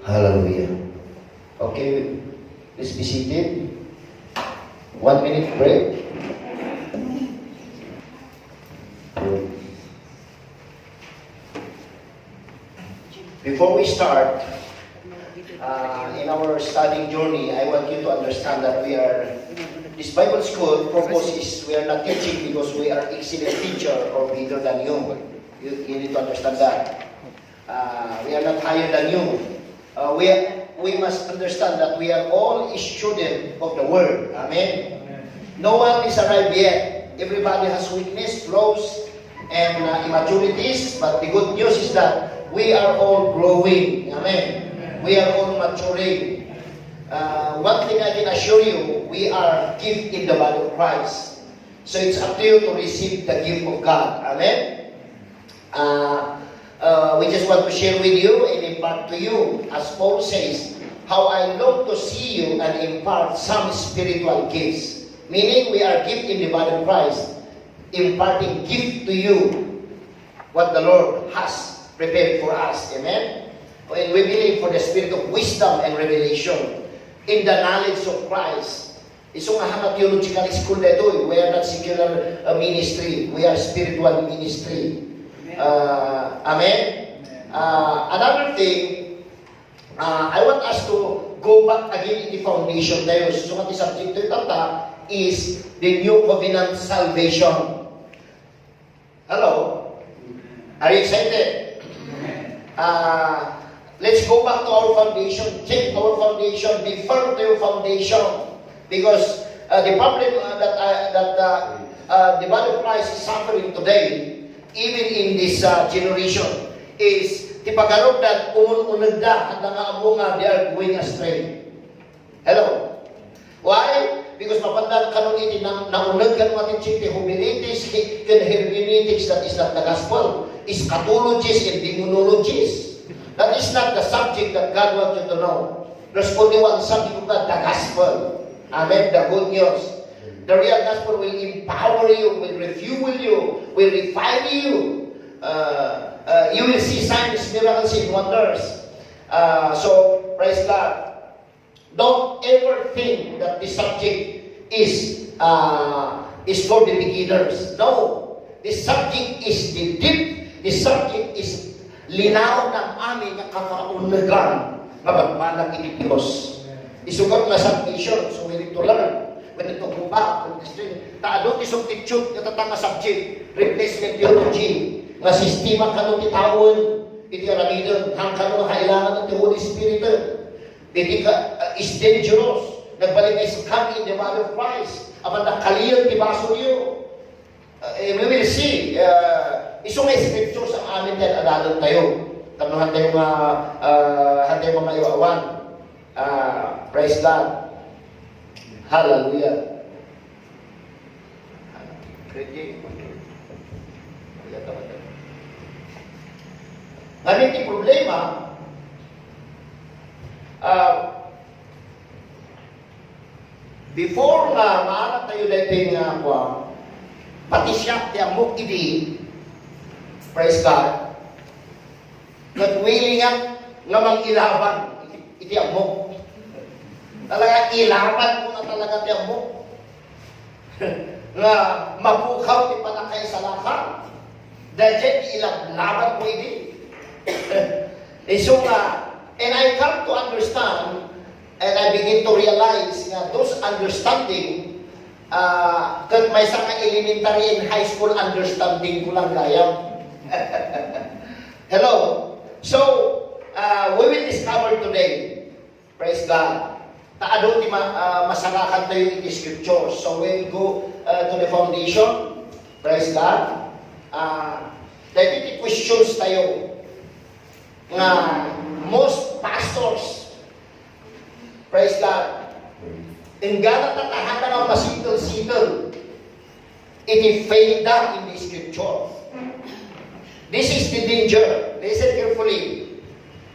Hallelujah. Okay, please be seated. 1 minute break. Before we start, in our studying journey, I want you to understand that this Bible school purpose is we are not teaching because we are excellent teacher or bigger than you. You need to understand that. We are not higher than you. We must understand that we are all students of the Word. Amen? No one is arrived yet. Everybody has weakness, flaws, and immaturities. But the good news is that we are all growing. Amen? We are all maturing. One thing I can assure you, we are gift in the body of Christ. So it's up to you to receive the gift of God. Amen? We just want to share with you and impart to you, as Paul says, how I long to see you and impart some spiritual gifts. Meaning, we are gift in the body of Christ, imparting gift to you, what the Lord has prepared for us. Amen? And we believe for the spirit of wisdom and revelation in the knowledge of Christ. Isang hanga theological school na ito. We are not secular ministry. We are spiritual ministry. Amen? Another thing, I want us to go back again in the foundation tayo. So, ang subject ito is the new covenant salvation. Hello? Are you excited? Let's go back to our foundation. Check our foundation. Be firm to your foundation. Because the problem that the body of Christ is suffering today, even in this generation, is the pagkarog that umununag da at nangaabunga, they are going astray. Hello? Why? Because mapandang kanon iti naunag ka natin the homiletics, can hermeneutics, that is not the gospel, is eschatologies and demonologies. That is not the subject that God wants you to know. There's only one subject of God, the gospel. Amen, the good news. The real gospel will empower you, will refuel you, will refine you. You will see signs, miracles, and wonders. So, praise God. Don't ever think that the subject is for the beginners. No. The subject is the deep. The subject is linaw ng aming kakaunagan na magmanag ini Diyos. Isugat na salvation. So, we need to learn. We need to go back. Taadot isong titsut na tatang subject. Replacement theology. Nga sistema kanong titawon. Iti aramidon. Hang kanong kailangan ng Holy Spirit. Iti is dangerous. Nagbalik ay scam in the body of Christ. Aman nakaliyan tibaso niyo. We will see. Isong may scripture sa amin dahil adalon tayo. Tanuhan tayo mga iwawan. Praise God. Hallelujah. Nganit yung problema, before nga maalat tayo dahil pati siya tiyamok idi, praise God, nagwilingan nga mang-ilaban iti amok. Talaga ilaban mo na talaga tiyamok. Nga mabukaw ti PANAKAISALAKAN. Dahil dyan ilablaban mo idi. So and I come to understand and I begin to realize that those understanding that may saka elementary and high school understanding ko lang gaya. Hello? So, we will discover today, praise God, taado ti masarakan tayo in the scriptures. So, we'll go to the foundation, praise God. Dahil iti questions tayo nga most pastors, praise God, ingana tatahanan ang masitol-sitol, iti faida in the scripture. This is the danger. Listen carefully.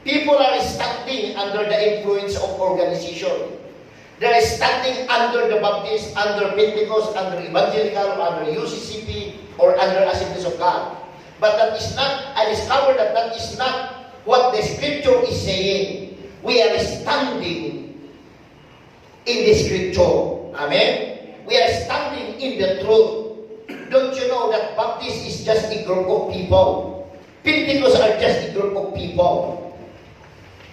People are standing under the influence of organization. They are standing under the Baptist, under Pentecost, under Evangelical, under UCCP, or under Assemblies of God. But that is not, I discovered that that is not what the scripture is saying. in the scripture. Amen? We are standing in the truth. Don't you know that Baptist is just a group of people? Pentecostals are just a group of people.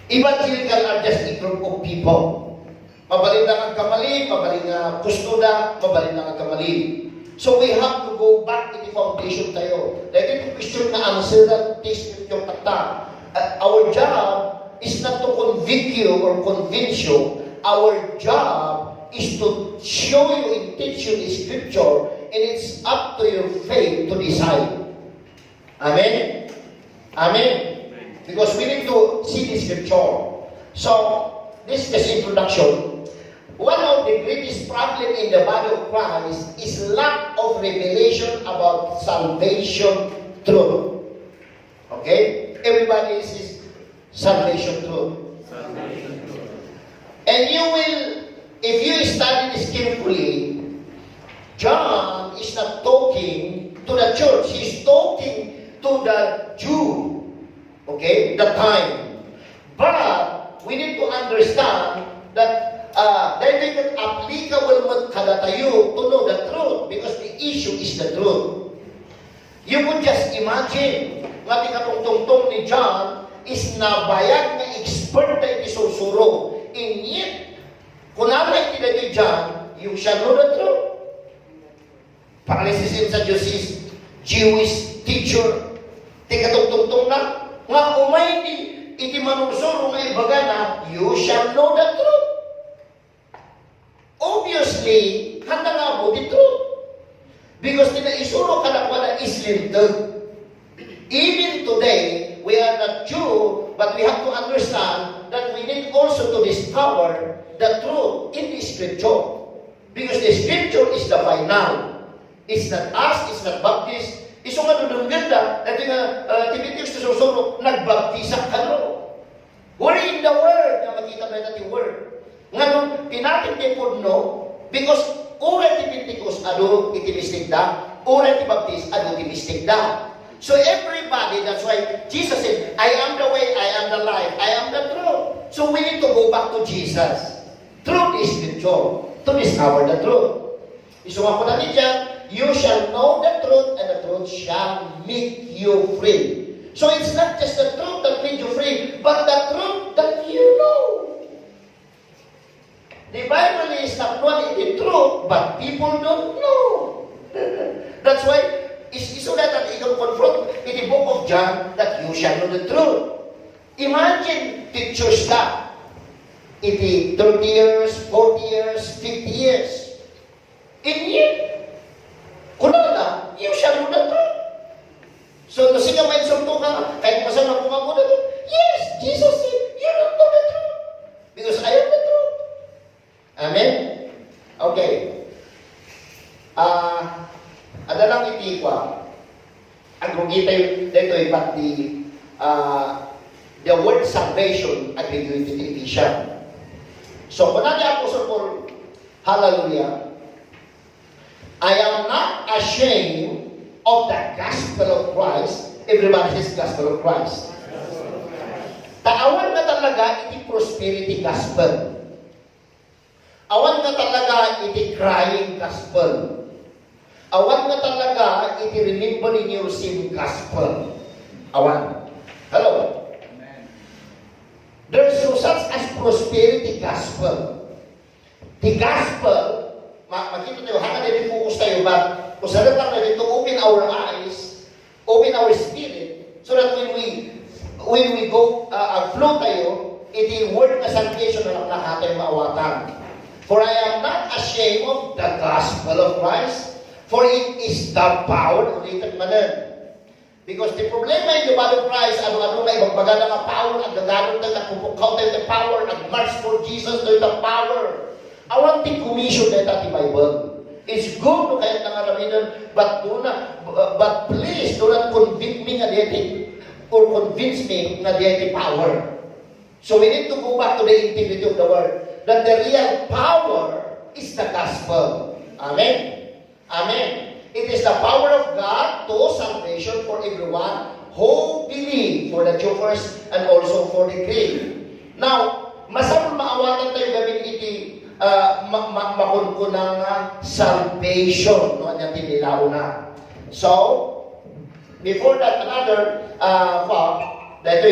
Evangelical are just a group of people. Mabalin lang ang kamali, mabalin nga kustoda, mabalin lang ang kamali. So we have to go back to the foundation tayo. Dahil ito question na answer na text yung kata. Our job is not to convict you or convince you. Our job is to show you and teach you the scripture, and it's up to your faith to decide. Amen? Amen? Because we need to see the scripture. So, this is just introduction. One of the greatest problems in the body of Christ is lack of revelation about salvation truth. Okay? Everybody is salvation truth. And you will, if you study this carefully, John is not talking to the church. He's talking to the Jew. Okay? The time. But, we need to understand that dahil may applicable man kada tayo to know the truth, because the issue is the truth. You could just imagine nga di katungtungtong ni John is nabayag na expert na itisusuro. And yet, kung naman itinagay John, you shall know the truth. Paralisisin sa Diyos is Jewish teacher. Di katungtungtong na nga umay iti manusuro nga ibaga na, you shall know the truth. Obviously, handa nga mo the truth. Because tinaisuro ka na wala is limited. Even today, we are not Jew, but we have to understand that we need also to discover the truth in the scripture. Because the scripture is the final. It's not us, it's not Baptist. Iso nga doon ganda, dati nga, Timotheus to susuro, nagbaptisa ka no. Where in the word, na makita na natin yung word. Nga nung pinatindi po no, because ura ti Pentecost, ado itimistig da, ura ti Baptist, ado itimistig da. So everybody, that's why Jesus said, I am the way, I am the life, I am the truth. So we need to go back to Jesus. Truth is scripture, to discover the truth. Isuma po natin dyan, you shall know the truth, and the truth shall make you free. So it's not just the truth that made you free, but the truth that you know. The Bible is not only the truth, but people don't know. That's why it's so that you can confront in the book of John that you shall know the truth. Imagine teachers that iti 30 years, 40 years, 50 years. And yet, kung na, you shall know the truth. So, kasi nga may sumto ka, kahit masama kung ako na ito, yes, Jesus said, you don't know the truth. Because I am the truth. Amen? Okay. Ada lang itikwa. Ang kugita yung dito ibat the word salvation at the Ephesians. So, kung natin Apostle Paul, hallelujah, I am not ashamed of the gospel of Christ. Everybody says gospel of Christ. Taawan na talaga iti prosperity gospel. Awan nga talaga iti crying gospel. Awan nga talaga iti remembering your sin gospel. Awan. Hello? Amen. There's no such as prosperity gospel. The gospel, makita tayo, hanga na focus tayo ba? Kung saan lang na dito, open our eyes, open our spirit, so that when we go, flow tayo, iti word na salvation na nakatay maawatan. For I am not ashamed of the gospel of Christ, for it is the power, ulitin manan. Because the problema in the body of Christ, ano-ano na ibagbaga na power, ang gaganong na nagpupukaw tayo the power, nag-march for Jesus tayo the power. I want to commission that at the Bible. It's good to kaya nangaraminan, but please do not convince me nga diyan or convince me nga diyan power. So we need to go back to the integrity of the word. That the real power is the gospel. Amen? Amen. It is the power of God to salvation for everyone who believe, for the Jew first and also for the Greek. Now, masabot maawatan tayo gawin iti baon ko ng salvation. No, niya tinilaw na. So, before that, another, dito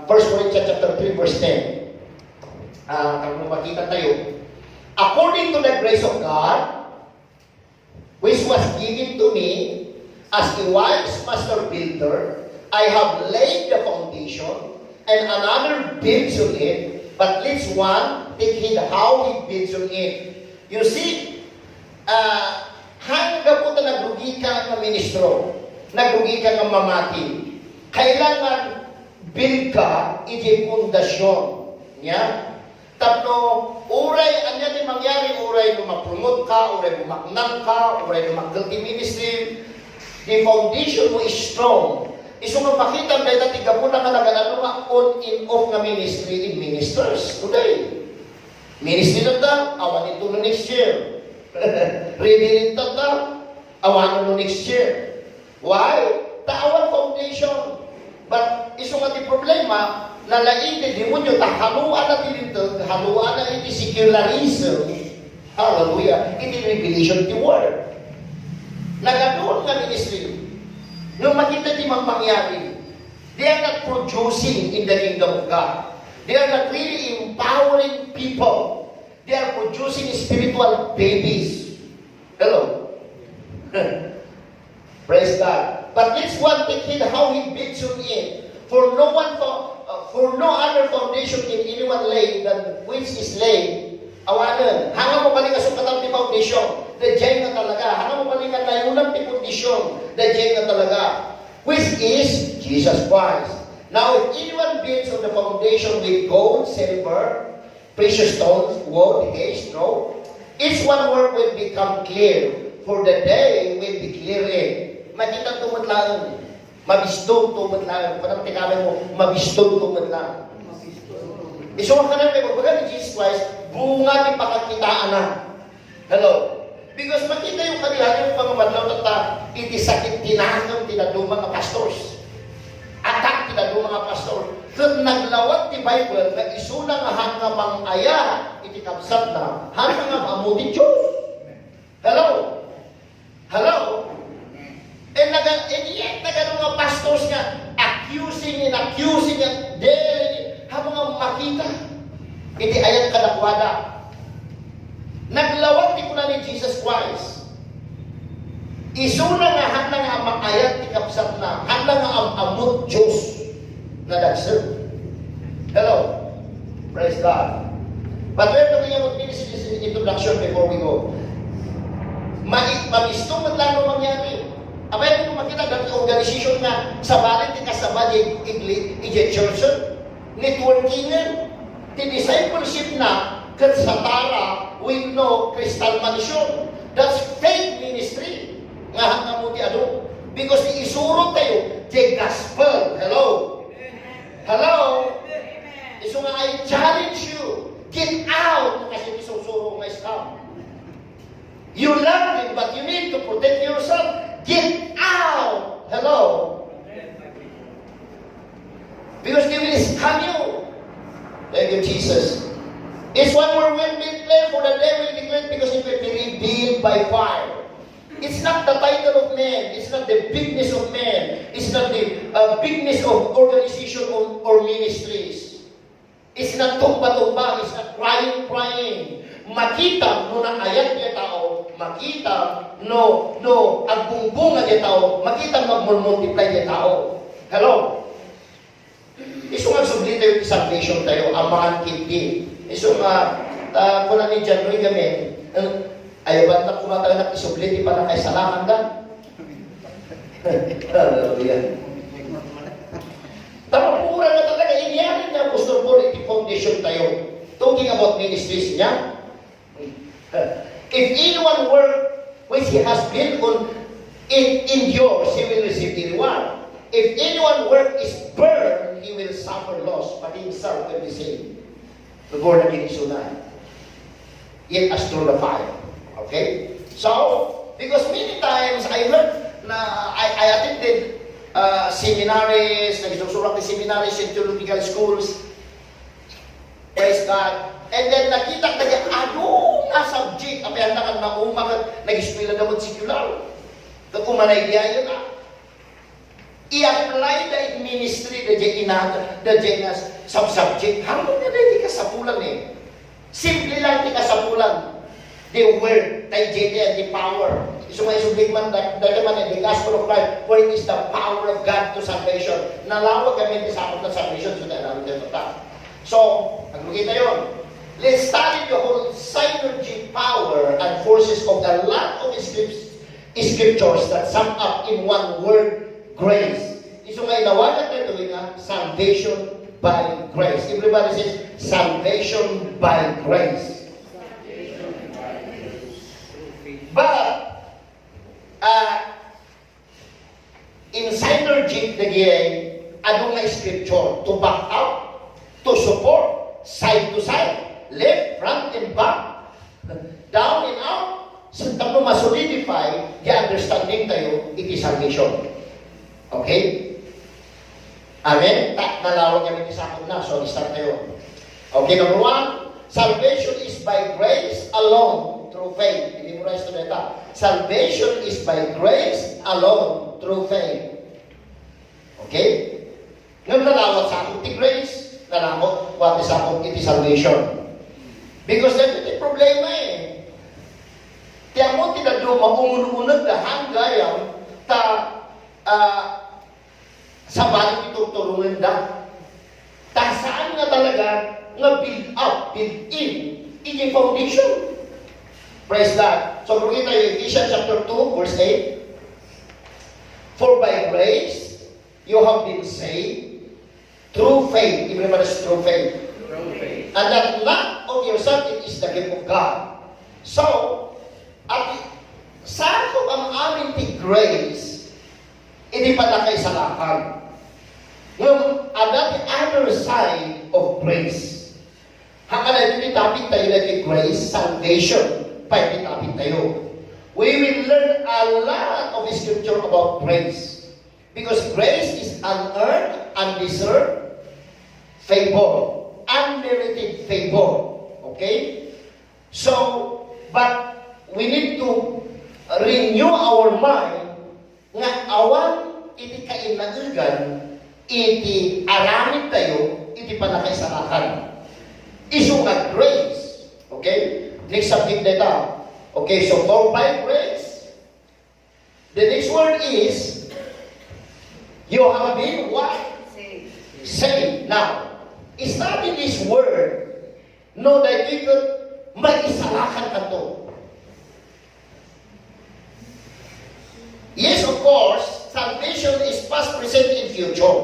1 Corinthians chapter 3, verse 10. Kung makita tayo, according to the grace of God, which was given to me, as a wise master builder, I have laid the foundation, and another builds on it, but let one take heed how he builds on it. You see, hanggang po nagrugi ka ng ministro, nagrugi ka ng mamati, kailangan build ka, iti pundasyon. Yeah? Tapno, uray, anya di mangyari, uray na mag-promote ka, uray na mag-nang ka, uray na mag-guilty ministry, the foundation mo is strong. Iso nga makita, dahil natin kapuna ka naganano nga on in off na ministry in ministers today. Ministry na ta, awan ito no next year. Revealing ta ta, awan no next year. Why? Taawan foundation. But iso nga di problema, nalain di demonyo, haluan natin dito, haluan na iti secularism. Hallelujah. Iti revelation ti word. Naganoon nga ministry. Nung makita di mangyari, they are not producing in the kingdom of God. They are not really empowering people. They are producing spiritual babies. Hello? Praise God. But this one take heed how he builds on it. For no other foundation can anyone lay than which is laid. Awanan. Hanga mo balik sa katang di foundation. Dadyan na talaga. Hanga mo balik na ulang di foundation. Dadyan na talaga. Which is Jesus Christ. Now, if anyone builds on the foundation with gold, silver, precious stones, wood, hay, straw, each one work will become clear, for the day will be clearing. Makita tumatlaan. Mabistog tumatlaan. Parang tikamin mo, mabistog tumatlaan. Isuwag ka na may magbaga ni Jesus Christ, bunga ni pakakitaan na. Hello? Because makita yung kanila yung pamamadlaw na iti sakit tinahang tinadumang mga pastors. Atak tinadumang mga pastor. Kung naglawat ti Bible, na isuna nga hangamang aya, iti kapsat na, hangamang amuti Diyos. Hello? Hello? And yet, nagano mga pastors nga, accusing niya, habang ang makita, iti ayat kadakwada. Naglawat ti kuna ni Jesus Christ. Isuna nga handa nga makayat ti kapsat na, handa nga amut Diyos na dagsel. Hello? Praise God. But we're talking about ministry introduction before we go. Mabistong at lang mangyari. Abay kung makita dati organization nga sa balit ti kasabad i-church networkingan, the discipleship na kat sa tara with no crystal mansion. That's fake ministry. Nga hanggang mo ti ano. Because isurot tayo, the gospel. Hello? Hello? Iso nga, I challenge you. Get out. Kasi isusuro nga scam. You love him, but you need to protect yourself. Get out. Hello? Because they will scam you. Thank you, Jesus. It's one more will be declared, for the day will declare, because it will be revealed by fire. It's not the title of man. It's not the bigness of man. It's not the bigness of organization or ministries. It's not tumba-tumba. It's not crying. Makita no na ayat niya tao. Makita no agbungbunga niya tao. Makita mag-multiply niya tao. Hello? Iso nga sublito yung salvation tayo, ang mga kindi. Iso nga, kung ni John Roy kami, ayaw ba na kumatagal na isubliti pa na kaisalakan ka? Hallelujah. Tama, pura na talaga. Iniyarin niya, Pastor Paul, iti foundation tayo. Talking about ministries niya. If anyone work which he has built on it endures, he will receive the reward. If anyone work is burned, he will suffer loss, but himself will be saved. Before na kinisunan. Yet as through the fire. Okay? So, because many times I heard na I attended seminaries, nagsusurak ng seminaries in theological schools. Praise God. And then nakita ka niya, ano nga subject apayan na kan maumakat, nag-eskwela na mo sikular. Kumanay diya yun na. I-apply the ministry, the jenas sub-subject. Hanggang na di ka sa pulan eh. Simple lang di ka sa pulan. The word, the and the power. Isumay-subig man, dahil man the gospel of Christ, where it is the power of God to salvation. Nalawag kami sa akot na salvation, so nalang dito ta. So, naglugita yun. Let's study the whole synergy power and forces of a lot of scriptures that sum up in one word, grace. Isumay nawagan na ito nga, salvation by grace. Everybody says, salvation by grace. But, in synergy, ano nga scripture to back up, to support, side to side, left, front, and back, down and out, so tapos ma-solidify, the understanding tayo, it is salvation. Okay? Amen? Nalawag kami isakot na, so start tayo. Okay, number 1, salvation is by grace alone, through faith. I-memorize to neta. Salvation is by grace alone, through faith. Okay? Ngayon nalawag sa akin, iti grace, nalawag, what is akong iti salvation. Because that's the problema eh. Tiyan mo, tinadyo, maungununag na hanggayang sa balik itong tulungan da. Saan nga talaga nga build up, build in, iti foundation. Praise God. So, kung kita yung Ephesians chapter 2, verse 8. For by grace, you have been saved through faith. Everybody is through faith. Through faith. And that not of yourself, it is the gift of God. So, at saan ko ang aming grace, hindi PANAKAISALAKAN. Ngayon, at the other side of grace, hanggang na itapit tayo na grace, salvation, pa itapit tayo. We will learn a lot of scripture about grace. Because grace is unearned, undeserved favor, unmerited favor. Okay? So, but we need to renew our mind nga awan iti kainagigan, iti aramid tayo, iti PANAKAISALAKAN. Isu nga grace. Okay? Next subject data. Okay, so for by grace, the next word is, you have been what? Saved. Saved. Now, study this word, know that we could mag-isalakan ka to. Yes, of course, salvation is past, present, and future.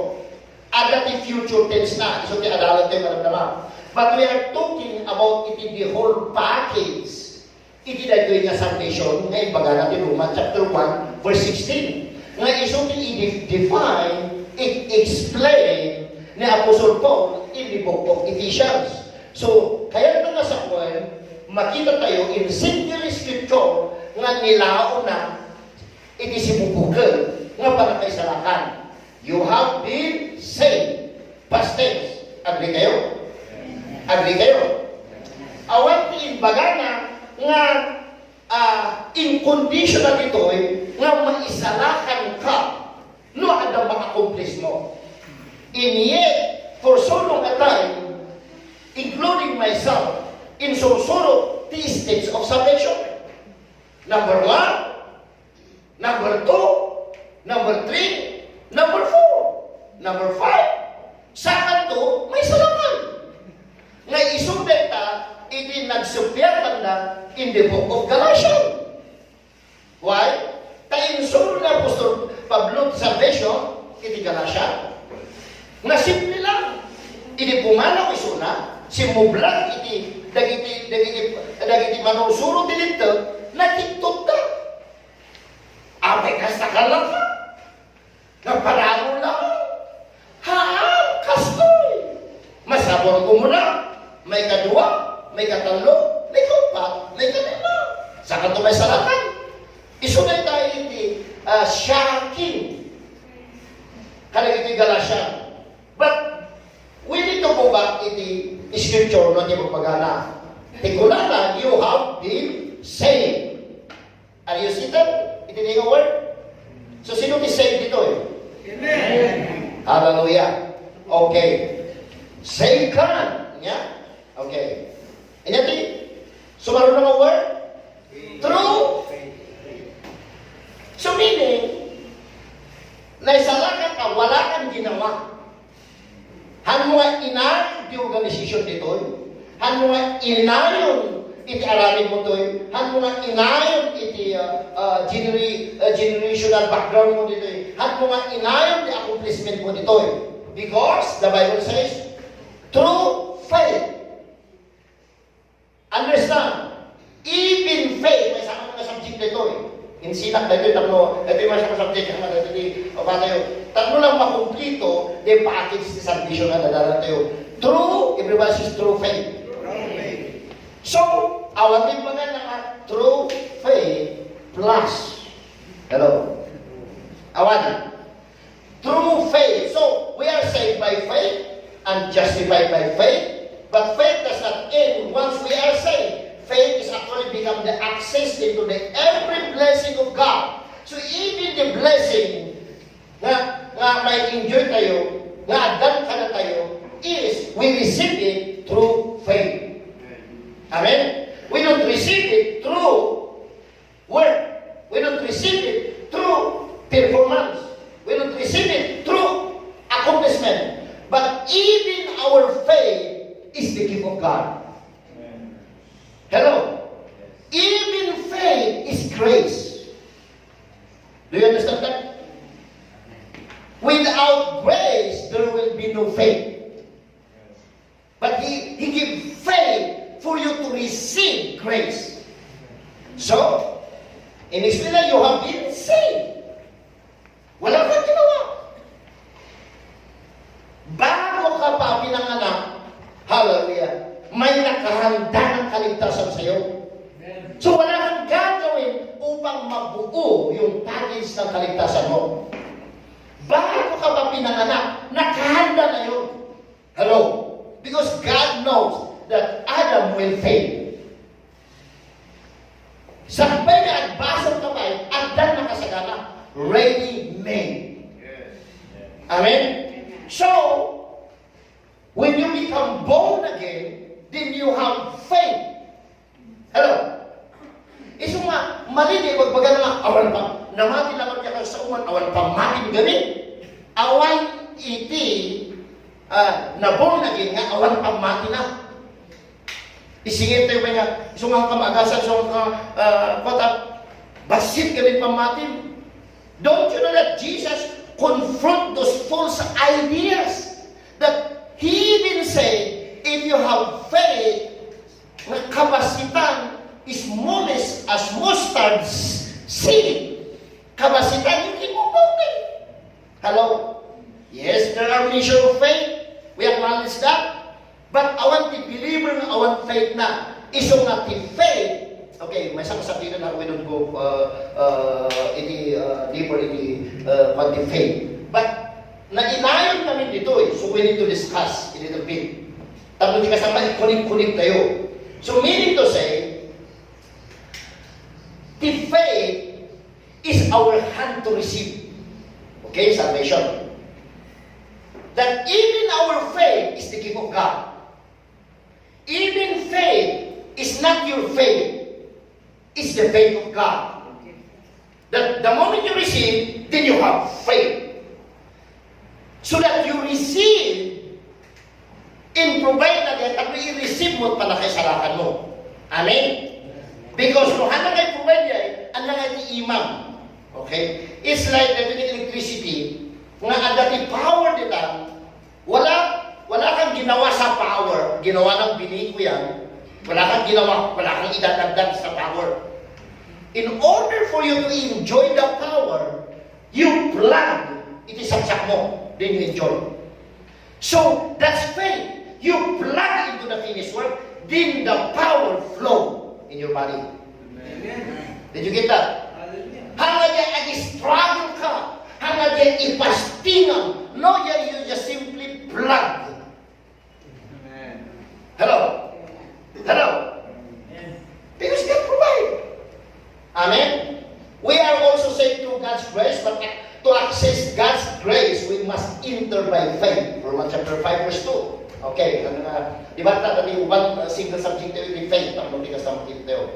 Agad yung future tense na. Iso di adalan tayo maramdaman. But we are talking about it in the whole package. Iti na ito yung salvation, ngayon baga natin Romans chapter 1, verse 16. Ngayon iso i-define, i-explain ni Apostle Paul in the book of Ephesians. So, kaya ito nga sa kwan, makita tayo in single scripture nga nilao na iti sibubugal nga PANAKAISALAKAN. You have been saved. Past tense. Agree kayo? Agree kayo? Awan tiimbaga na nga inconditional ito nga maisalakan ka no ada makakomplis mo. And yet, for so long a time, including myself, in so sort of these states of salvation. Number 1, number 2, number 3, number 4, number 5, saan to may salakan. Nga isubet iti nagsubyakan na in the book of Galatians. Why? Ta-insur na Apostol Pablo salvation iti Galatia. Nga simple lang. Iti pumanaw isuna, simublag iti dagiti manusuro dilito, natiktot ka. Apay kasta ka lang ka. Naparamo lang. Haan, kastoy. Masabon ko muna. May kadua, may katalo, may kaupat, may kanila. Saka ito may salakan. Isunay tayo iti shocking. Kanang iti Galatian. But, we need to go back iti scripture no di magpagana. Tikulala, you have been saved. Are you seated? Itinig ang word? So, sino ti saved dito eh? Amen. Hallelujah. Okay. Saved ka. Yeah? Okay. Inyati? So, marunong ang word? True. So, meaning, naisalakan ka, wala kang ginawa. Han mo nga inayon di organisasyon dito. Han mo nga inayon iti aramin mo doy. Han mo nga inayon iti generational background mo dito. Han mo nga inayon di accomplishment mo dito. Because the Bible says, through faith. Understand? Even faith, may sama nga subject dito. Insinak na ito, ito yung mga subject ang tatlo lang makumplito, the package ni salvation na nadalang tayo. True, everybody says true faith. So, awatin mo na true faith plus. Hello? Awan. True faith. So, we are saved by faith and justified by faith. But faith does not end once we are saved. Faith is actually become the access into the every blessing of God. So even the blessing nga may enjoy tayo, nga adan ka na tayo, is we receive it through faith. Amen? We don't receive it through work. We don't receive it through performance. We don't receive it through accomplishment. But even our faith is the gift of God. Hello? Even faith is grace. Do you understand that? Without grace, there will be no faith. But He gives faith for you to receive grace. So, in Israel, you have been saved. Wala kang ginawa. Bago ka pa pinanganak, hallelujah, may nakahanda ng kaligtasan sa iyo. So wala kang gagawin upang mabuo yung package ng kaligtasan mo. Bago ka pa pinanganak, nakahanda na yun. Hello? Because God knows that Adam will fail. Sakbay na agbasang kamay, agdan na kasagana. Ready made. Amen? So, when you become born again, then you have faith. Hello? Iso nga, mali di, magbaga nga, awan pa, namati naman niya sa uman, awan pa mating gamin. Awan iti, naborn again nga, awan pa mati na. Isingit tayo ba nga, iso nga kamagasan, iso nga, basit gamin pa matin. Don't you know that Jesus confront those false ideas that He even said, if you have faith, na kabasitan is smallest as mustard seed. Kabasitan, you can move mountain. Hello? Yes, there are measure of faith. We acknowledge that. But awan ti believer na awan faith na. Isong nga ti faith. Okay, may isang sabihin na we don't go deeper in the faith. But nainayon namin dito so we need to discuss a little bit. Tapos di kasama, kunik-kunik tayo. So meaning to say, the faith is our hand to receive. Okay, salvation. That even our faith is the gift of God. Even faith is not your faith. It's the faith of God. That the moment you receive, then you have faith. So that you receive in provide na yan, tapos i-receive mo at panakaisalakan mo. Amen? Because kung ano kayo provide yan, ano nga ni imam. Okay? It's like that in electricity, nga adati power dito, wala kang ginawa sa power, ginawa ng biniko yan, wala kang idadagdag sa power. In order for you to enjoy the power, you plug, itisaksak mo, then you enjoy. So, that's faith. You plug into the finished work, then the power flow in your body. Amen. Did you get that? Hanggang yan, ag-struggle ka. Hanggang yan, ipastingan. No, you just simply plug. Amen. Hello? Hello? Because God provide. 5 verse 2. Okay, di ba tadi one single subject in faith, ang hindi ka subject tayo.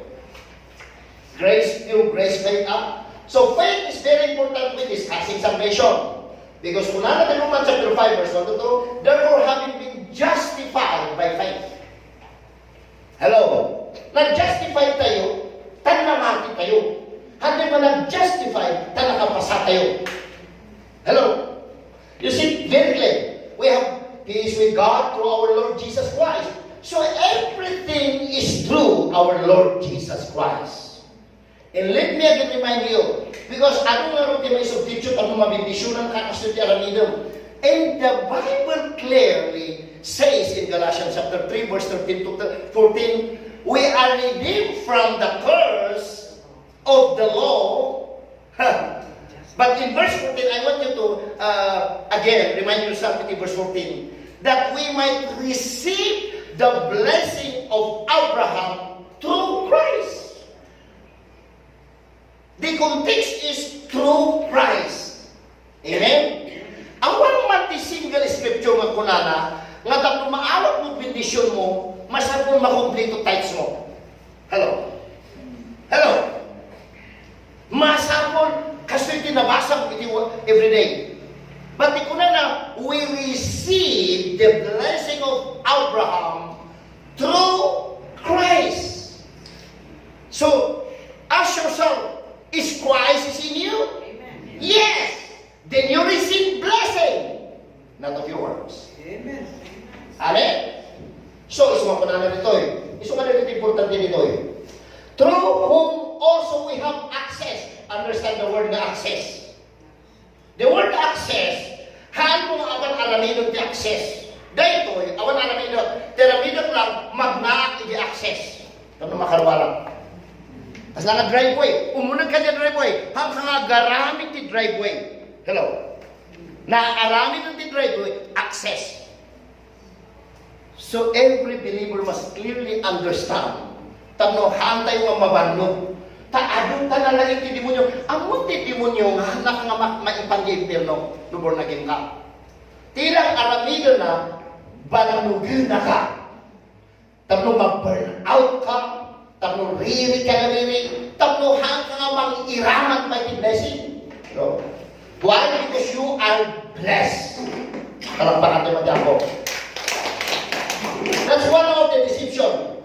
Grace through grace faith up. So faith is very important with discussing salvation. Because kung natin Romans chapter 5 verse 1 to 2, therefore having been justified by faith. Hello? Nag-justify tayo, tanamati tayo. Hindi ba nag-justify, tanakapasa tayo. Hello? You see, very clear. We have peace with God through our Lord Jesus Christ. So everything is through our Lord Jesus Christ. And let me again remind you, because ano nga rin may substitute, ano mabindisyonan ka kasi di alamidom. And the Bible clearly says in Galatians chapter 3, verse 13 to 14, we are redeemed from the curse of the law. But in verse 14, I want you to, again, remind yourself in verse 14, that we might receive the blessing of Abraham through Christ. The context is through Christ. Amen? Ang one month single scripture nga kunana, nga tapos maawat mo bendisyon mo, masarap mo makomplito tithes mo. Hello? Hello? Masarap kasi tinabasa mo every day. But di kunana, we receive the blessing of Abraham through Christ. So, ask yourself, is Christ in you? Amen. Yes. Then you receive blessing, not of your works. Amen. Amen. So, isuma ko na dito eh. Isuma na dito importante dito eh. Through whom also we have access. Understand the word na access. The word access, haan mo awan alamidon ti access. Dahil ito eh, awan alamidon. Teramidon lang, magnaak i-access. Ito na makarwalang. As lang driveway, umunag ka di driveway, hanggang nga garamit di driveway. Hello? Naaramit di driveway, access. So every believer must clearly understand. Tano, hantay mo mabanlo. Taadong tanalaing ti demonyo. Amon ti demonyo nga nga maipang di impyerno, lubor na ka. Tirang aramido na, bananugin na ka. Tano, mag-burn out ka. Tapno riri ka na riri. Tapno hang ka nga mang-iraman by the blessing. So, why? Because you are blessed. Kalampakan tayo mag-ako. That's one of the deception.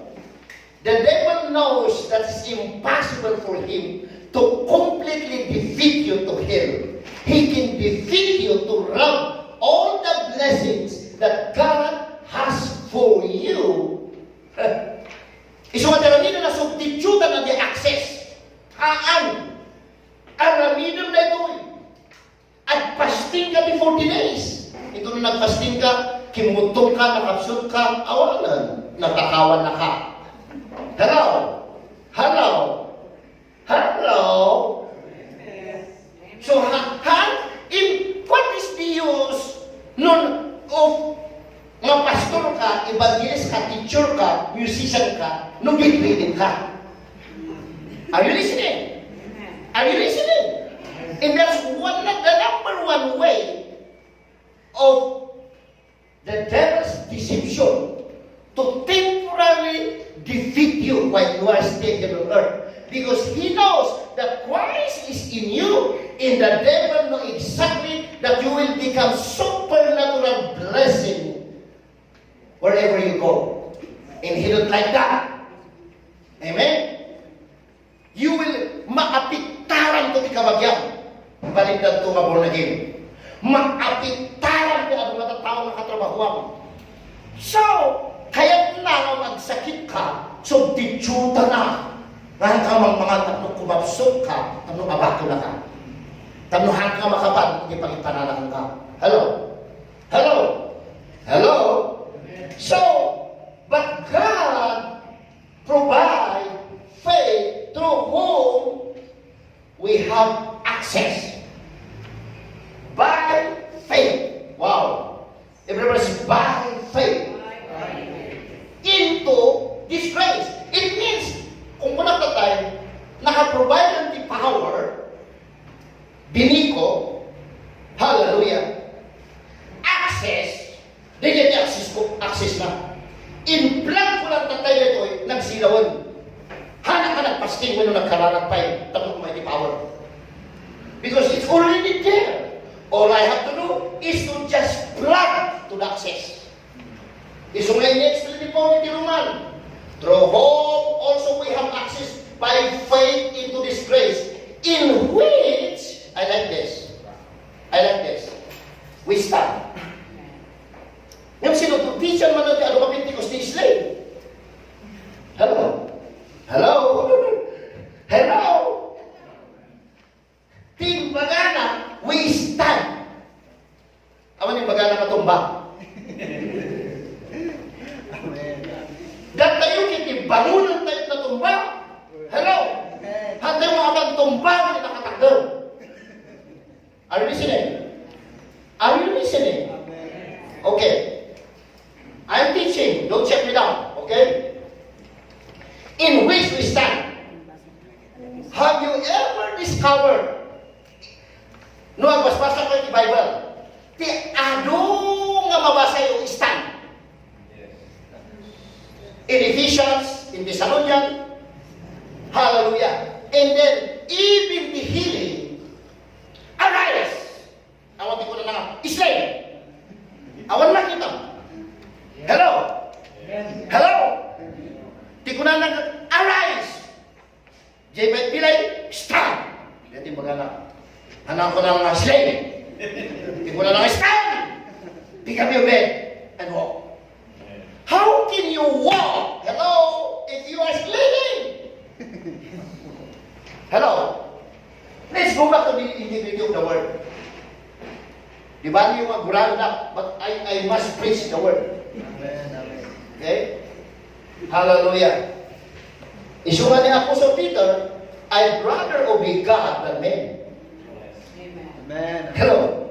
The devil knows that it's impossible for him to completely defeat you to hell. He can defeat you to rob all the blessings that God has for you. Iso nga taramidon na substitutan na di-access. Haan. Aramidon na ito. At fasting ka before 40 days. Ito na nag-fasting ka, kimutong ka, nakapsut ka, awalan. Natakawan na ka. Hello? Hello? Hello? So, what is the use nun of mga pastor ka, evangelist ka, teacher ka, musician ka, no big-reading ka? Are you listening? Are you listening? And that's the number one way of the devil's deception to temporarily defeat you while you are still on earth. Because he knows that Christ is in you, and the devil knows exactly that you will become supernatural blessing wherever you go. And he don't like that. Amen? You will maapiktaran to di kabagyan. Baligdan to born again. Maapiktaran to ang matatao na katrabahuan. So, kaya na magsakit ka, so ditsuta na. Ngayon ka mga tatlong kumabsok ka, tatlong abato na ka. Tanuhan ka makapan, hindi pang ipananahan ka. Hello? Hello? Hello? So, but God provide faith through whom we have access. By faith. Wow. Everybody says, by faith. Into this grace. It means, kung muna ka tayo, naka-provide ng the power, biniko, hallelujah, access, dili In-plug ko lang tatay nito, nagsilawon. Hana ka nagpasting mo nung nagkararapay, tapos may power. Because it's already there. All I have to do is to just plug to the access. Iso nga in-explain po ni Roman. Through whom also we have access by faith into this grace, in which, I like this, we stand. Yung sinutubisyan man natin, ano ka Pentecost ni Islam? Hello? Hello? Hello? Ting bagana, we stand. Aman yung bagana katumba? Dat tayo kiti bangunan tayo na tumba. Hello? Hantay mga kang tumba na nakatagdaw. Are you listening? Are you listening? Okay. I'm teaching. Don't check me down. Okay? In which we stand. Have you ever discovered, no, agbasbasa ko yung Bible, ti ano nga mabasa yung stand? In Ephesians, in Thessalonians, hallelujah. And then, even the healing, arise. Awan ko na nga, Islam. Awan makita. Hello? Hello? Di ko na nga, arise. Jay Bait Pilay, stand. Hindi magana. Hanang ko na nga, Islam. Di ko na nga, stand. Pick up your bed and walk. How can you walk, hello, if you are sleeping? Hello? Let's go back to the integrity of the word. Di ba yung mga guranda, but I must preach the word. Okay? Hallelujah. Isuman ni Apostle Peter, I'd rather obey God than men. Amen. Hello?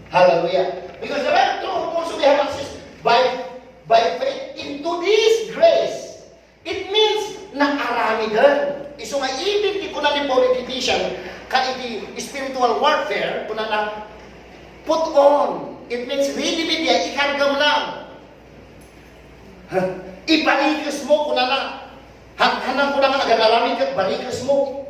Hallelujah. Because the Bible told also we have access by faith into this grace. It means nakaramigan. Iso nga even di ko na ni politician ka iti spiritual warfare kuna na put on. It means really media ikargam lang. Ibalikas mo kuna na hanang ko na nga nagalamin ka, balikas mo.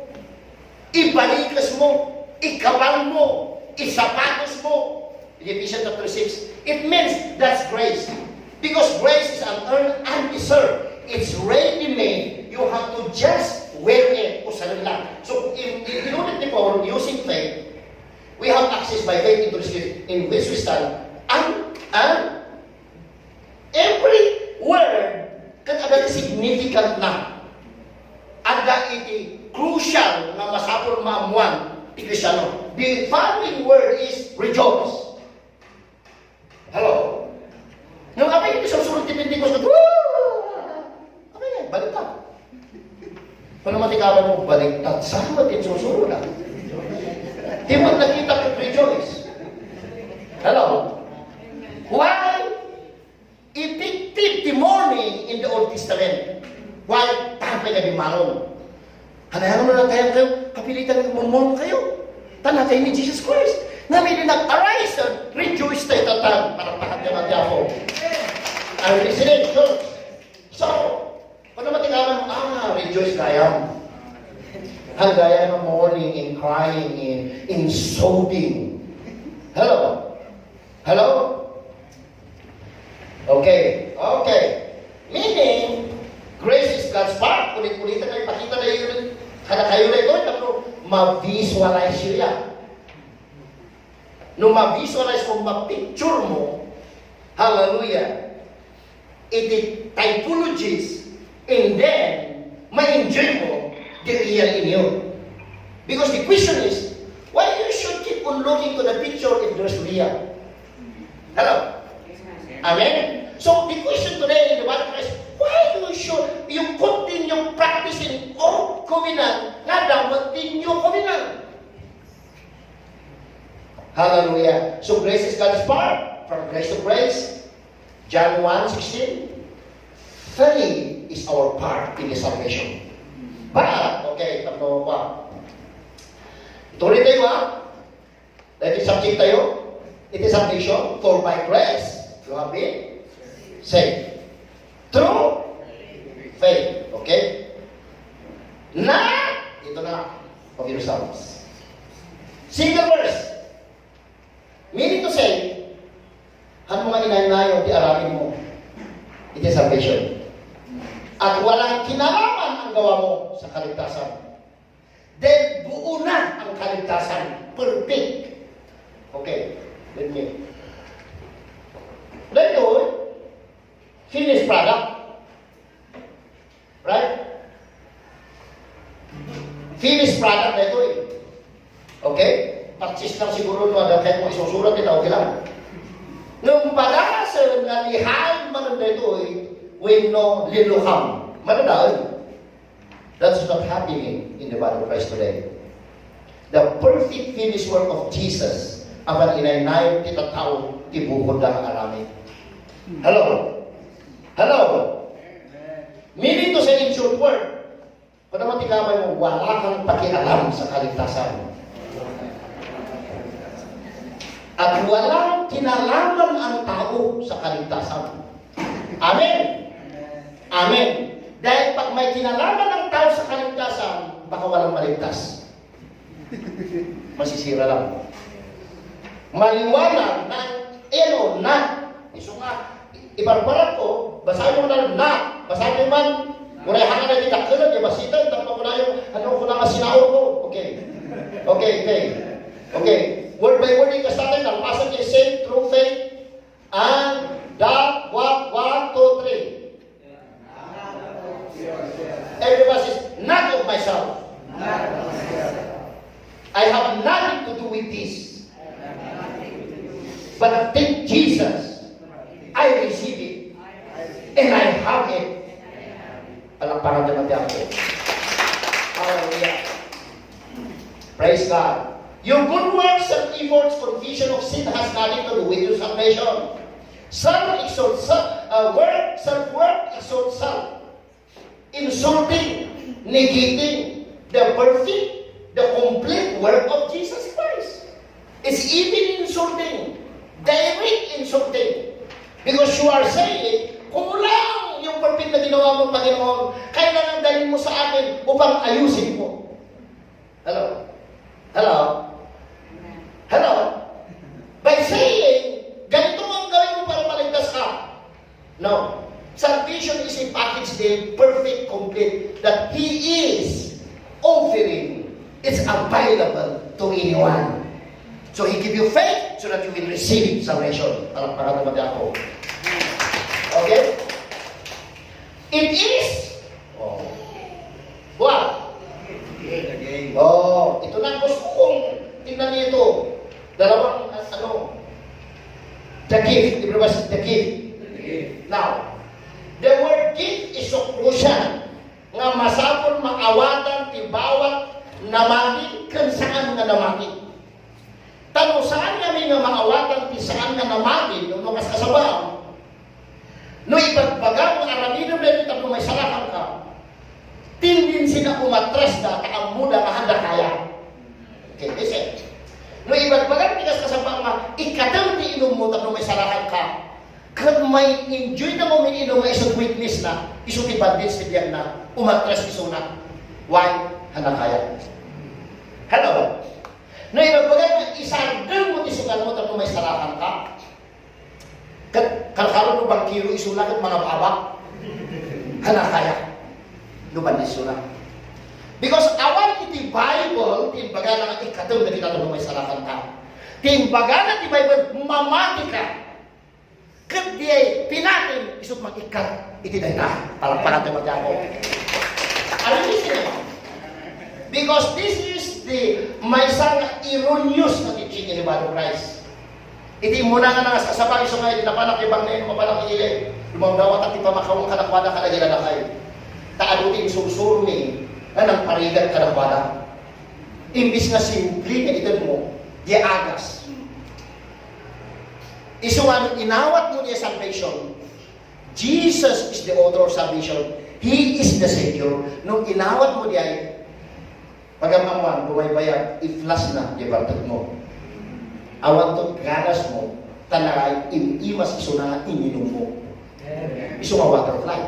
Ibalikas mo, ikabal mo, isapatos mo. In Ephesians chapter 6, it means that's grace. Because grace is unearned, undeserved. It's ready-made. You have to just wear it. So, in order to power using faith, we have access by faith into the Spirit, in which we stand. And every word kan ada significant na. Ada iti crucial na masapol maamuan ti Kristiyano. The following word is rejoice. Hello? Yung apa yung susunod ti Pentecost na, apa yan? Baliktad. Kung matikawan mo, baliktad. Saan mo din susunod na? Di mo nakita kong rejoice. Hello? Why? Effective the morning in the Old Testament. Why? Tapay na bimangon. Hanayan mo na kayo, kapilitan ng mumon kayo. Tanatay ni Jesus Christ. Na may nag-arise, rejoice tayo tatang. Parang pahat naman niya ako. I'm listening, church. So, kung naman tingnan mo, rejoice gayam. Ang gaya ng mourning and crying in sobbing. Hello? Hello? Okay. Okay. Meaning, grace is God's part. Ulit-ulitan na ipakita na yun. Kada kayo na ito, tapos ma-visualize siya. Nung ma-visualize mo, ma-picture mo, hallelujah, iti typologies, and then, ma-enjoy mo the real in you. Because the question is, why you should keep on looking to the picture if there's real? Hello? Amen? So, the question today in the Bible is, why should you continue practicing old covenant, not the new covenant? Hallelujah. So, grace is God's part. From grace to grace, John 1:16, faith is our part in the salvation. But, okay, tapos pa. Tuloy tayo dahil subject tayo, it is salvation, for by grace, you have been saved. Through at walang kinalaman ang gawa mo sa kaligtasan, then buo na ang kaligtasan. Perfect. Okay, let me. Let go. Finished product. Right? Finished product na ito eh. Okay? Purchase lang siguro no, kahit mo isusulat nila, okay lang. Nung pala sa nalihan man na ito eh, when no liluham. Manadaan. That's not happening in the body of Christ today. The perfect finished work of Jesus, apan inay-nay kita tao, tibukod lang ang arami. Hello? Hello? Meaning to say in short word, kung naman tikamay mo, wala kang pakialam sa kaligtasan. At walang kinalaman ang tao sa kaligtasan. Amen? Amen. Dahil pag may kinalaman ang tao sa kaligtasan, baka walang maligtas. Masisira lang. Maliwanag na, na. Iso nga, ibarbarat ko, basahin mo na na. Basahin mo man, muray hanga na didaksanan, di basitan, tapos ko na yung, ano ko na nga sinaon ko. Okay. Word by word, ika sa atin, ang passage is saved through faith, and that, what, 1, 2, 3. Everybody says, not of myself. I have nothing to do with this. But thank Jesus, I receive it. And I have it. Palakpakan naman din ako. Hallelujah. Praise God. Your good works and efforts, confession of sin has nothing to do with your salvation. Self-work exalts self. Insulting, negating the perfect, the complete work of Jesus Christ. It's even insulting, direct insulting. Because you are saying, kulang yung perfect na ginawa mo, Panginoon, kailangan dalhin mo sa akin upang ayusin mo. Hello? Hello? Hello? By saying, ganito ang gawin mo para maligtas ka. No. Salvation is a package deal, perfect, complete, that He is offering. It's available to anyone. So He give you faith so that you will receive salvation. Palakpakan naman ako. Okay? It is. What? Ito na gusto kong tingnan niyo ito. Dalawang, the gift. Everybody says the gift. Now, the word gift is so crucial nga masapol maawatan ti bawat namati kan saan nga namati. Tanong saan kami nga maawatan ti saan nga namati nung kasabaw. No ibagbagang nga araminom na ito tapos may salakan ka. Tindin sila umatras na ang muda nga handa kaya. Okay, listen. No ibagbagang tigas kasabaw nga ikatang ti inom mo tapos may salakan ka. Kad may enjoy na mo may inom nga isang weakness na, isang ibadins na diyan na, umatras iso na. Why? Hana kaya. Hello? No, ibagbagan na isardang mo isugan mo tapos may salakan ka. Kalkaroon mo bang kiro isulan at mga babak? Hana kaya. Luman iso na. Because awan iti Bible, timbaga na ikatong na kita tapos may salakan ka. Timbaga na iti Bible, mamati ka. Kat diay pinatin isut magikat iti dayta palakpakan tayo magdako. Ano niya? Because this is the may isang erroneous na teaching in the body of Christ. Iti muna nga nakasasabay so nga iti napanak ibang na yun mapanak ilay. Lumawdawat at ipamakawang kanakwada kalagila na kayo. Taadutin susurni na ng parigan kanakwada. Imbis nga simple nga ito mo, di agas. Isuan, inawat mo niya salvation. Jesus is the author of salvation. He is the Savior. Nung inawat mo niya, pagamamuan, bumaybayag, iflas na, di bartag mo. Awan to, ganas mo, tanakay, imas iso na ininom mo. Iso nga waterfly.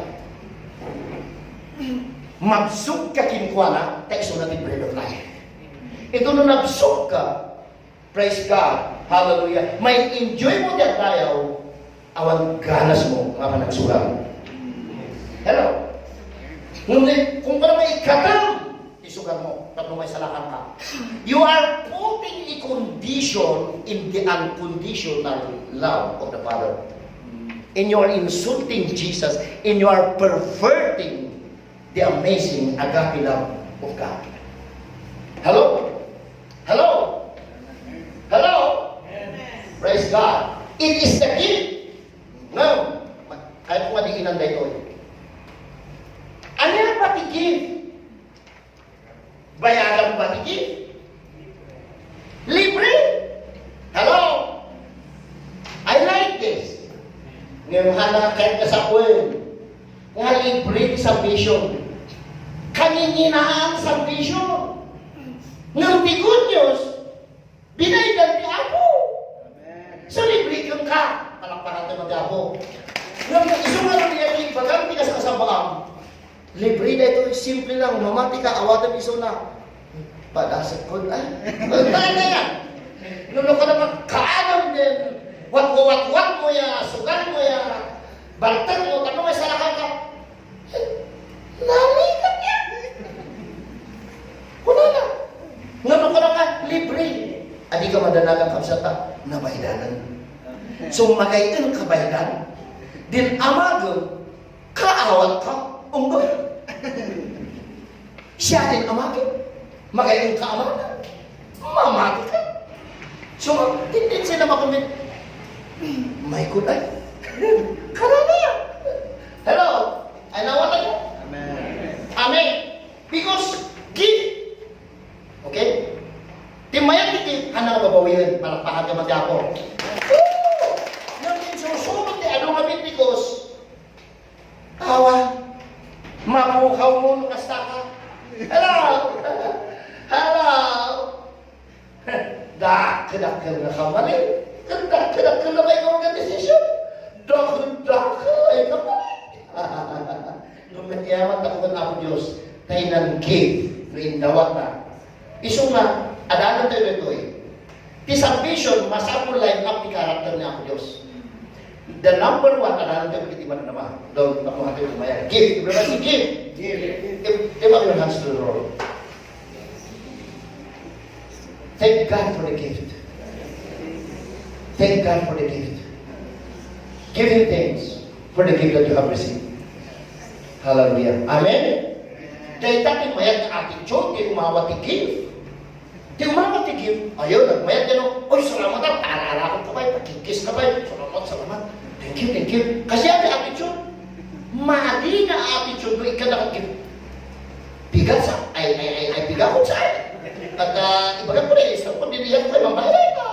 Mabsog ka kinkwana, ta iso na di bread of life. Ito nung nabsog ka, praise God, hallelujah, may enjoy mo diyan tayo, awan ganas mo, mga panagsulang. Hello? Ngunit kung ka naman ikadam, isugan mo, tapos may salakan ka. You are putting a condition in the unconditional love of the Father. And you are insulting Jesus, and you are perverting the amazing agape love of God. Hello? Hello? Hello? Praise God. It is the gift. Ngayon, kahit kung madiinan na ito. Ano yung patigil? Bayaran patigil? Libre? Hello? I like this. Ngayon, kahit kasapon, nga libre sa vision. Kanininahan sa vision. Ngayon, the good news, binaydan ni Apo. So, libre kang ka. Palakpakan tayo mag-Apo. Ngayon, isang nga niya ito, bagang tigas kasabaan. Libre na ito, simple lang. Mamati ka, awatan iso na. Padasat ko, ay, tayo na yan. Nuno ka naman, kaanam din. Wat mo ya, sugan mo ya. Bantag mo, tanong may salakan ka. Nalikat yan. Wala na. Nuno ka naman, libre. Adi ka madanagang kapsata, nabaydanan. So, magayon kabaydan. Din amago, kaawat ka. Unggoy. Siya din amagin. Magayon ka amagan. Mamati ka. So, hindi sila makumit. My good ay. Karami yan. Hello? Ay nawatan mo? Amen. Amen. Because give. Okay? Timayan kiti, hanang babawihan. Palakpahan ka mag-apo. Nang susunod ni ano kami because awan. Mapukaw mo kasta ka. Hello? Hello? Dak-dak-dak na kamali. Dak-dak-dak na may organisasyon. Dak-dak ay kamali. Lumatyaman ako na ako Diyos. Tayo ng give. Naindawat na. Iso nga, adanan tayo nito eh. Ti salvation, masapul line up ni karakter niya ako Diyos. The number one, adalan tayo kitiman na naman. Doon, nakuha tayo kumaya. Give. Everybody give. Give up your hands to the Lord. Thank God for the gift. Thank God for the gift. Give Him thanks for the gift that you have received. Hallelujah. Amen? Dahil tatin mayat na attitude, di umawat ti give. Di umawat ti give. Ayaw, nagmayat din o, oy, salamat ang taararakot ka ba? Pagkikis ka ba? Salamat. Thank you. Kasi ang attitude, mali na attitude mo, ikaw nakag-give. Bigat sa, ay bigat ko sa akin. At ibagat ko na, isang pagdilihan ko, mambayay ka.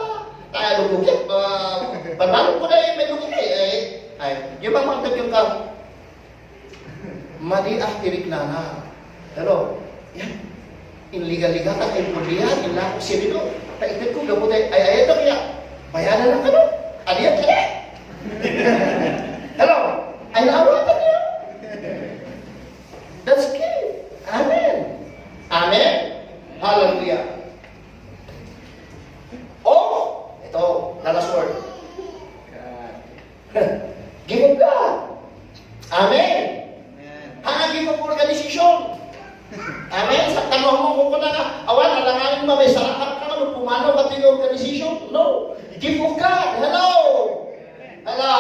Lugugit, panalo ko na may lugugit yung mga mangtag yung ka, mali tirik na na. Pero, yan, inliga-liga ka, impulihan, inlako siya dito. Paikit ko, gabutay, ay, ito kaya, bayanan lang ka no? Aliyan ka na. Hello? Ay naawatan niyo. That's good. Amen. Amen. Hallelujah. Oh, ito, last word. Give of God. Amen. Give of organization. Amen. Sa tanong mo kung na awan, alanganin mo, may sarakat ka na, pumanaw ka yung organization? No. Give of God. Hello. Hello.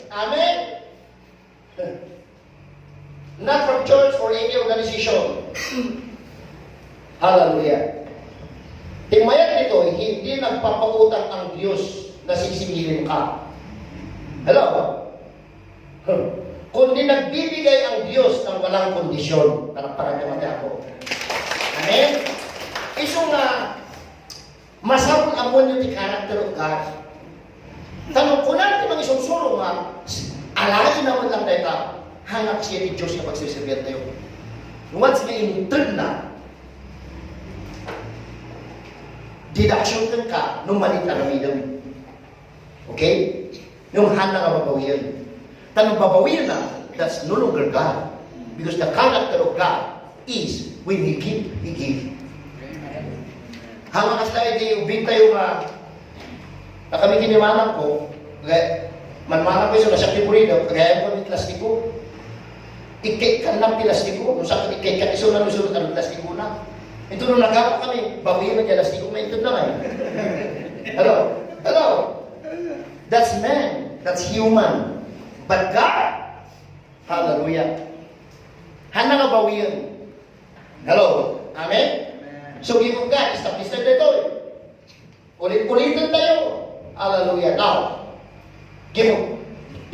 Amen. Not from church or any organization. Hallelujah. Timayat nito, hindi nagpapautang ang Diyos na sisingilin ka. Hello? Kundi nagbibigay ang Diyos ng walang kondisyon. Parang naman ako. Amen? Iso nga, masabon ang mo yung character of God. Tanong ko natin mga isunsuro nga, alain naman lang tayo hanap siya ni Diyos na pagsisibir tayo. Once nga intern na, deduction ka nung malit aramidam. Okay? Nung hana ka babawiyan. Tanong babawiyan na, that's no longer God. Because the character of God is, when He give, He give. Hanga kas tayo, di ubing tayo nga, na kami kinimanan ko, manmanan ko yung nasakti po rin, kagaya ko ng klasiko. ikay ka lang pilastiko. Kung saan ikay ka iso na nusunod ang plastiko na. Ito nung nagkaroon kami, bawiin na dyan, plastiko may ito na eh. Hello? Hello? That's man. That's human. But God, hallelujah. Hana nga bawiin. Hello? Amen? So, give of God, establish na dito. Ulit-ulitin tayo. Hallelujah. Now, give of.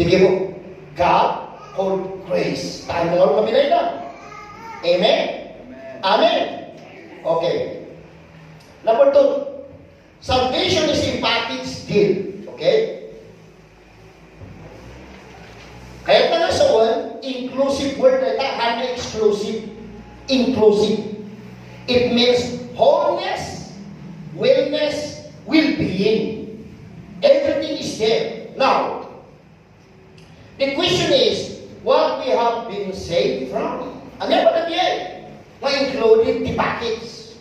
The give of God called grace. Tayo mo nga kabilay na. Amen? Amen? Okay. Number 2. Salvation is a package deal. Okay? Kaya pa nga sa word, inclusive word na ito, hindi exclusive. Inclusive. It means wholeness, wellness, well-being. Everything is there. Now, the question is, what we have been saved from? Ano ba nagyay? Ma-included the package.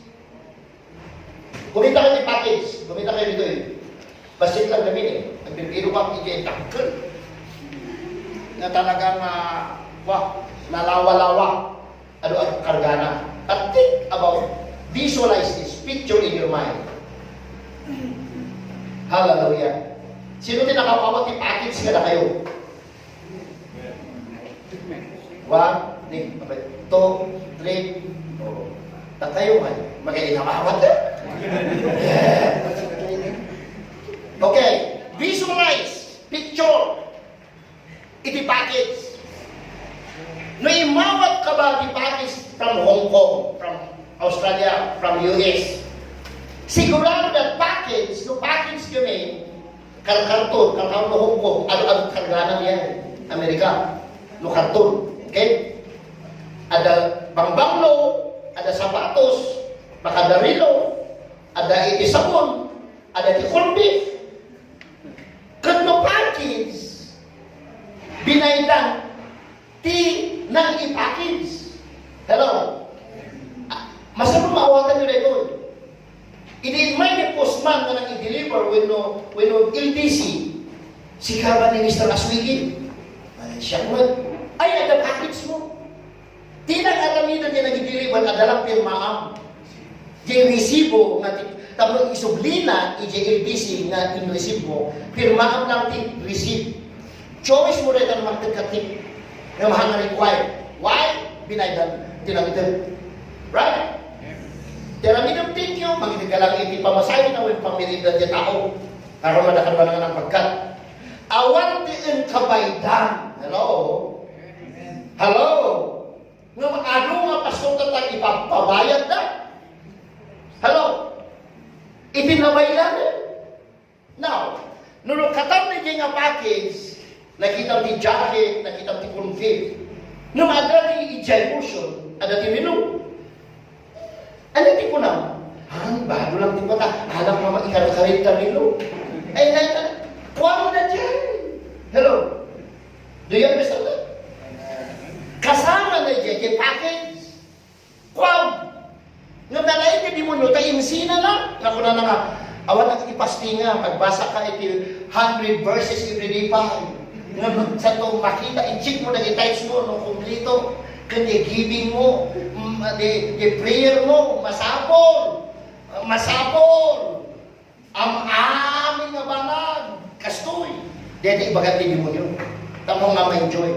Kumita kayo the package. Kumita kayo dito eh. Basit lang namin eh. Nagbibiro ka, hindi takkel. Na talagang, nalawa-lawa. Ano ang kargana. But think about, visualize this picture in your mind. Hallelujah. Sino tinakawawat ni package ka na kayo? 1, 2, 3, tatayo nga. Mag-inawawat eh. Okay. Visualize. Picture. Iti package. No imawat ka ba di package from Hong Kong, from Australia, from US? Sigurado that package, no package kami, karton no Hong Kong, ano kargana niya, Amerika, no karton, okay? Ada bangbanglo, ada sapatos, makadarilo, ada iti sabon, ada iti corned beef. Kat no package, binaydan, ti nang i-package. Hello? Masama maawatan nyo na ito. Hindi may ni postman na nang i-deliver when no LTC. Si Kaba ni Mr. Aswigi. Siya mo. Ay, ada package mo. Di nag-alamida niya nang i-deliver, adalang pirmaam. Di resibo, nga tapos isublina, i-LTC nga in-receive mo, pirmaam lang ti receive. Choice mo rin ang magtagkatik na mahal na required. Why? Binaydan, tinamidan. Right? Tinamidan din nyo, magigagalang iti pamasahin na huwag pamirindan niya tao. Para madakal ba ng pagkat. Awan di ang kabaydan. Hello? Hello? Nga ano nga pasok tatang ipapabayad na? Hello? Ipinabaydan na? Now, nung katam na nga package, nakita ti jacket, nakita ti confit. Nung adra ti i-portion, ada ti menu. Ano ti ko na? Bago lang ti mata. Anak mama ikarakarit ta menu. Ay, kuwano na dyan. Hello? Do you understand that? Kasama na dyan, yung package. Wow! Nung nalain ka di mo nyo, tayo insina na. Naku na nga, awan ang ipasti nga, magbasa ka iti 100 verses every day pa. Nung sa itong makita, i-check mo na i-types mo, nung kumplito, kundi giving mo, the prayer mo, masapol. Masapol. Ang aming nga banag, kastoy. Dede, ibagat din mo yun. Tamo nga ma-enjoy.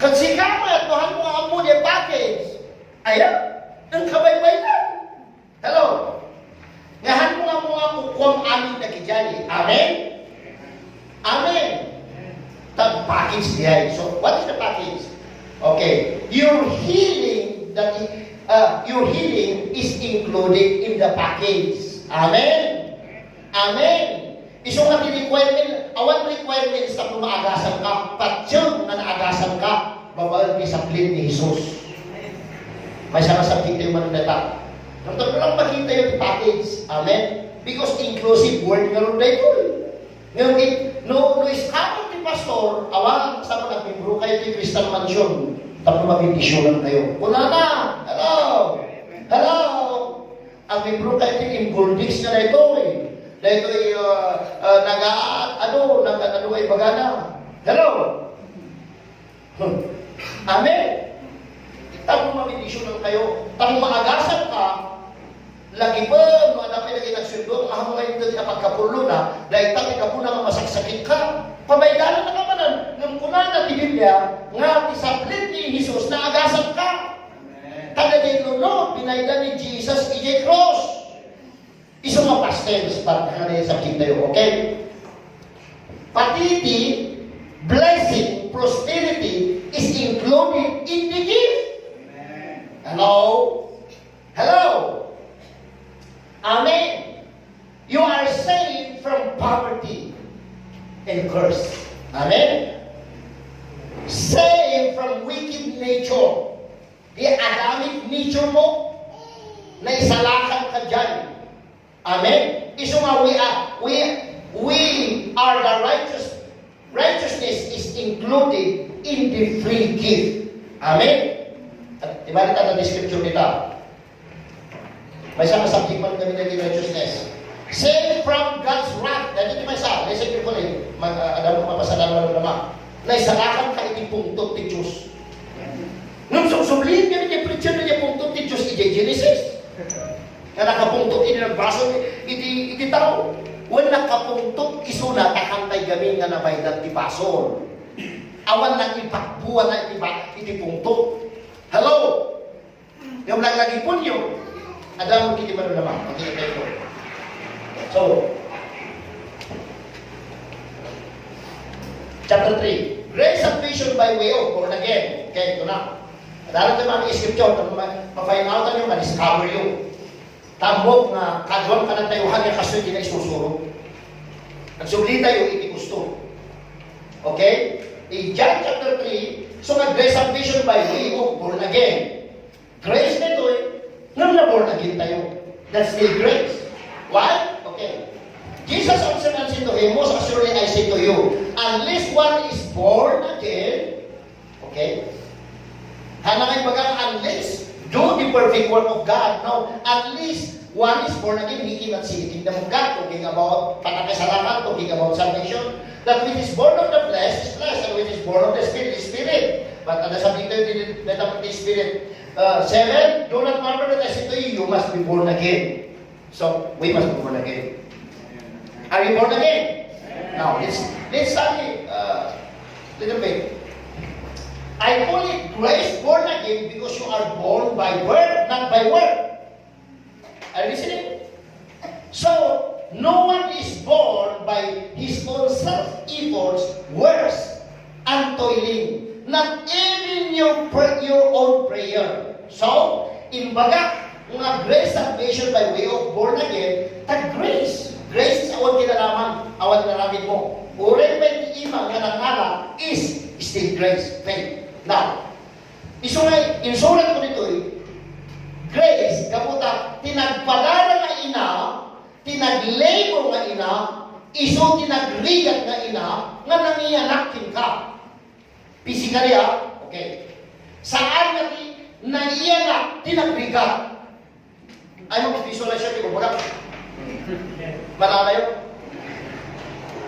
Kasi kamat, tuhan mo ang mo the package. Ayan, ang kabaybay na. Hello? Ngahan mo nga mga kukwang aming nakijali. Amen? Amen. The package behind. So, what is the package? Okay, your healing is included in the package. Amen. Amen. Isong nga requirement, awan requirements na kung maagasan ka, patyang na naagasan ka, babal ni sa plate ni Jesus. May sana subject yung manunata. Nang tayo lang makita yung package. Amen. Because inclusive word nga rin na ito. Ngayon, no iskapot ni pastor, awan, sa mga nagbibro kayo ni Christian Mansion, tapos mabibisyonan kayo. Una na! Hello! Hello! Ang bibro kayo ni Imbuldix na ito eh. Na ito ay, ano ay bagana. Hello! Amen? Tamo mamidisyon lang kayo. Tamo maagasan ka, lagi ba, no, anak ay lagi nagsundo, aham ngayon doon na pagkapulo na, dahil tabi ka po na masaksakit ka. Pabaydanan na kamanan, ng kunan na Biblia, nga tisablit ni Jesus na agasan ka. Tagaday no, pinayda ni Jesus ijay cross. Iso mga pastels, para na sa kita yun, okay? Patiti, blessing, prosperity is included in the gift. Hello? Hello? Amen? You are saved from poverty and curse. Amen? Saved from wicked nature. Di Adamic nature mo, na isalakan ka dyan. Amen? Iso nga we are the righteousness is included in the free gift. Amen? At ibalik natin ang description nito. May isang subject man kami ng righteousness. Saved from God's wrath. Dahil ito may isa. Listen carefully. Alam mo mapasalan mo naman. Na isalakan ka itipungtot ni Diyos. Nung susublihin kami niya preacher na niya pungtot ni Diyos. Ije Genesis. Na nakapungtot ini nagbaso iti tao. When nakapungtot isuna takantay gamin nga nabaydan ti basol. Awan nang ipakbuwan na iti pungtot. Hello? Yung naglagi po niyo, Adam, hindi ba naman? Makikita ito. So, chapter 3. Grace salvation by way of born again. Okay, ito na. Dapat naman ang scripture, ma-find out nyo, ma-discover yun. Tambok na kadwang ka ng tayuhan niya kasi hindi na isusuro. Nagsubli tayo, hindi gusto. Okay? In John chapter 3, so grace salvation by way of born again. Grace nito nang na-born again tayo. That's still grace. Why? Okay. Jesus answered and said to him, most assuredly I say to you, unless one is born again, okay? Hanangay bagang unless do the perfect work of God. No, unless one is born again, he cannot see the kingdom of God. Talking about PANAKAISALAKAN, talking about salvation. That which is born of the flesh is flesh, and which is born of the spirit is spirit. But sabi ko yung the spirit. 7, do not murmur that I say to you, you must be born again. So, we must be born again. Are you born again? Now, let's study little bit. I call it grace born again because you are born by birth, not by work. Are you listening? So, no one is born by his own self-efforts, works, and toiling. Not even your own prayer. So, in baga, nga grace salvation by way of born again, tag grace. Grace is awan kinalaman, awan kinalamin mo. Uray pa yung imang nga nangala is still grace, faith. Now, insurat ko nito grace, kaputa, tinagpadara nga ina, tinaglabor nga ina, iso tinagrigat nga ina, nga nangiyanakin ka. Physically, okay. Saan na iyanak, tinagrigat? Ay, mag-visualize siya, di ba? Baga, malala yun.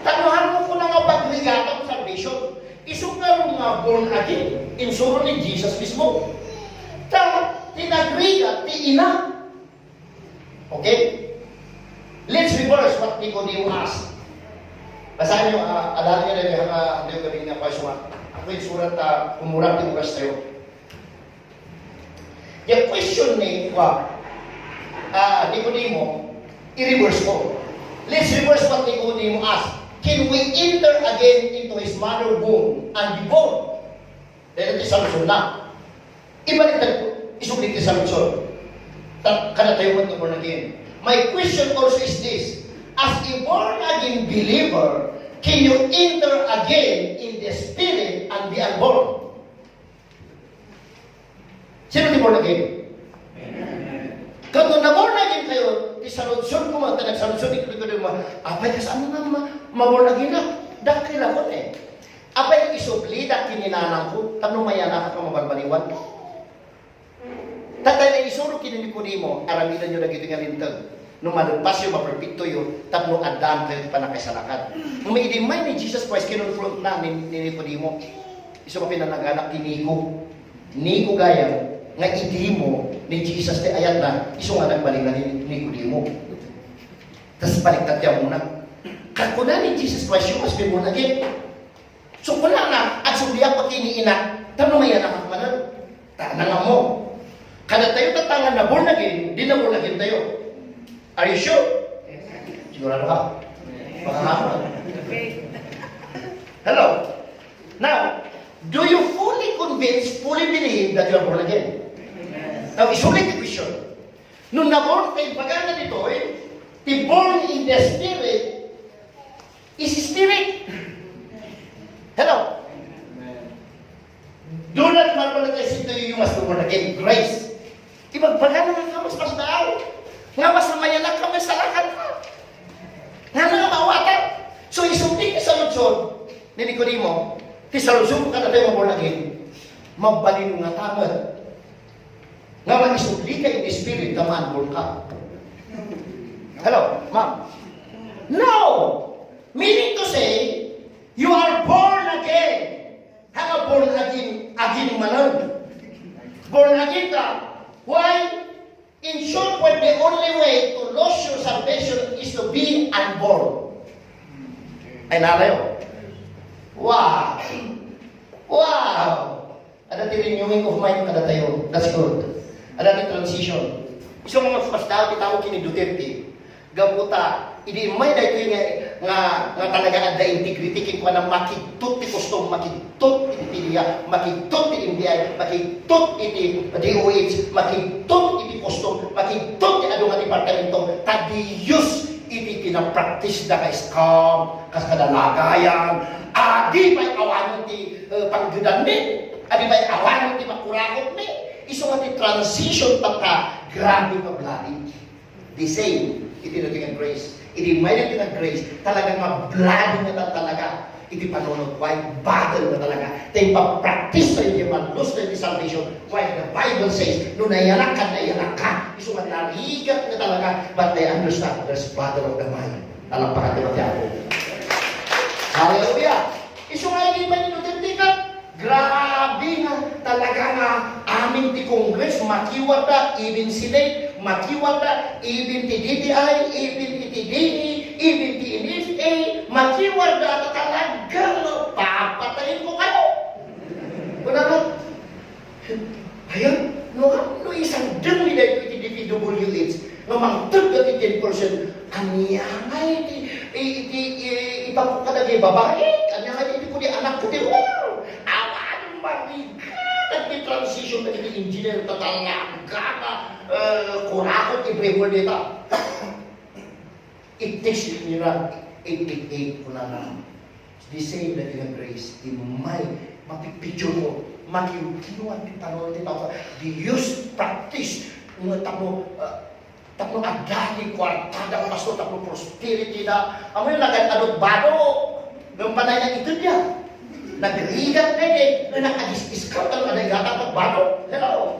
Tanuhan mo ko na nga pag-rigat ang salvation. Iso nga nga born again, insuro ni Jesus mismo. Tinagrigat, ti ina. Okay? Let's reverse what Nicodemus asked. Basahin nyo, alahan nyo na yung hindi yung gabing na question. Ako yung surat kumurang di oras tayo. Yung question ni Nicodemus, i-reverse ko. Let's reverse what Nicodemus asked. Can we enter again into his mother womb and be born? Dahil ito sa Luzon na. Ibalik ko, isublit sa Luzon. Kana tayo mo born again. My question also is this. As a born again believer, can you enter again in the spirit and be unborn? Sino di born again? Kung na-born again kayo, isaludsyon ko mga nagsaludsyon, ito ko apay kas ano nga ma-born again na? Dakila ko Apay isubli, dakininanang ko, tanong mayana ka mabarbaliwan. Tatay na isuro kininipunin mo, aramidan nyo na gito nga lintag. Nung malagpas yung maperpikto yung tatlong Adam kayo PANAKAISALAKAN. Nung may idimay ni Jesus Christ, kinonfront na ni Nicodemo. Iso pinanaganak ti Nico gaya nga idimo ni Jesus ti ayat na iso nga nagbalik na ni Nicodemo. Tas baliktad niya muna. Kakuna ni Jesus Christ yung mas born again. So wala na at subiyak pa kiniinak tanong mayan ang manan. Tanang mo. Kada tayo tatangan na born again, di na born again tayo. Are you sure? Sigurado ka? Makakama. Hello. Now, do you fully convinced, fully believe that you are born again? Now, isulit the question. Nung na-born kayo, pagana dito, the born in the Spirit is Spirit. Hello? Do not marvel that I say to you, you must be born again. Grace. Ibagpagana nga kamas pas daaw. Nga mas namayanak ka, may salakan ka. Nga nga mawatan. So, isuntik sa lutsod ni Nicodemo, ti sa lutsod ka na tayo born again, mabalin nga tamad. Nga mag-isubli ka in the Spirit, tamaan ka. Hello, ma'am? No! Meaning to say, you are born again. How born again manan? Born again ka. Why? In short, when the only way to lose your salvation is to be unborn. Ay narayo. Wow! Wow! Ada ti renewing of mind kada tayo. That's good. Ada ti transition. Iso mga pasdaw ti tao kini Duterte. Gamuta, idi may daytoy nga talaga ada integrity kin kuan makitut ti custom, makitut iti PDEA, makitut ti NBI, makitut iti DOH, makitut iti custom, makitut ti adu nga departamento, tadiyos iti pinapractice da ka scam, kas kadalagayan, adi pa'y awanon ti panggudan mi, adi pa'y awanon ti makurakot mi, iso nga ti transition pagka grabe pablali. The same, iti natin ang grace. Iti may natin ang grace, talagang mablado na talaga. Iti panunod, why battle na talaga. Tayo pa-practice na yung man-lose na yung salvation. Why the Bible says, no nayanak ka. Iso nga narigat na talaga. But they understand, there's battle of the mind. Talampakan naman niya ako. Hallelujah! Iso nga yung may ninutindikan. Grabe nga talaga nga amin ti Congress, makiwata, even Senate, makiwata, even ti DTI, even ti TDE, even ti NFA, makiwata talagang papatayin ko kayo. Wala na. Ayan, no isang dun nila iti DPWH, no mangtag na ti 10%, anyangay ipapukadagay babae, anyangay iti ko di anak ko di marigat at transition na engineer total nga gata kurakot i-break data. It takes nila 888 ko na the same that in grace in my mapipicture mo makikinuan di tanong di tao the use practice ng tapno agdani kwartada pasto tapno prosperity na amoy lagad adot bado ng panay na ito niya nagrigat na na nakadis-discount ang anagata pagbalo. Hello?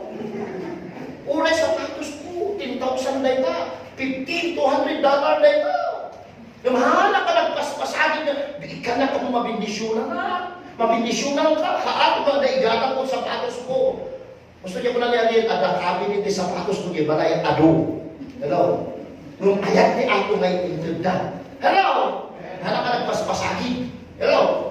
Uray sapatos ko, 10,000 dayta, $15 to $100 dayta. Yung mahala ka nagpaspasagin na, ika na kung mabindisyonan na. Mabindisyonan ka, haat ba na igata ko sapatos ko. Gusto niya ko na niya ada cabinet sa sapatos ko, iba na yung ado. Hello? Nung ayat ni ato ngayon intindan. Hello? Mahala ka nagpaspasagin. Hello?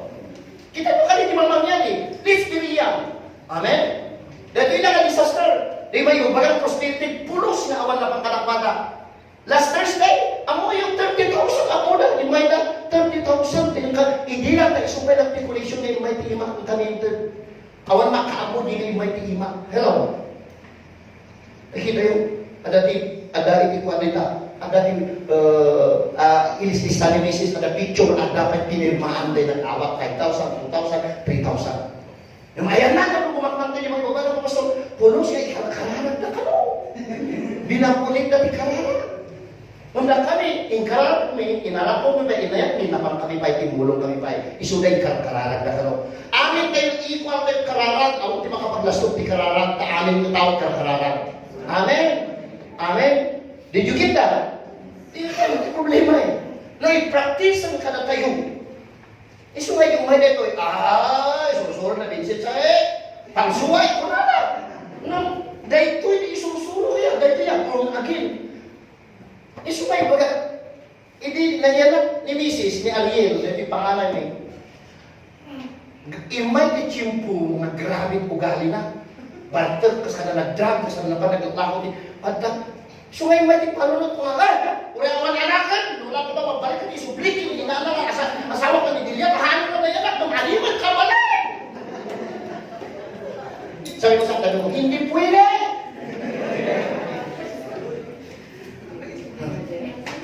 Kita mo kali di mamang yan eh. Let's be real. Amen? Dahil ina nga disaster. Di ba yung bagang prosperity, pulos na awan na pang kanakmata. Last Thursday, amo yung 30,000. Amo na, di may na 30,000. Hindi lang tayo supay ng speculation na yung may tiima. Ikaminted. Awan makaamo din yung may tiima. Hello? Nakita yung, ada iti kwa nita. Ada di ilis-lisan ni Mrs. ada picture at dapat pinirmaan din ng awat 5,000, 2,000, 3,000. Yung ayan na, kung kumakmante niya mga babae, pastor, puno siya, ikarakararag na kano. Binapulit na ikarakararag. Nung na kami, inkararag kami, inarap ko kami, inayak, ninapang kami pa, timulong kami pa, isuda ikarakararag na kano. Amin kayo equal kayo kararag, awag di makapaglastok di kararag, taamin ng tawag kararag. Amen? Amen? Did you get that? Hindi problema eh. Na i-practice ang kada tayo. Isungay umay na ito, susuro na Vincent sa pangsuway ko na na. Dahil ito hindi isusuro yan, dahil ito yan, born again. Isungay baga, hindi nangyalap ni Mrs. ni Ariel, na ito pangalan niya. Imay ni Chimpo, nga grabing ugali na. Barter, kasana nag-drug, kasana na pa naglaklako ni Padupad. Sungay may di panunod ko nga, uri ang mananakan, wala ko ba magbalik ka ni Sublik, yung inana nga, asawa ka ni Dilia, tahanin ka na yan, at lumaliman ka wala. Sabi mo sa tanong, hindi pwede.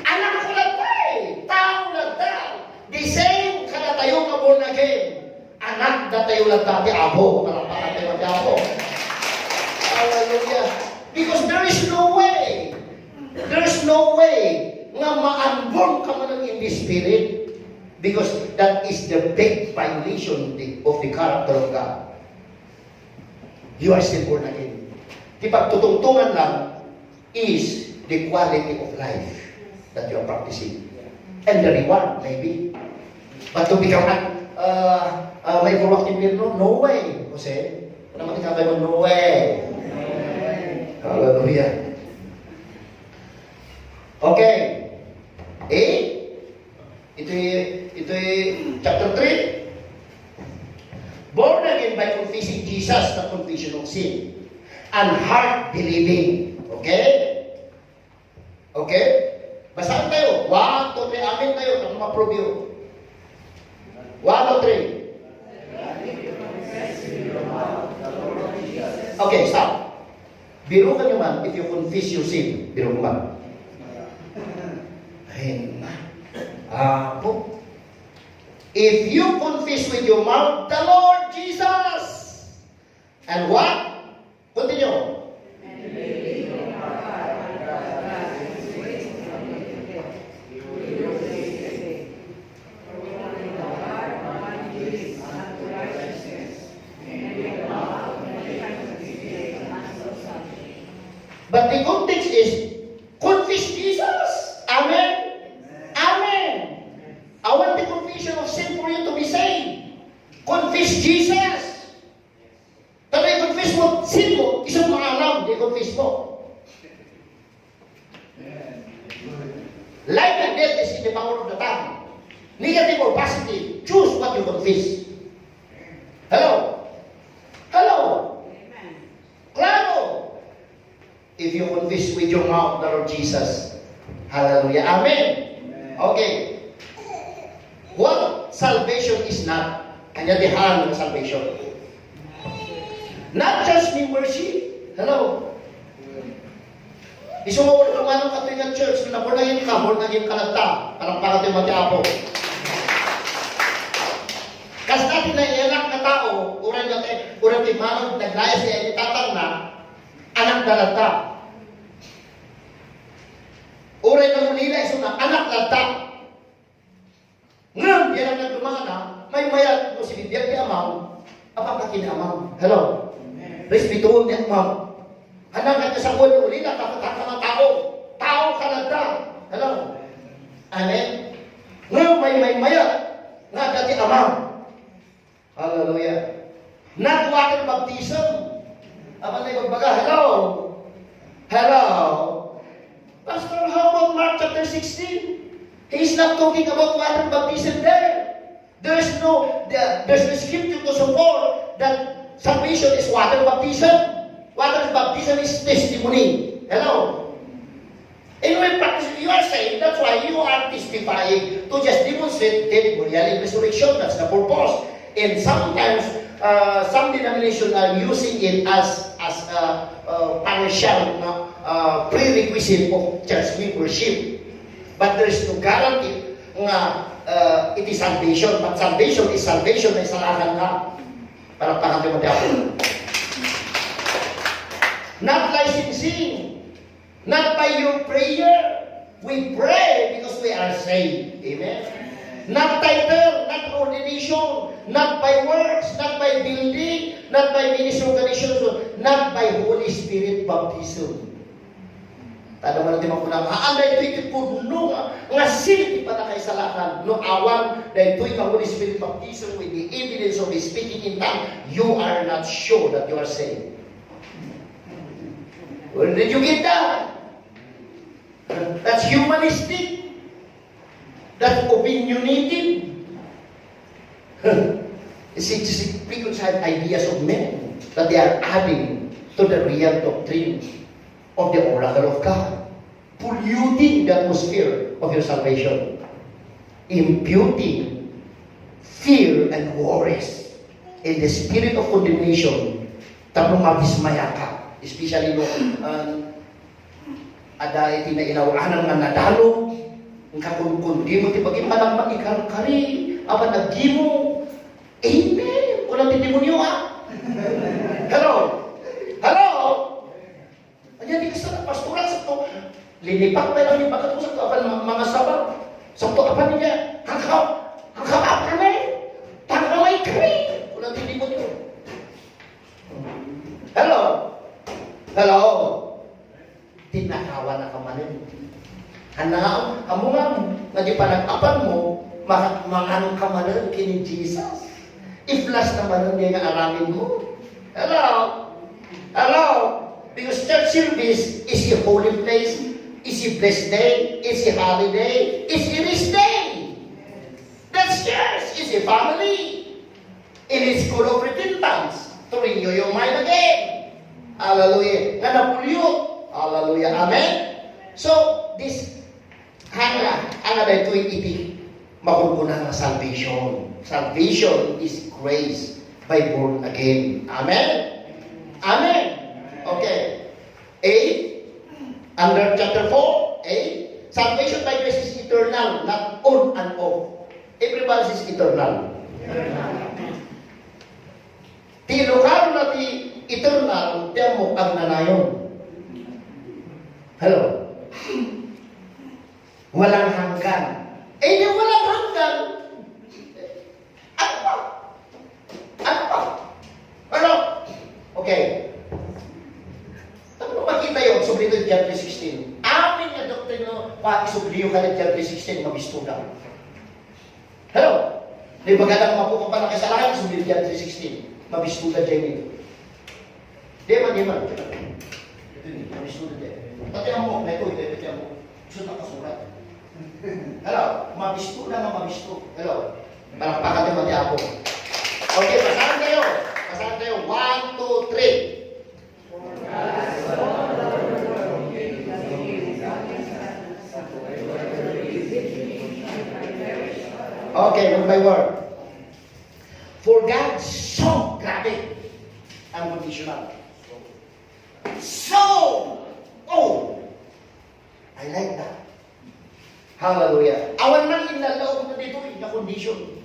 Anak ko lang tayo, tao lang tayo. The same kada tayo ka born again. Anak na tayo lang dati abo, parang tayo mag-abo. Hallelujah. Because there is no way nga ma-unborn ka man in the Spirit, because that is the big violation of the character of God. You are still born again. Di pagtutungtungan lang is the quality of life that you are practicing. And the reward, maybe. But to become may proactive mirror, no way. Jose, ano naman ikabay mo, no way. Hallelujah. Okay. Ito chapter 3. Born again by confessing Jesus, the confession of sin. And heart believing. Okay? Okay? Basahan tayo. 1, 2, 3. Amin tayo. Kung ma-prove yun. 1, 2, 3. Okay, stop. Biro ka nyo man if you confess your sin. Biro ka man. Ayun na. Apo. If you confess with your mouth the Lord Jesus, and what? Continue. And believe in your heart that God is raised from the dead, you will be saved. For in the heart one believes unto righteousness, and in the mouth confession is unto salvation. But the context is confess Jesus. Amen. Amen. I want the confession of sin for you to be saved. Confess Jesus. Pero i-confess mo, sin mo, isang maalam, i-confess mo. Life and death is in the power of the tongue. Negative or positive, choose what you confess. Hello? Hello? Claro. If you confess with your mouth the Lord Jesus, hallelujah. Amen. Okay. What salvation is not? Kanya dihan ng salvation. Not just membership. Hello. Isumawal ka man ang katuingan church, na born again kalagta. Parang pangatay matiapo. Kas natin na iyanak na tao, urang di manong naglaya siya, itatang na, anak dalagta. Uray na mulila iso na anak lagta. Ngam, yan ang nagdumana, may mayat mo si bibiyag ni amaw, apang kakin amaw. Hello? Respetuhon ni amaw. Anak ka sa uwan, ulila, kapataka mga tao. Tao ka lagta. Hello? Amen? Ngam, may mayat, nga dati amaw. Hallelujah. Not water baptism. Apa na magbaga? Hello? Hello? Pastor, how about Mark chapter 16? He's not talking about water baptism there. There's no scripture to support that salvation is water baptism. Water baptism is testimony. Hello? Anyway, you are saying that's why you are testifying to just demonstrate death, burial, and resurrection. That's the purpose. And sometimes some denominations are using it as partial prerequisite of church membership. But there is no guarantee nga it is salvation. But salvation is salvation na isalahan ka. Para pangatay mo diapon. Not licensing. Not by your prayer. We pray because we are saved. Amen. Not title, not ordination, not by works, not by building, not by ministry organization, not by Holy Spirit baptism. Tada mo natin mapunang, anday ito'y puno nga silip panakaisalakan. No awan, na ito'y ka Holy Spirit baptism with the evidence of the speaking in tongue, you are not sure that you are saved. Where did you get that? That's humanistic. That's opinionated. It's just preconceived ideas of men that they are adding to the real doctrine of the oracle of God, polluting the atmosphere of your salvation, imputing fear and worries in the spirit of condemnation, tapos mabismaya ka, especially no, ada iti na inawanan nga nadalo, ang kakunkundi mo, tibagin pa lang maikar-kari, apan nagimo, amen, walang titimonyo Hello? Hello? Ayan, di ka sa pastoral sa ito. Lilipak pa lang yung bagat mo sa ito. Apan mga sabang. Sa ito, apan niya. Hangkaw eh. Tangkamay kami. Walang tinipot yun. Hello? Hello? Tinakawa na ka manin. Hanaw, amungan. Nagipanag-apan mo, manganong ka manin kini Jesus. I-flash naman niya nga aramin mo. Hello? Hello? Because church service is a holy place, is a blessed day, is a holiday, is a rest day. That's church, is a family. It is full of repentance to renew your mind again. Hallelujah. Nanapulyo. Hallelujah. Amen. So, this hanga na ito iti makukunan ng salvation. Salvation is grace by born again. Amen. Amen. Okay. 8, under chapter 4, 8, salvation by grace is eternal, not on and off. Everybody is eternal. Ti ilocano na ti eternal, tiyan mo ang nanayon. Hello? Walang hanggan. Eh, yung walang hanggan, ano pa? Ano pa? Ano? Okay. Ano makita yun? Sublito yung John 3:16. Amin nga doktrino, pakisubliyo ka ng John 3:16, mabistuda. Hello? Di ba ganang mapuko pa na kasalahan, sublito John 3:16. Mabistuda dyan nito. Di man. Mabistuda dyan. Pati ang mo, na ito, pati ang mo. Gusto na kasulat. Hello? Mabistuda nga mabisto. Hello? Parang pakatiman niya ako. Okay, pasahan kayo. Pasahan kayo. 1, 2, 3. Okay, word by word. For God so grabe unconditional. So, oh, I like that. Hallelujah. Awan man inalaw na dito in the condition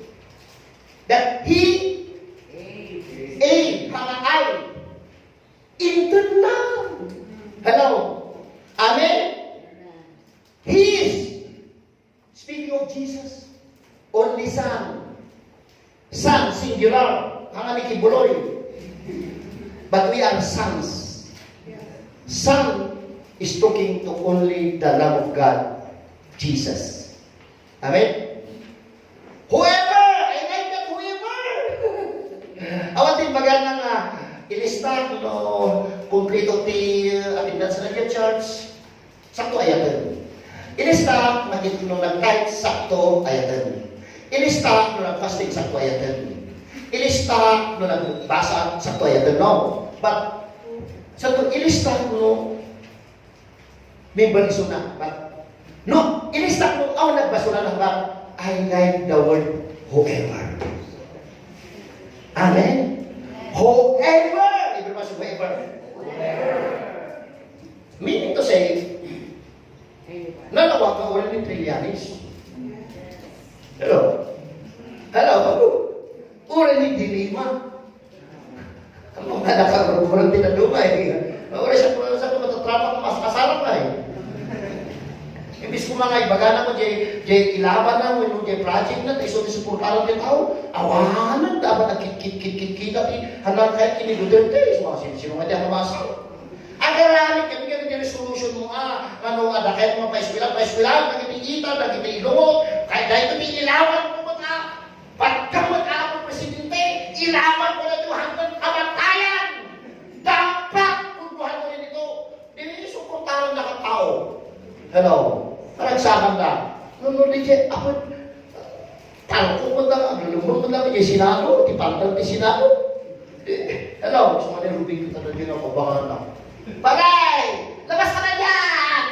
that He panakay internal. Hello. Amen. He is, speaking of Jesus, only Son. Son, singular. Hangan ikibuloy. But we are sons. Son is talking to only the Lamb of God, Jesus. Amen? Whoever! I like that whoever! Awatin magandang ilista no kumplito ti attendance na yung church. Sakto ayatan. Ilista magit no nag-tithe sakto ayatan. Ilista no nag-fasting sakto ayatan. Ilista no nagbasa sakto ayatan. No. But sakto ilista no may barisuna. But no, ilista no aw nagbasura na ba? I like the word whoever. Amen. Whoever. Everybody say whoever. Meaning to say, nalawag ka ulit ni Trillanes. Hello? Hello? Ulit ni Dilima. Ang mga nakaroon din na lumay. Ulit sa matatrapak mas kasarap na Imbis ko mga ibagana mo, jay ilaban na, when mo jay project na, iso di supportaran din tao, awanan, dapat nagkit-kit-kit-kit, at hanggang kahit kini Duterte, sino nga di ang mabasa. Ang karami, kami yung resolution mo, ano, adakay mo pa-eskwela, nagkita, nagkita ilungo, kahit dahil ito ilawan mo ba ka? Pagkamot ako, Presidente, ilawan mo na ito hanggang kamatayan. Dapat puntuhan mo rin ito. Hindi suportahan na katao. Hello? Paragsakan na. No, legit, ako, talko mo lang, lulumong mo lang, yung Senado, tipantang ti Senado. Hello, gusto mo na yung rubing kita na ginagawa na. Bagay! Labas ka na yan!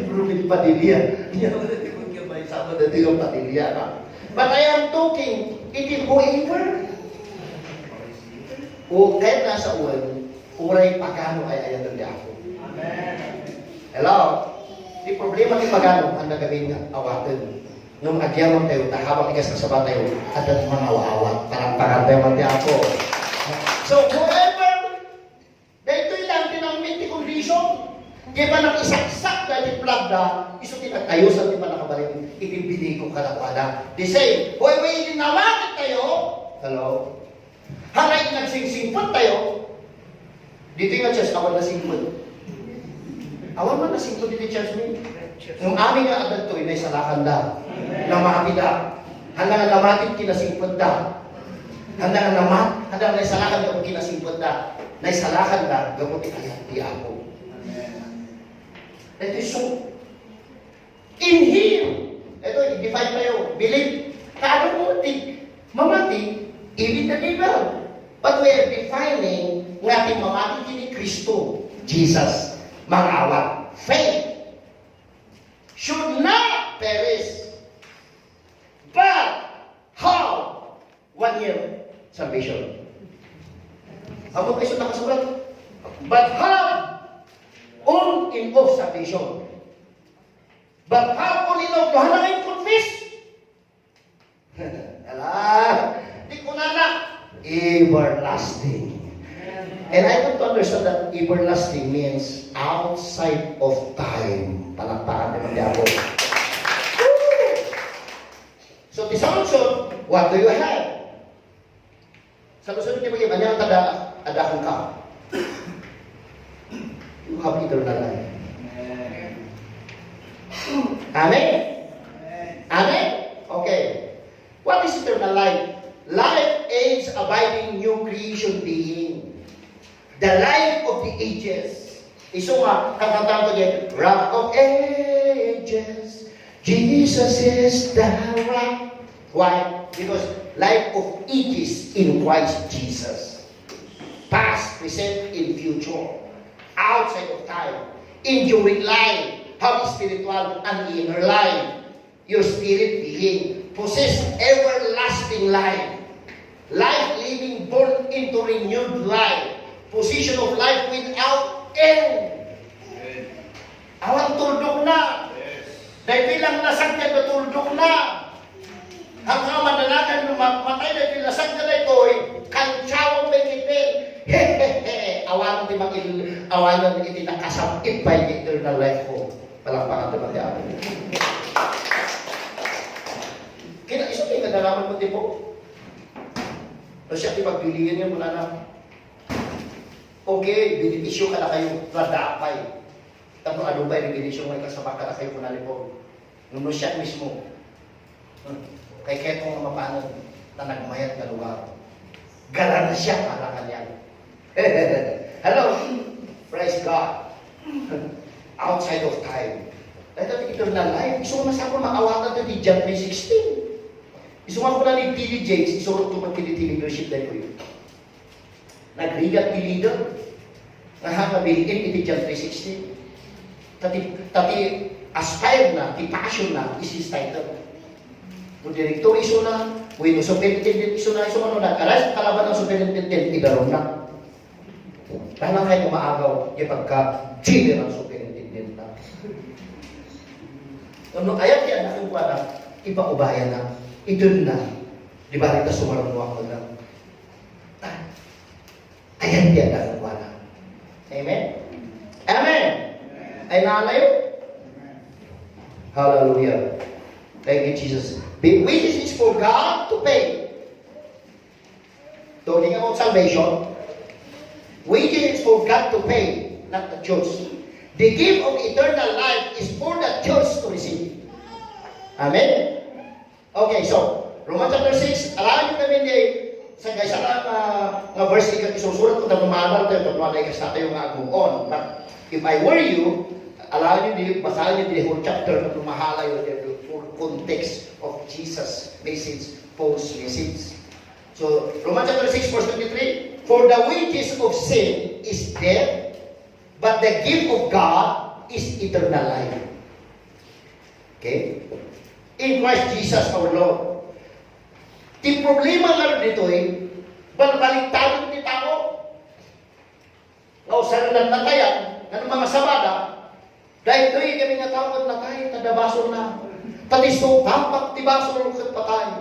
Rubing Padilla. Hindi ako natin magkabay sa mga natin yung Padilla na. But I am talking, it is whoever. O kahit nasa uwan, uray pagano ay ayatan niya ako. Amen. Hello? Di problema ni pagano ang nagawin niya, awatan. Nung agyaman tayo, tahawang ikas na sabat tayo, at at mga awawat, parang parantayaman niya ako. So, whoever, dahil lang din ang minti condition, di ba nang isaksak na di plagda, iso tinatayo sa di ba nakabalik, ibibili ko kalakwada. Di say, whoever yung nawakit tayo, hello? Hangay nagsingsingpot tayo, dito yung church, awan na singpot. Awan man na singpot dito church mo. Nung aming nga agad to, may salakan da, namapid da, hanggang namatin kinasingpot da. Handa na isalakan ka kung kinasimpot na. Na isalakan na, gamot ikayat di ako. Ito is so. In Him. Ito, i-define tayo. Believe. Kaano mo, mamati, even the devil. But we are defining ng ating mamati kini Kristo, Jesus, mangawat. Faith should not perish. But, how? 1 year. Salvation. Ako kayo nakasulat. But have on in of salvation. But have on in of dohan na kayo confess. Alam. Di ko na everlasting. And I want to understand that everlasting means outside of time. Palakpakan naman niya ako. So, this also, what do you have? Sa lusunod niya bagaimana ang adakong ka? You have eternal life. Amen? Amen? Okay. What is eternal life? Life is abiding new creation being. The life of the ages. Iso nga, kakantaan ko dyan, Rock of Ages, Jesus is the rock. Why? Because life of ages in Christ Jesus. Past, present, and future. Outside of time. Enduring life. Have spiritual and inner life. Your spirit being. Possess everlasting life. Life living born into renewed life. Position of life without end. Awan tuldok na. Dahil bilang nasagyan na tuldok na. Hanggang manalagan lumamatay na pilasag na ito'y kantsawang may kitin. Hehehe. Awanan iti nakasapit pa yung eternal life ko. Palakpakan naman di ako. Kaya iso kayo kadalaman mo di po. O siya ipagpilihan niya mula na. Okay, benepisyo ka na kayo. Ladapay. Tapos ano ba yung benepisyo may kasama ka na kayo kunali po. Nung siya mismo. Kay ketong mapano na nagmayat na lugar. Gala na siya para kanya. Hello? Praise God. Outside of time. Ito yung eternal life. Iso mas ako makawatan ito di John 3:16. Iso ako na ni T.D. Jakes. Iso ko magpiliti leadership na ito. Nagrigat ni leader. Nakakabilin iti John 3:16. Tati aspire na, ti passion na, is his title. Kung direktor iso na, when superintendent iso na, iso ano na, karas kalaban ng superintendent, ibaron na. Kaya kayo umaagaw, yung pagka-general superintendent na. Nung ayat yan, nakuha na, ipa-ubaya na, ito na, di ba rin na sumarunwa ko na. Ayat yan, nakuha na. Amen? Amen! Ay nalayo? Hallelujah. Thank you, Jesus. Wages is for God to pay. Talking about salvation, wages is for God to pay, not the church. The gift of eternal life is for the church to receive. Amen? Okay, so, Romans chapter 6, alam nyo kami ni, sa isa nga verse isusulat ko na lumanan tayo, lumanan tayo nga aguon. But, if I were you, alam nyo, basahin nyo the whole chapter na lumahala yun, the full context of Jesus' message, Paul's message. So, Romans chapter 6, verse 23, for the wages of sin is death, but the gift of God is eternal life. Okay? In Christ Jesus our Lord. Di problema nga dito balbaligtado ni tao. Sa natayan, ng mga sabada, dahil do'y kami nga tao at natay, tadabaso na. Tatiso, tampak, tibaso, kat patay.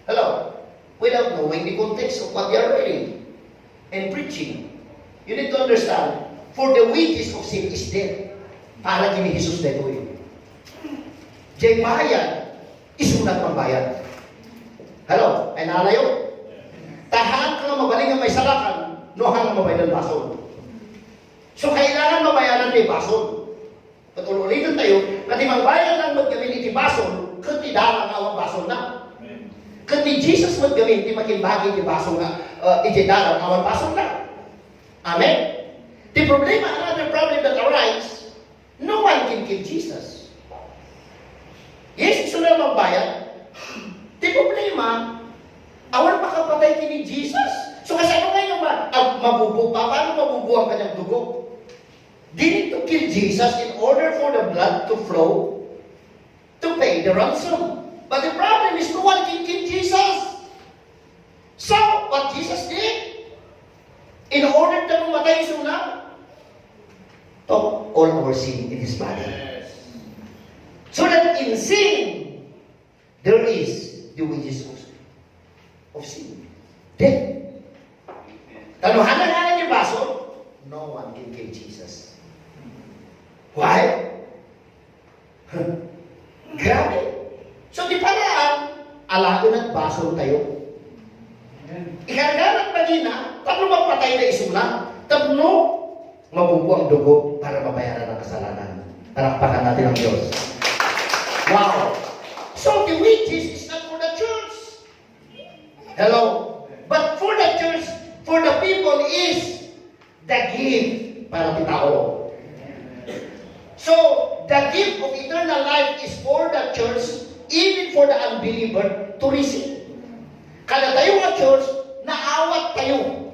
Hello? Without knowing the context of what they are reading and preaching. You need to understand, for the wages of sin is death. Para kini Jesus na ito Jay bayan, isunat pambayan. Hello? Ay nalayo? Tahan ka nga mabaling ang may salakan, nohan nga mabayan ng basol. So, kailangan mabayaran ni basol. Patuloy tayo, kasi magbayan lang maggamit ni basol, kasi dalang awang basol na. Kasi Jesus maggamit, di makimbagi ni basol na, dalang awang basol na. Amen? The problema, another problem that arises, no one can kill Jesus. Yes, gusto na magbayan. The problema, awal makapatay kini Jesus. So kasi ano ngayon ba? Mabubuo pa. Paano mabubuo ang kanyang dugo? They need to kill Jesus in order for the blood to flow to pay the ransom. But the problem is no one can kill Jesus. So, what Jesus did, in order to mamatay suna, took all our sin in His body. So that in sin, there is the wages of sin. Death. Tanuhanan yung baso, no one can kill Jesus. Why? Grabe. So di paraan, alago ng baso tayo. Ikaragalan pagina, tapno magpatay na isula, tapno mabubuang dugo para mabayaran ang kasalanan. Palakpakan natin ang Diyos. Wow! So the wages is not for the church. Hello? But for the church, for the people is the gift para sa tao. So, the gift of eternal life is for the church, even for the unbeliever to receive. Kada tayo nga church, naawat tayo.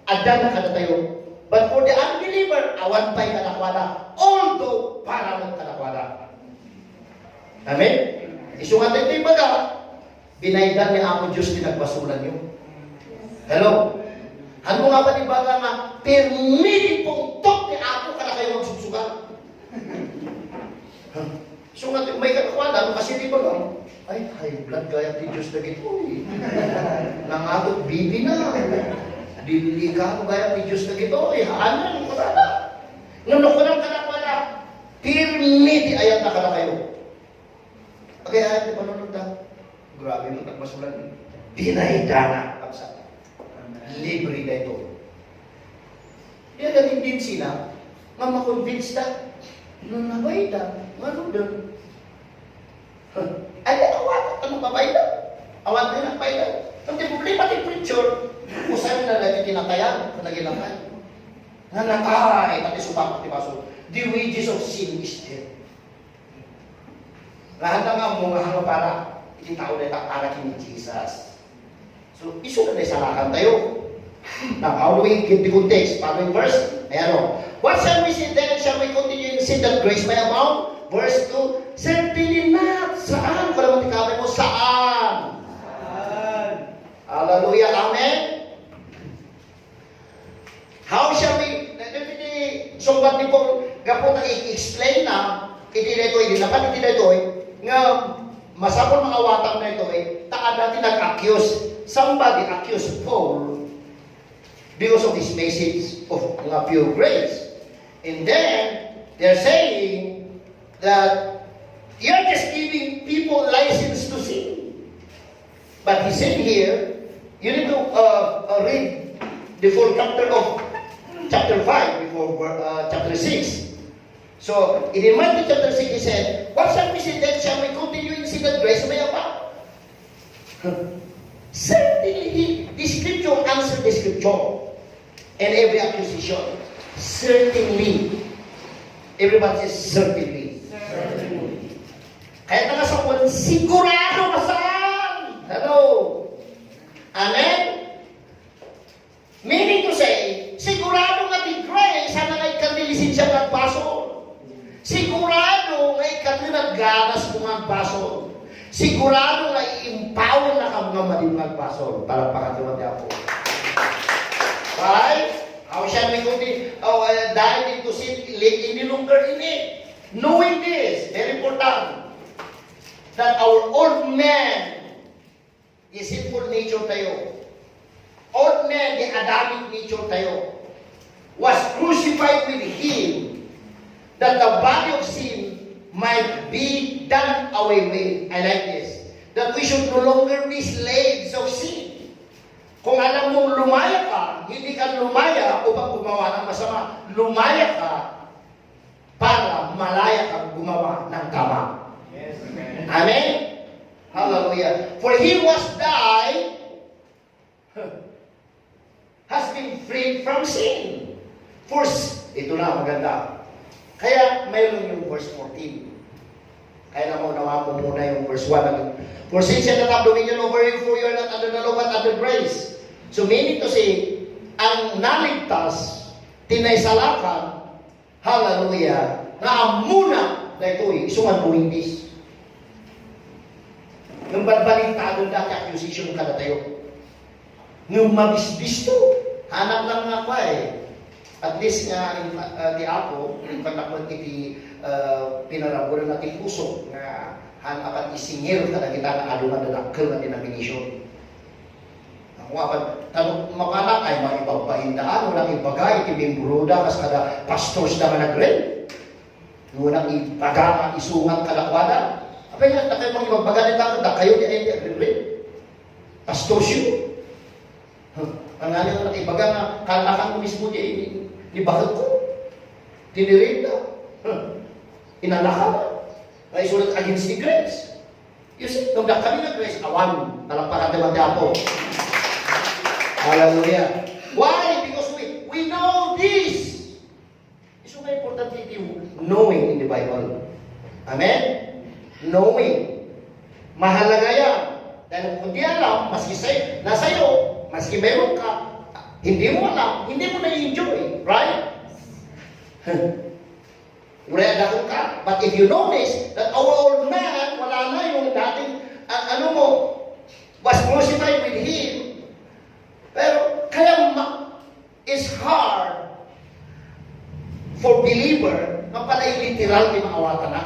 Adan na kada tayo. But for the unbeliever, awan pa'y kanakwada. Although, para mong kanakwada. Amen? Isungat ito yung baga, binaydan ni Amo Diyos pinagbasulan nyo. Hello? Ano nga ba ni baga nga, permiti pong tok ni Apo kada kayo magsusugan. Sungat may kanakwada, kasi di ba lang, ay, high blood gaya ni Diyos na gito. Nangatot bibi na. Dilika ko gaya ni Diyos na gito. Haanan ko na. Ngunok ko ng kanakwada, permiti ayat na kada kayo. Okay, ayat ni panunod na. Grabe mo nagmasulan. Dinaydana. Libre na ito. Kaya galing din sila, nga makonvince na, nung nabay na, ano doon? Ay, awat, ano babay na? Awat na nabay na. Ang problema ng preacher, usahin na natin tinatayan, kanaginakay. Nga nakay, pati supak, pati baso. The wages of sin is death. Lahat na nga mga hanga para, ititao na para kini Jesus. So, iso na isalakan tayo. Now, how do we get the context? Following verse, ayan o. What shall we say then? Shall we continue in sin that grace may abound? Verse 2, certainly not. Saan? Kung naman tikabi mo, saan? Saan? Hallelujah, amen? How shall we, sumbat ni Paul, gapon na i-explain na, iti na ito, dapat iti na ito, nga, masapon mga awatang na ito, taan natin nag-accuse. Somebody accused Paul because of his message of pure grace. And then, they're saying that you're just giving people license to sin. But he said here, you need to read the full chapter of chapter 5 before chapter 6. So, in Matthew chapter 6, he said, what shall we say then? Shall we continue in sin that grace may abound? Certainly, the scripture answered the scripture and every accusation. Certainly. Everybody says, certainly. Certainly. Kaya nga sa kwan, sigurado ka saan? Hello? Amen? Meaning to say, sigurado nga di grace, sana nga ikandilisin siya magpasol. Sigurado nga ikatinaganas mo magpasol. Sigurado nga i-empower na ka mga maling magpasol. Para pakatuwag niya po. Right? How shall we continue? Dive into sin, any longer in it. Knowing this, very important, that our old man, the sinful nature tayo, old man, the Adamic nature tayo, was crucified with Him, that the body of sin might be done away with. I like this. That we should no longer be slaves of sin. Kung alam mong lumaya ka, hindi ka lumaya upang gumawa ng masama. Lumaya ka para malaya kang gumawa ng tama. Yes. Amen? Hallelujah. For he was died, has been freed from sin. Ito na, maganda. Kaya mayroon yung verse 14. Kaya na nawa mo muna yung verse 1. For since you don't have dominion over you, for you are not under the law but under grace. So meaning to say, ang naligtas, tinaysalakan, hallelujah, na amuna na ito'y isuman mo hindis. Nung balbalintado dati accusation ka na tayo. Nung mabisbis to, hanap lang nga pa eh. At least nga, di ako, pagkakot iti pinaraburan natin puso na hanapan isingil ka na kita na aluman na nakil na denomination. Ako nga, makanak ay mga ibagpahindaan, walang ibagay, itimimbruda, kas kada pastors na managrin. Ngunang ibaga, isungat kalakwada. Apay nga, na kayo mga ibagbaga nito, na kayo di ay agrin. Pastors yun. Ang nga nyo nakibaga nga, kalakan mo mismo ni bakit ko. Tinirinda. Inalakan. Ay sulat against the grace. You see, nung kami na grace, awan. Talakpakan naman niya po. Hallelujah. Why? Because we know this. It's so important thing knowing in the Bible. Amen? Knowing. Mahalaga yan. Dahil kung di alam, maski nasa'yo, maski meron ka, hindi mo alam, hindi mo na-enjoy. Right? Wala ka. But if you notice that our old man, wala na yung dating, was crucified with Him. Pero, kaya it's hard for believer na pala yung literal di maawatan na.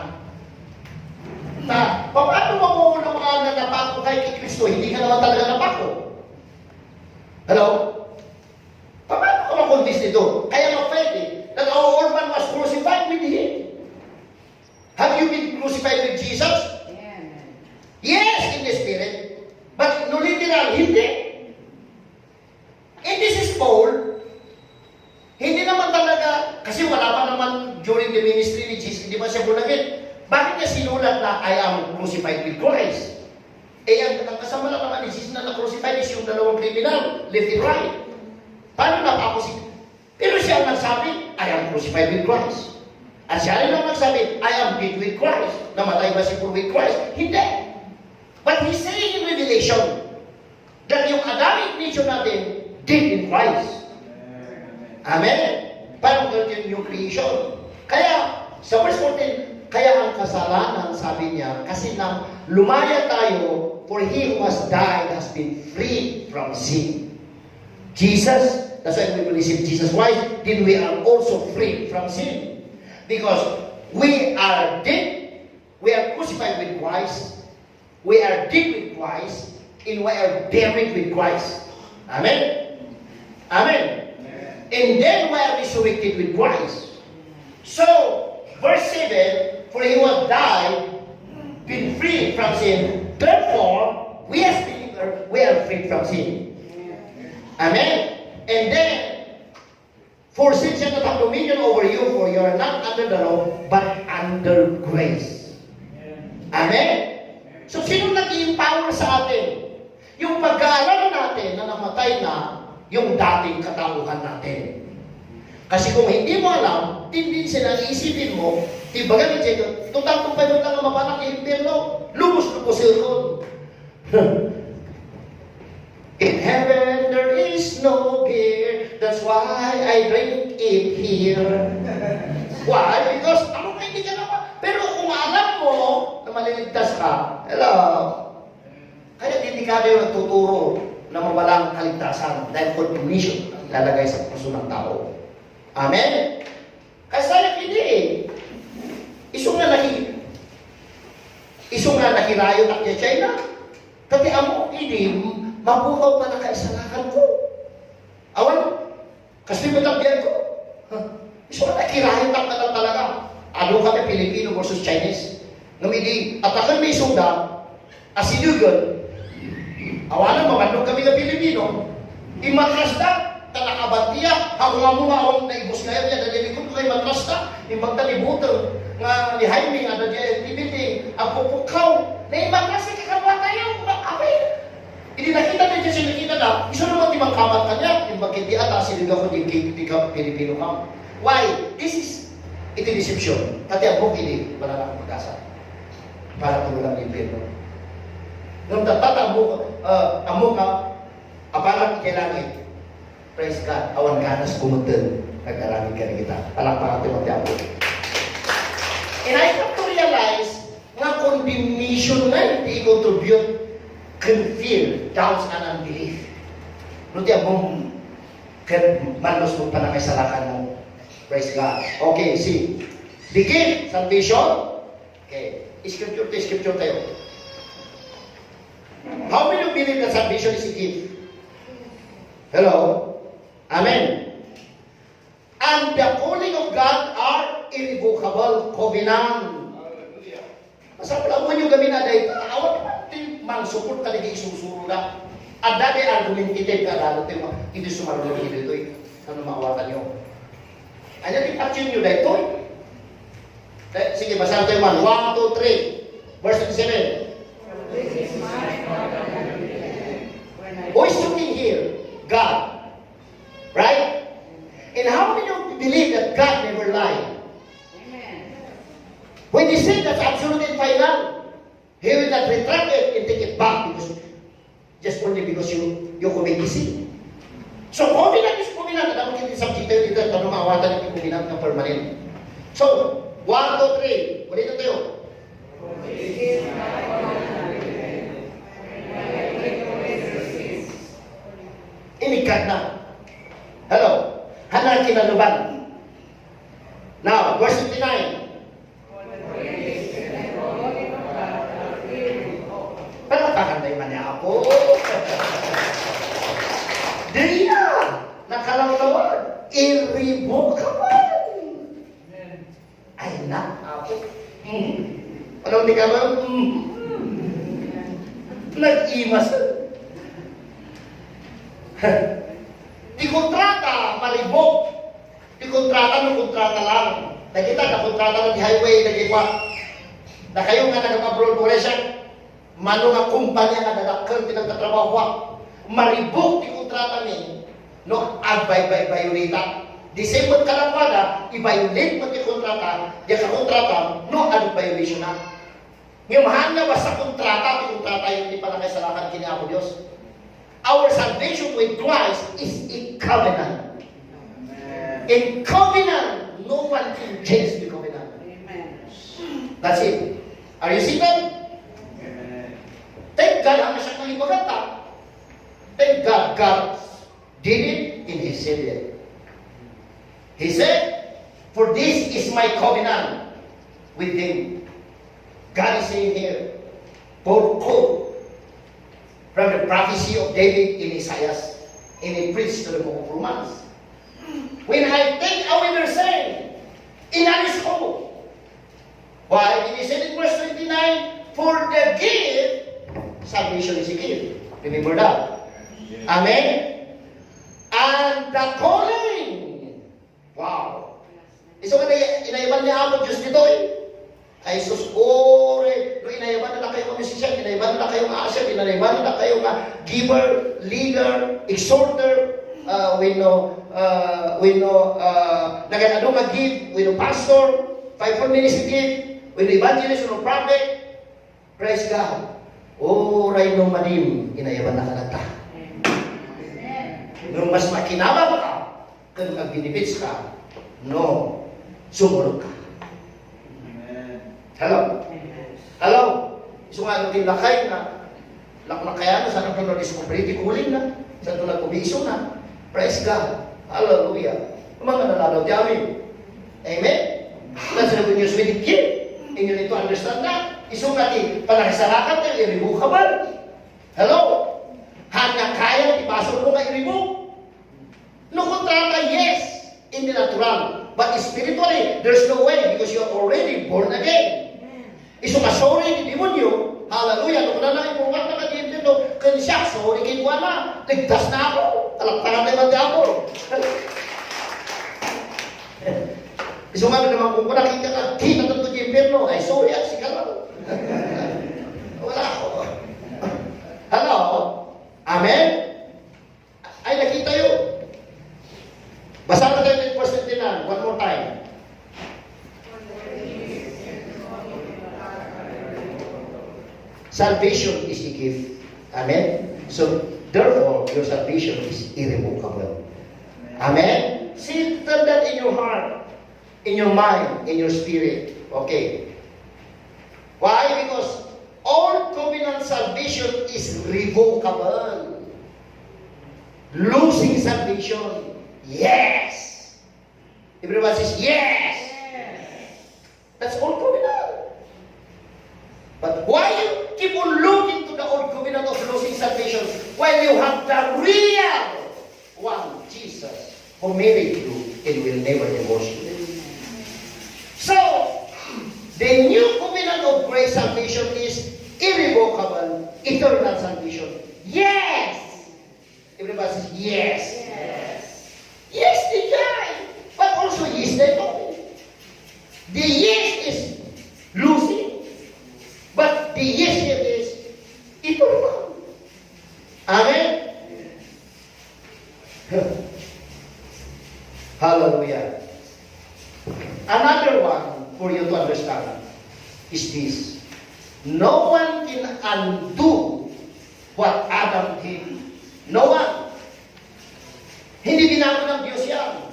Paano mo na mga nanapako kay Kristo, hindi ka naman talaga napako? Hello? Paano ka makonvince nito? Kaya ma-pwede that our old man was crucified with Him. Have you been crucified with Jesus? Yeah. Yes, in the Spirit. But no literal, hindi. And this is Paul. Hindi naman talaga, kasi wala pa naman during the ministry ni Jesus, hindi pa siya bunagin. Bakit niya sinulat na I am crucified with Christ? Ang kasama lang naman ni Jesus na na-crucified is yung dalawang criminal, left and right. Paano napapasig? Pero siya ang nagsabi, I am crucified with Christ. At siya rin ang nagsabi, I am dead with Christ. Namatay ba si Paul with Christ? Hindi. But he's saying in Revelation that yung Adamic nature natin, dead in Christ. Amen? Parang yung creation. Kaya, sa verse 14, kaya ang kasalanan, sabi niya, kasi nang lumaya tayo, for he who has died has been freed from sin. Jesus, that's why we receive Jesus. Why? Then we are also freed from sin. Because we are dead, we are crucified with Christ, we are dead with Christ, and we are buried with Christ. Amen? Amen. And then we are resurrected with Christ. So, verse 7, for he was died, been freed from sin. Therefore, we as believers, we are freed from sin. Amen. And then, for since shall not have dominion over you, for you are not under the law, but under grace. Amen? So, sino nag-i-empower sa atin? Yung pag-aalala natin na namatay na yung dating katauhan natin. Kasi kung hindi mo alam, hindi sila iisipin mo, tibaga ni Jacob, tutang-tong pa lang ang mapanak ng impyerno, lubos-lubos yun. In heaven there is no beer, that's why I drink it here. Why? Because ano ka hindi ka naman. Pero kung alam mo na maliligtas ka, hello, kaya hindi ka rin nagtuturo na mawalang kaligtasan dahil condemnation lalagay sa puso ng tao. Amen? Kasi hindi eh. Isong nga nakirayo na niya China. Kasi amo, hindi, mabukaw pa na kaisalakan ko. Awan, kasi matagyan ko. Isong nga nakirayo na ka lang talaga. Ano kami, Pilipino versus Chinese? Namili, atakan may sunda, asinugan, awalan, mamandog kami na Pilipino. Imatras na, tanakabantiya, ako nga mga awang naibos ngayon niya, nalilikod ko kay matras na, imbang talibuto, nga ni Jaime, nga na niya, activity, ang pupukaw, na imatras na kakabwa tayo, abay. Hindi nakita na siya nakita na, iso naman timang kamat ka niya, imbang hindi ata, siligaw ko di ka Pilipino ka. Why? This is, ito deception. Kasi ang book hindi, wala na akong pag-asa. Para tululang impyerno. Nung tatatamo ka, aparang kailangan. Praise God. Awan ganas kumuntan. Nag-arami ka na kita. Palakpakan ito mag-tiapo. And I have to realize na condemnation na hindi contribute can fear, doubts, and unbelief. Nuti mong malos mo panakaisalakan mo. Praise God. Okay, see. Begin. Salvation. Okay. Scripture tayo. How many of you believe that salvation is a gift? Hello? Amen. And the calling of God are irrevocable covenant. Masama lang mo yung gamin na dahil awat natin mang support talaga isusuro na. At dati argumentative ka lalo tayo hindi sumarunod dito eh. Ano maawatan nyo? Ano yung action nyo dahil ito eh? Sige, basahin tayo man. 1, 2, 3. Verse 27. Who is looking here? God. Right? And how many of you believe that God never lied? Amen. When he said that's absolute and final, he will not retract it and take it back because just only because you commit sin. So, covenant is covenant. Dapat hindi subject tayo dito at mawatan yung covenant na permanent. So, 1, 2, 3. Ulit na tayo. Inikat na. Hello. Hanan kinaluban. Now, verse 59. Pero kakanday man niya ako. Diya! Nakalawlawan. Irrevocable. Ay na, ako. Anong di ka ba? Nag-imas. Di kontrata, malibok. Di kontrata, no kontrata lang. Nakita na kontrata ng highway, nag-iwa. Na kayo nga nag-abroad mo siya. Mano nga kumpanya nga nagakal, tinagtatrabaho. Maribok di kontrata ni. No, agbay-bay-bayulita. Di same mo kalapada, i-violate mo di kontrata, di ka kontrata, no, ano violation na. Ngayon, mahal nga ba sa kontrata, di kontrata yung di panakaisalakan kini ako Diyos. Our salvation with Christ is a covenant. Amen. In covenant, no one can change the covenant. Amen. That's it. Are you seated? Amen. Thank God, ang nasyang kalibagata. Thank God, God did it in His Savior. He said, for this is my covenant with them. God is saying here, quote, from the prophecy of David in Isaiah, and he preached to the book of Romans. When I take away their sin, in his hope. Why? He said in verse 29, for the gift, salvation is a gift. Remember that? Amen? And the calling. Wow. Iso nga inayaban niya ako, Diyos nito eh. Ay sus, ore, no inayaban na kayo musician, inayaban na kayo asher, inayaban na kayo giver, leader, exhorter, we know, nagano mag-give, we know pastor, fivefold ministry give, we know evangelist, we know prophet. Praise God. Oray no manim, inayaban na kanata. Nung mas makinabang ka, kung mag-benefits ka, no, sumunod ka. Hello? Hello? So nga nung tinlakay na, laknakayan na, saan ang nag-iskomplete, kuling na, saan ito nag-ubiso na. Praise God. Hallelujah. Mga nalalaw diyamin. Amen? That's the good news with the kid. And you need to understand that. Iso nga di, panakisalakan na, i-remove ka ba? Hello? Hanggang kaya, ipasok mo nga i-remove. No kontrata, yes, in the natural. But spiritually, there's no way because you are already born again. Iso ka sorry ni demonyo, hallelujah, nung na ipuwag na ka-diyan dito, kaya siya, sorry kay Juan na, ligtas na ako, talaktakan na yung ako. Iso nga naman kung nakita ka, kita na ito yung impirno, ay sorry, sige lang. Wala ako. Hello? Amen? Ay, nakita yun. Basa na tayo yung verse 29, one more time. Salvation is a gift. Amen? So, therefore, your salvation is irrevocable. Amen? See that in your heart, in your mind, in your spirit. Okay. Why? Because all covenant salvation is revocable. Losing salvation, yes. Everyone says, yes. That's all covenant. But why you keep on looking to the old covenant of losing salvation while you have the real one, Jesus, who married you and will never divorce you? So, the new covenant of grace salvation is irrevocable, eternal salvation. Yes! Everybody says, yes. Yes, yes they die. But also, yes, they don't. The yes is losing. But the yes here is eternal. Amen? Hallelujah. Another one for you to understand is this. No one can undo what Adam did. No one. Hindi binago ng Diyos yan.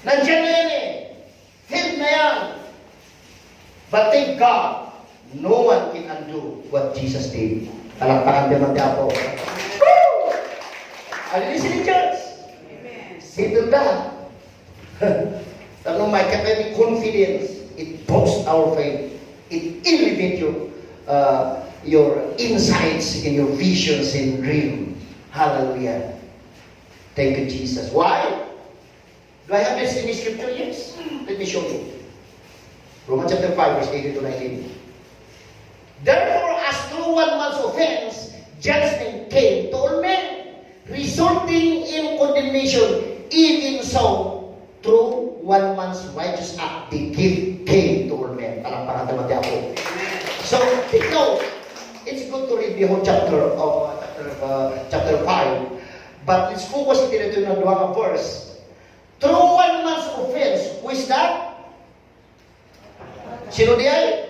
Nandiyan na yan eh. Hid na yan. But thank God, no one can undo what Jesus did. Palakpakan naman tayo po. Are you listening, church? Amen. Settle that. My Catholic confidence, it boosts our faith. It elevates your insights and your visions and dreams. Hallelujah. Thank you, Jesus. Why? Do I have this in the scripture? Yes. Let me show you. Romans chapter 5, verse 18 to 19. Therefore, as through one man's offense, judgment came to all men, resulting in condemnation, even so, through one man's righteous act, the gift came to all men. Palakpakan naman tayo po. So, take note. It's good to read the whole chapter of chapter 5, but let's focus dito na duwang verse. Through one man's offense, who is that? Sino diyan?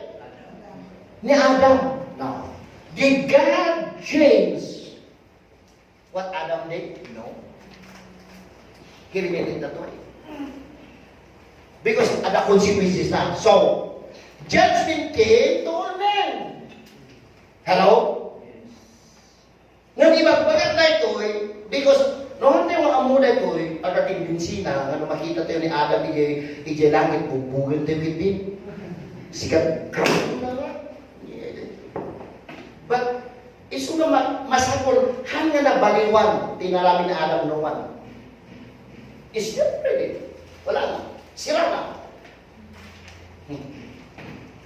Ni Adam. Now, did God change what Adam did? No. He remained that way. Because the consequences na. So, judgment came to all men. Hello? Ngayon, ibagbagat na ito because noon tayo ang amuna ito pagdating binsina, nga makita tayo ni Adam, ije langit, bubugin tayo din. Sikat, but, iso naman, masakol, hanga na baliwan, tinarami na Adam naman. Is that really? Wala na. Sira na.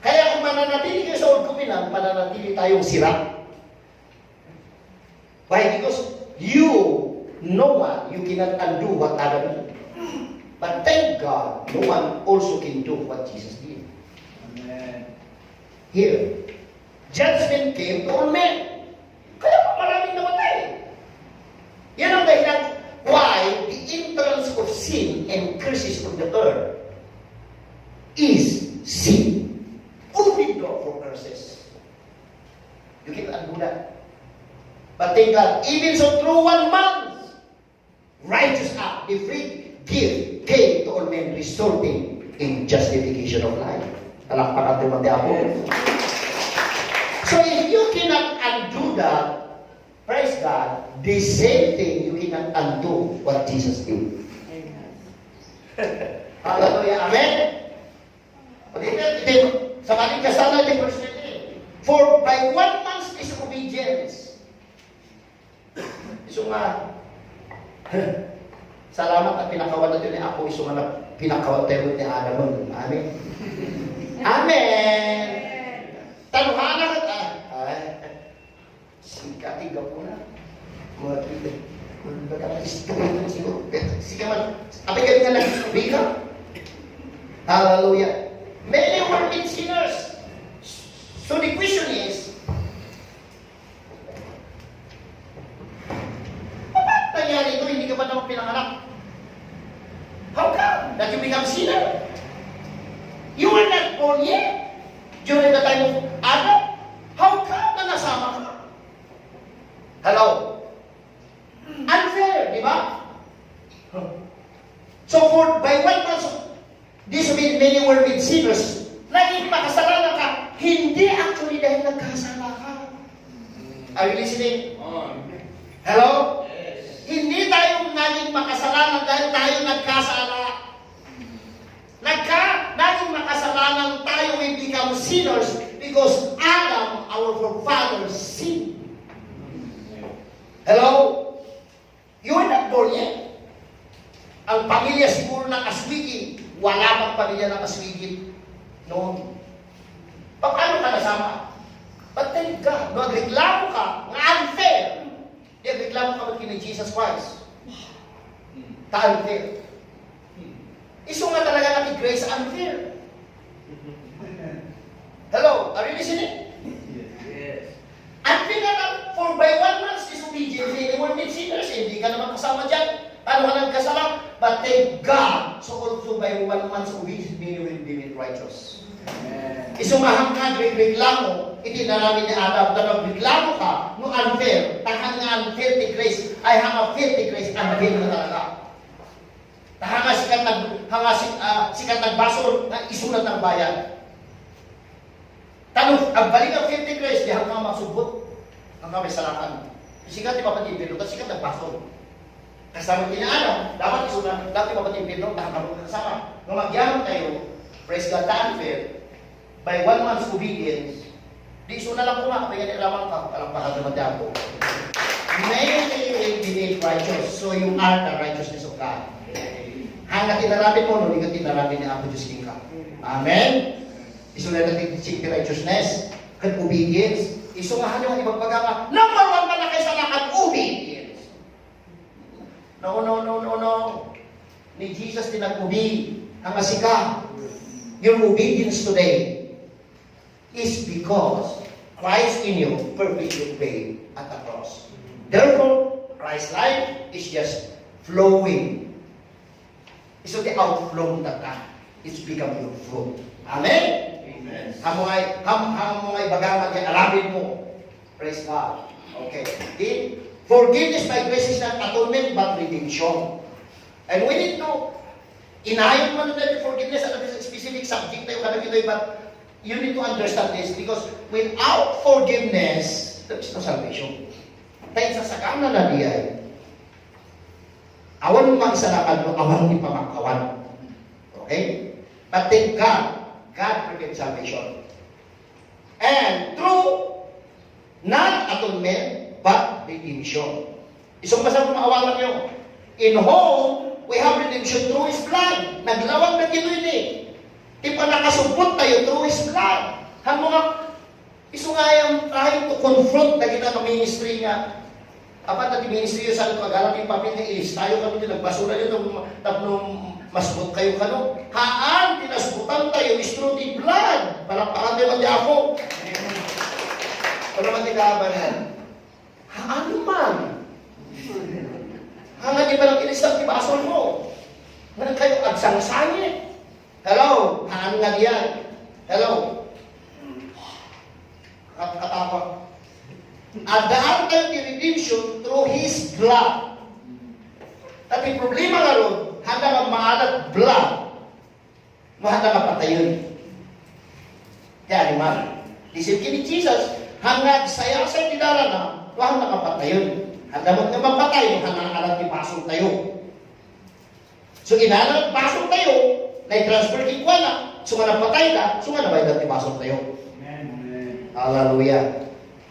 Kaya kung mananatili kayo sa old covenant, mananatili tayong sira. Why? Because you, no one, you cannot undo what Adam did. But thank God, no one also can do what Jesus did. Amen. Here, judgment came to all men. Kaya pa maraming namatay. Yan ang dahilan why the entrance of sin and curses of the earth is sin. Open door for curses. You can undo that. But thank God, even so through one man's righteous act, the free gift came to all men, resulting in justification of life. Palakpakan naman di ako. So if you cannot undo that, praise God, the same thing you cannot undo what Jesus did. Amen. Hallelujah. Amen? Sa kaling kasana, ito verse 19. For by one man's disobedience, iso nga, salamat at pinakawan natin ni Apo, iso nga na pinakawan tayo ni Adam. Amen? Amen! Tanuhanan at sikatigaw ko na. Hallelujah. Many were made sinners. So the question is, bakit nangyari ito? Hindi ka ba naman pinanganak? How come that you become sinner? You were not born yet during the time of Adam. How come na nasama ka? Hello? Unfair, di ba? So for by one person, this means many were made sinners. Naging makasalanan ka, hindi actually dahil nagkasala ka. Are you listening? Hello? Yes. Hindi tayo naging makasalanan dahil tayo nagkasala. Naging makasalanan tayo, we become sinners because Adam, our forefather, sinned. Hello? You are not born yet. Ang pamilya siguro ng aswigi, wala pang pamilya ng aswigi noon. Paano ka nasama? But thank God, nagreklamo ka, nga unfair. Nagreklamo ka kay Jesus Christ. Ta-unfair. Iso nga talaga natin grace unfair. Hello? Are you listening? Yes. Unfair na for by one man's disobedience, they were made sinners. Hindi ka naman kasama dyan. Paano ka nagkasala? But thank God, so also by one man's obedience, many will be made righteous. Amen. Isumahang ka, reklamo, itinaramin ni Adam, nagreklamo ka, no unfair, tahan nga unfair ti grace, ay hanga fair ti grace, unfair na talaga. Tahanga sikat nagbasol, na isulat ng bayan. Tanong, ang balik ang fair ti grace, di hanga masubot, hanga may salakan. Sikat di papatibilo, at sikat nagbasol. Kasama ni Adam, dapat isulat, dapat papatibilo, tahan ka kasama. Nung magyaman kayo, praise God, unfair, by one man's obedience, di iso na lang po nga, kapag yan lamang ka, palampahan naman dyan po. May will be made righteous, so you are the righteousness of God. Hanggang tinarapin mo, no, hindi ka tinarapin ni Apo Diyos King ka. Amen? Iso na natin seek the righteousness, and obedience. Iso nga yung ibang pagkaka, number one PANAKAISALAKAN, obedience. No. Ni Jesus din nag-ubi, ang asika. Your obedience today is because Christ in you perfectly obeyed at the cross. Therefore, Christ's life is just flowing. So the outflow that it's become your fruit. Amen? Amen. Hamong ay bagaman yan, alamin mo. Praise God. Okay. Forgiveness by grace is not atonement but redemption. And we need to inayon mo na forgiveness at a specific subject tayo kada ito, but you need to understand this because without forgiveness, there is no salvation. Tayo sa sakana na diay. Awan mo maisalakan mo, awan ni pamakawan. Okay? But thank God, God prepared salvation. And through not atonement, but redemption. Isang masang maawalan nyo. In whom, we have redemption through His blood. Naglawag na dito yun eh. Di pa nakasubot tayo through His blood. Hamo nga, iso nga yung trying to confront na kita ng ministry nga. apat na ministry sa ito, agalang yung papel na ilis, tayo kami din, nagbasura nyo, tapno masbut kayo kano. Haan, tinasbutan tayo, is through the blood. Palakpakan tayo mati ako. Ano naman tikaban yan? Haan naman. Haan, di ba lang ilis ang tibasol mo? Ngayon kayo, agsang-sangit. Hello, haan nga diyan. Hello. Katawa. Adaan tayo the redemption through His blood. Tapi problema nga ron, handa nga maalat blood, mahanda nga patayon. Kaya naman, isip ni Jesus, hanggang saya sa tinala na, handa nga patayon. Handa mo nga mapatay, handa nga alat ipasong tayo. So inalat pasong tayo, na-transfer kikwa na, so nga napatay ka, so nga nabayad at ipasong tayo. Amen. Hallelujah.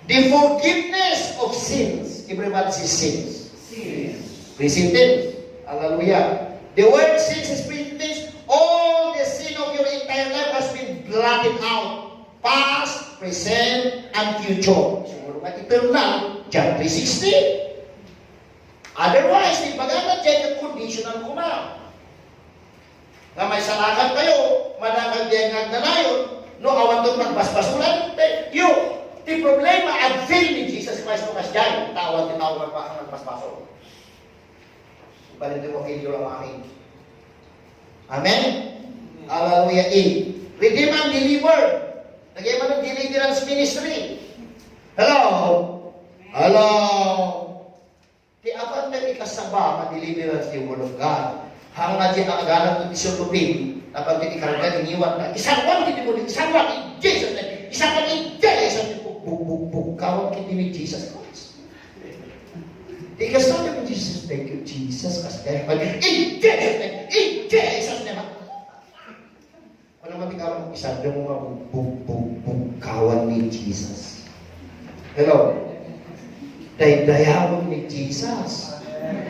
The forgiveness of sins. Everybody says sins. Sins. Present tense. Hallelujah. The word sins is present tense. All the sin of your entire life has been blotted out. Past, present, and future. Siguro ka eternal, John 3:16. Otherwise, di bagana dyan ang conditional ko na. Na may salakan kayo, madagag diyan nga ganayon, no awan doon magbasbasulan, yung the problema ang feel ni Jesus Christ no kas dyan, tawag pa ang magbasbaso. Balik mo kayo lang amin. Amen? Hallelujah. Redeem and deliver. Lagay mo ng deliverance ministry. Hello? Hello? Di apat na ikasaba na deliverance the word of God. Hanga di ang agalan ng isulupin. Dapat di ikarga iniwan na. Isang wang hindi mo, isang wang in Jesus name. Isang wang in Jesus name. Bukawang kiti ni Jesus Christ. Di kasama ni Jesus. Thank you, Jesus. Kasi in Jesus name. In Jesus name. Ano naman ikaw isa doon mga bukawan ni Jesus. Hello? Daydayawan ni Jesus.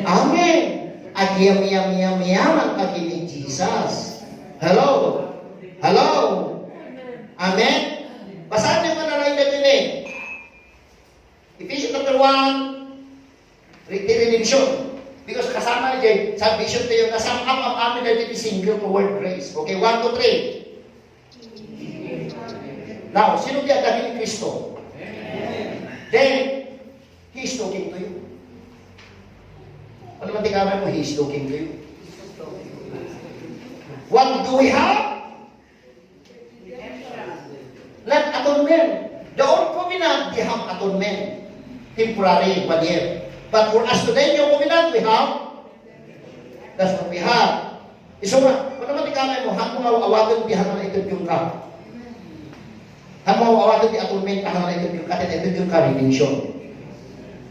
Amen. Agiyam-yam-yam-yaman kaki ni Jesus. Hello? Hello? Amen? Basahin niyo na lang ito din. Ephesians chapter 1, redemption. Because kasama na dyan, salvation tayo, nasam up ang amin na dito single to word grace. Okay, 1, 2, 3. Now, sino diyan dahil ni Kristo? Then, He is talking to you. Ano naman tingnan mo? He is talking to you. What do we have? Not atonement. The old covenant, we have atonement. Temporary, 1 year. But for us today, yung covenant, we have. That's what we have. Iso nga, ano naman tingnan mo? Hang mga awagan, dihan na ito yung ka. Hang mga awagan, di atonement, hang na ito yung ka. Ito yung ka, redemption.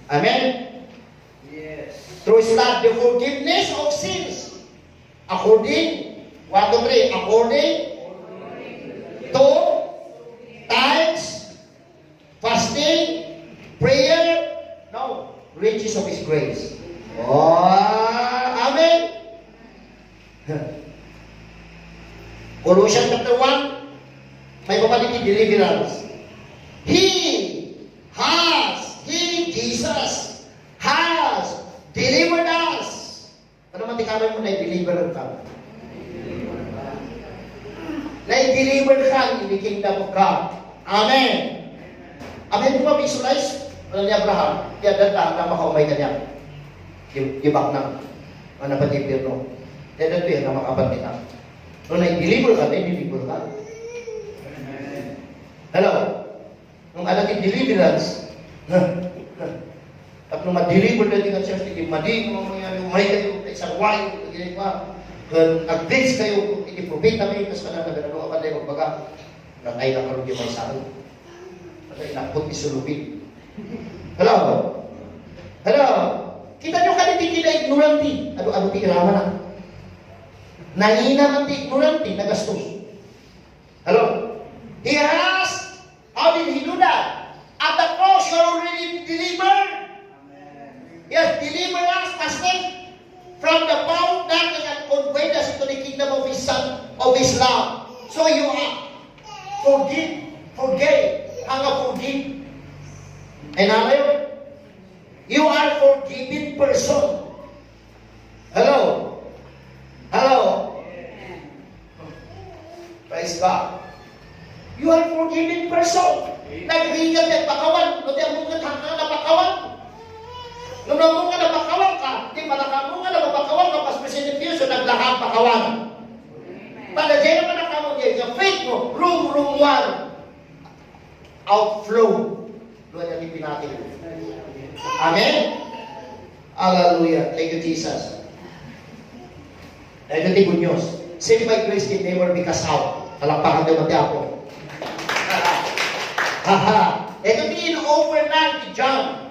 Amen? Yes. Through His blood, the forgiveness of sins. According, 1, 2, 3, according to tithes, fasting, prayer, no, riches of His grace. Oh, amen? Colossians chapter 1, may papalit deliverance. Jesus has delivered us. Ano matikaman mo na i-deliver ka? Na-deliver ka in the kingdom of God. Amen. Amen po ba visualize? Wala ni Abraham. Kaya data na makaumay kanya. Gibak na. Ano pa ni Pirno? Kaya dito yan na makabantin na. Nung na-deliver ka, na-deliver ka. Hello? Nung alam yung deliverance, at nung ma-deliver na din ang church, hindi madi, umay kayo, isang wayo, nag-blitz kayo, ikipropita kayo, tapos ka na nagano ka tayo, magbaga, natay na karoon yung may saro. Natay na put isulupin. Hello? Hello? Kita nyo ka na di ignoranti. Ano ti kailangan na? Nangina man ti ignoranti, nagastos. Hello? He has, how did He do that? At the cross, you're already delivered. He has delivered us, pastor, from the power of darkness and conveyed us into the kingdom of His Son, of His love. So you are forgive, forgave, hanga forgive. And ano yun? You are forgiven person. Hello? Hello? Praise God. You are forgiven person. Nagrigan at pakawan. Nuti ang mga hanggang na pakawan. Nung mga na pakawan ka, di malakamunga na mapakawan ka, pas presentifyo, naglahang pakawan. Pada dyan naman ang kamong dyan, yung faith mo, room 1, outflow. Doon yan ipinatin. Amen? Hallelujah. Thank you, Jesus. Ito yung good news. Saved by grace can never be cast out. Palakpakan naman niya ako. Ito yung offer na ni John,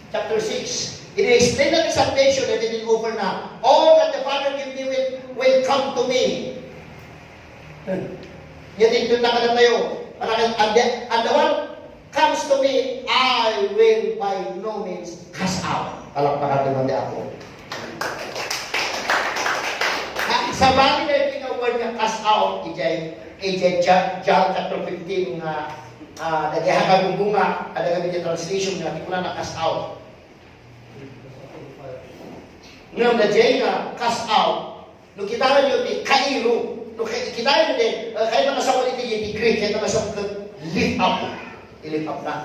chapter 6. It is explained that the salvation that it is offer na. All that the Father give me will come to me. Yan ito na ka na tayo. And the one comes to me, I will by no means cast out. Palakpakan naman niya ako. Sa bali na yung word na cast out, John chapter 15, nagihakag ng bunga, ada kami yung translation na tikula na cast out. Ngayon na dyan na cast out, nung kita nyo yung kairo, nung kita nyo din, kahit na nasa ulit yung Greek, kahit na nasa lift up, i-lift up na.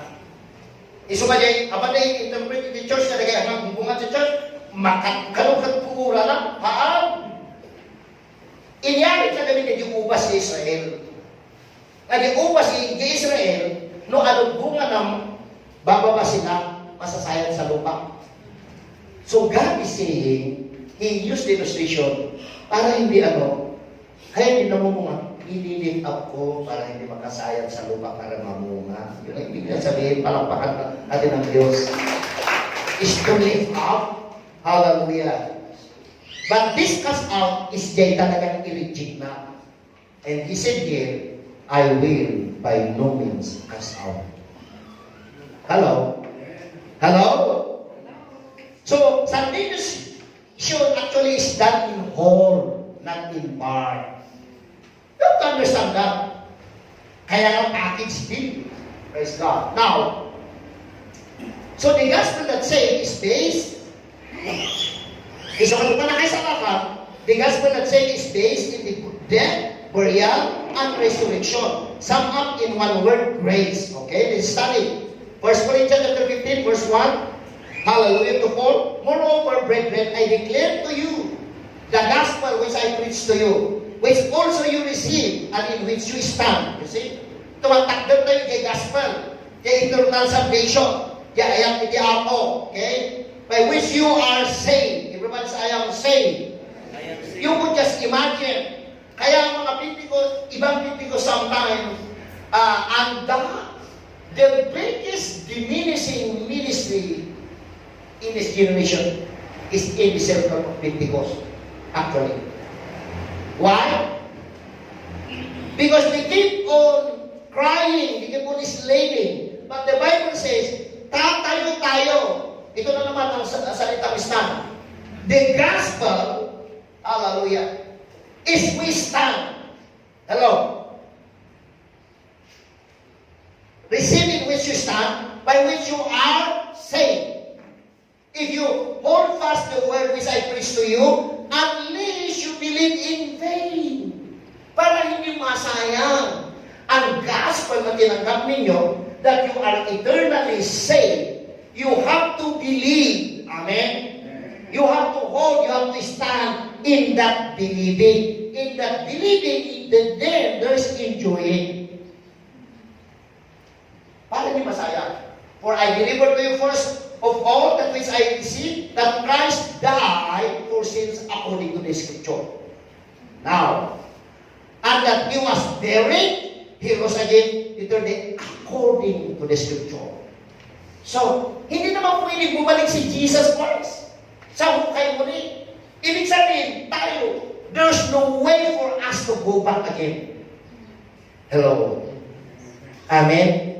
Iso ba dyan, abad na i-interpret yung church na nagay ang bunga sa church, makakalungkat pura na, inyari ka kami na yung ubas sa Israel. Nag-iubas si Israel, no anong bunga ng bababa sila, masasayang sa lupa. So God is saying, He used the illustration para hindi kaya hindi namumunga, i-lift up ko para hindi makasayang sa lupa para mamunga. Yun ang ibig sabihin, palakpakan natin ng Diyos. Is to lift up. Hallelujah. But this cast out is jay talagang i-reject na. And He said here, I will by no means cast out. Hello? Hello? So, salvation actually is done in whole, not in part. You have to understand that. Kaya nga package deal. Praise God. Now, so the gospel that saved is based, isa ka PANAKAISALAKAN, the gospel that saved is based in the death, burial, and resurrection. Sum up in one word, grace. Okay, let's study. 1 Corinthians chapter 15, verse 1. Hallelujah to 4. Moreover, brethren, I declare to you the gospel which I preach to you, which also you receive, and in which you stand. You see? Tumatakdan tayo kay gospel, kay eternal salvation, kay ayang iti ako. Okay? By which you are saved. Everybody say, I am saved. You could just imagine. Kaya ang mga ibang Pentecost sometimes, and the biggest diminishing ministry in this generation is in the circle of Pentecost, actually. Why? Because they keep on crying, they keep on slaving. But the Bible says, tatayo tayo. Ito na naman ang salitang stand. The gospel, hallelujah, is we stand. Hello? Receive in which you stand, by which you are saved. If you hold fast the word which I preach to you, unless you believe in vain. Para hindi masayang ang gospel na tinanggap ninyo, that you are eternally saved. You have to believe. Amen? You have to hold, you have to stand in that believing. In that believing, then there's enjoying. Para hindi masaya. For I delivered to you first of all that which I received, that Christ died for sins according to the Scripture. Now, and that He was buried, He rose again, according to the Scripture. So, hindi naman pwedeng bumalik si Jesus Christ sa hukay muli. Ibig sabihin, tayo, there's no way for us to go back again. Hello? Amen?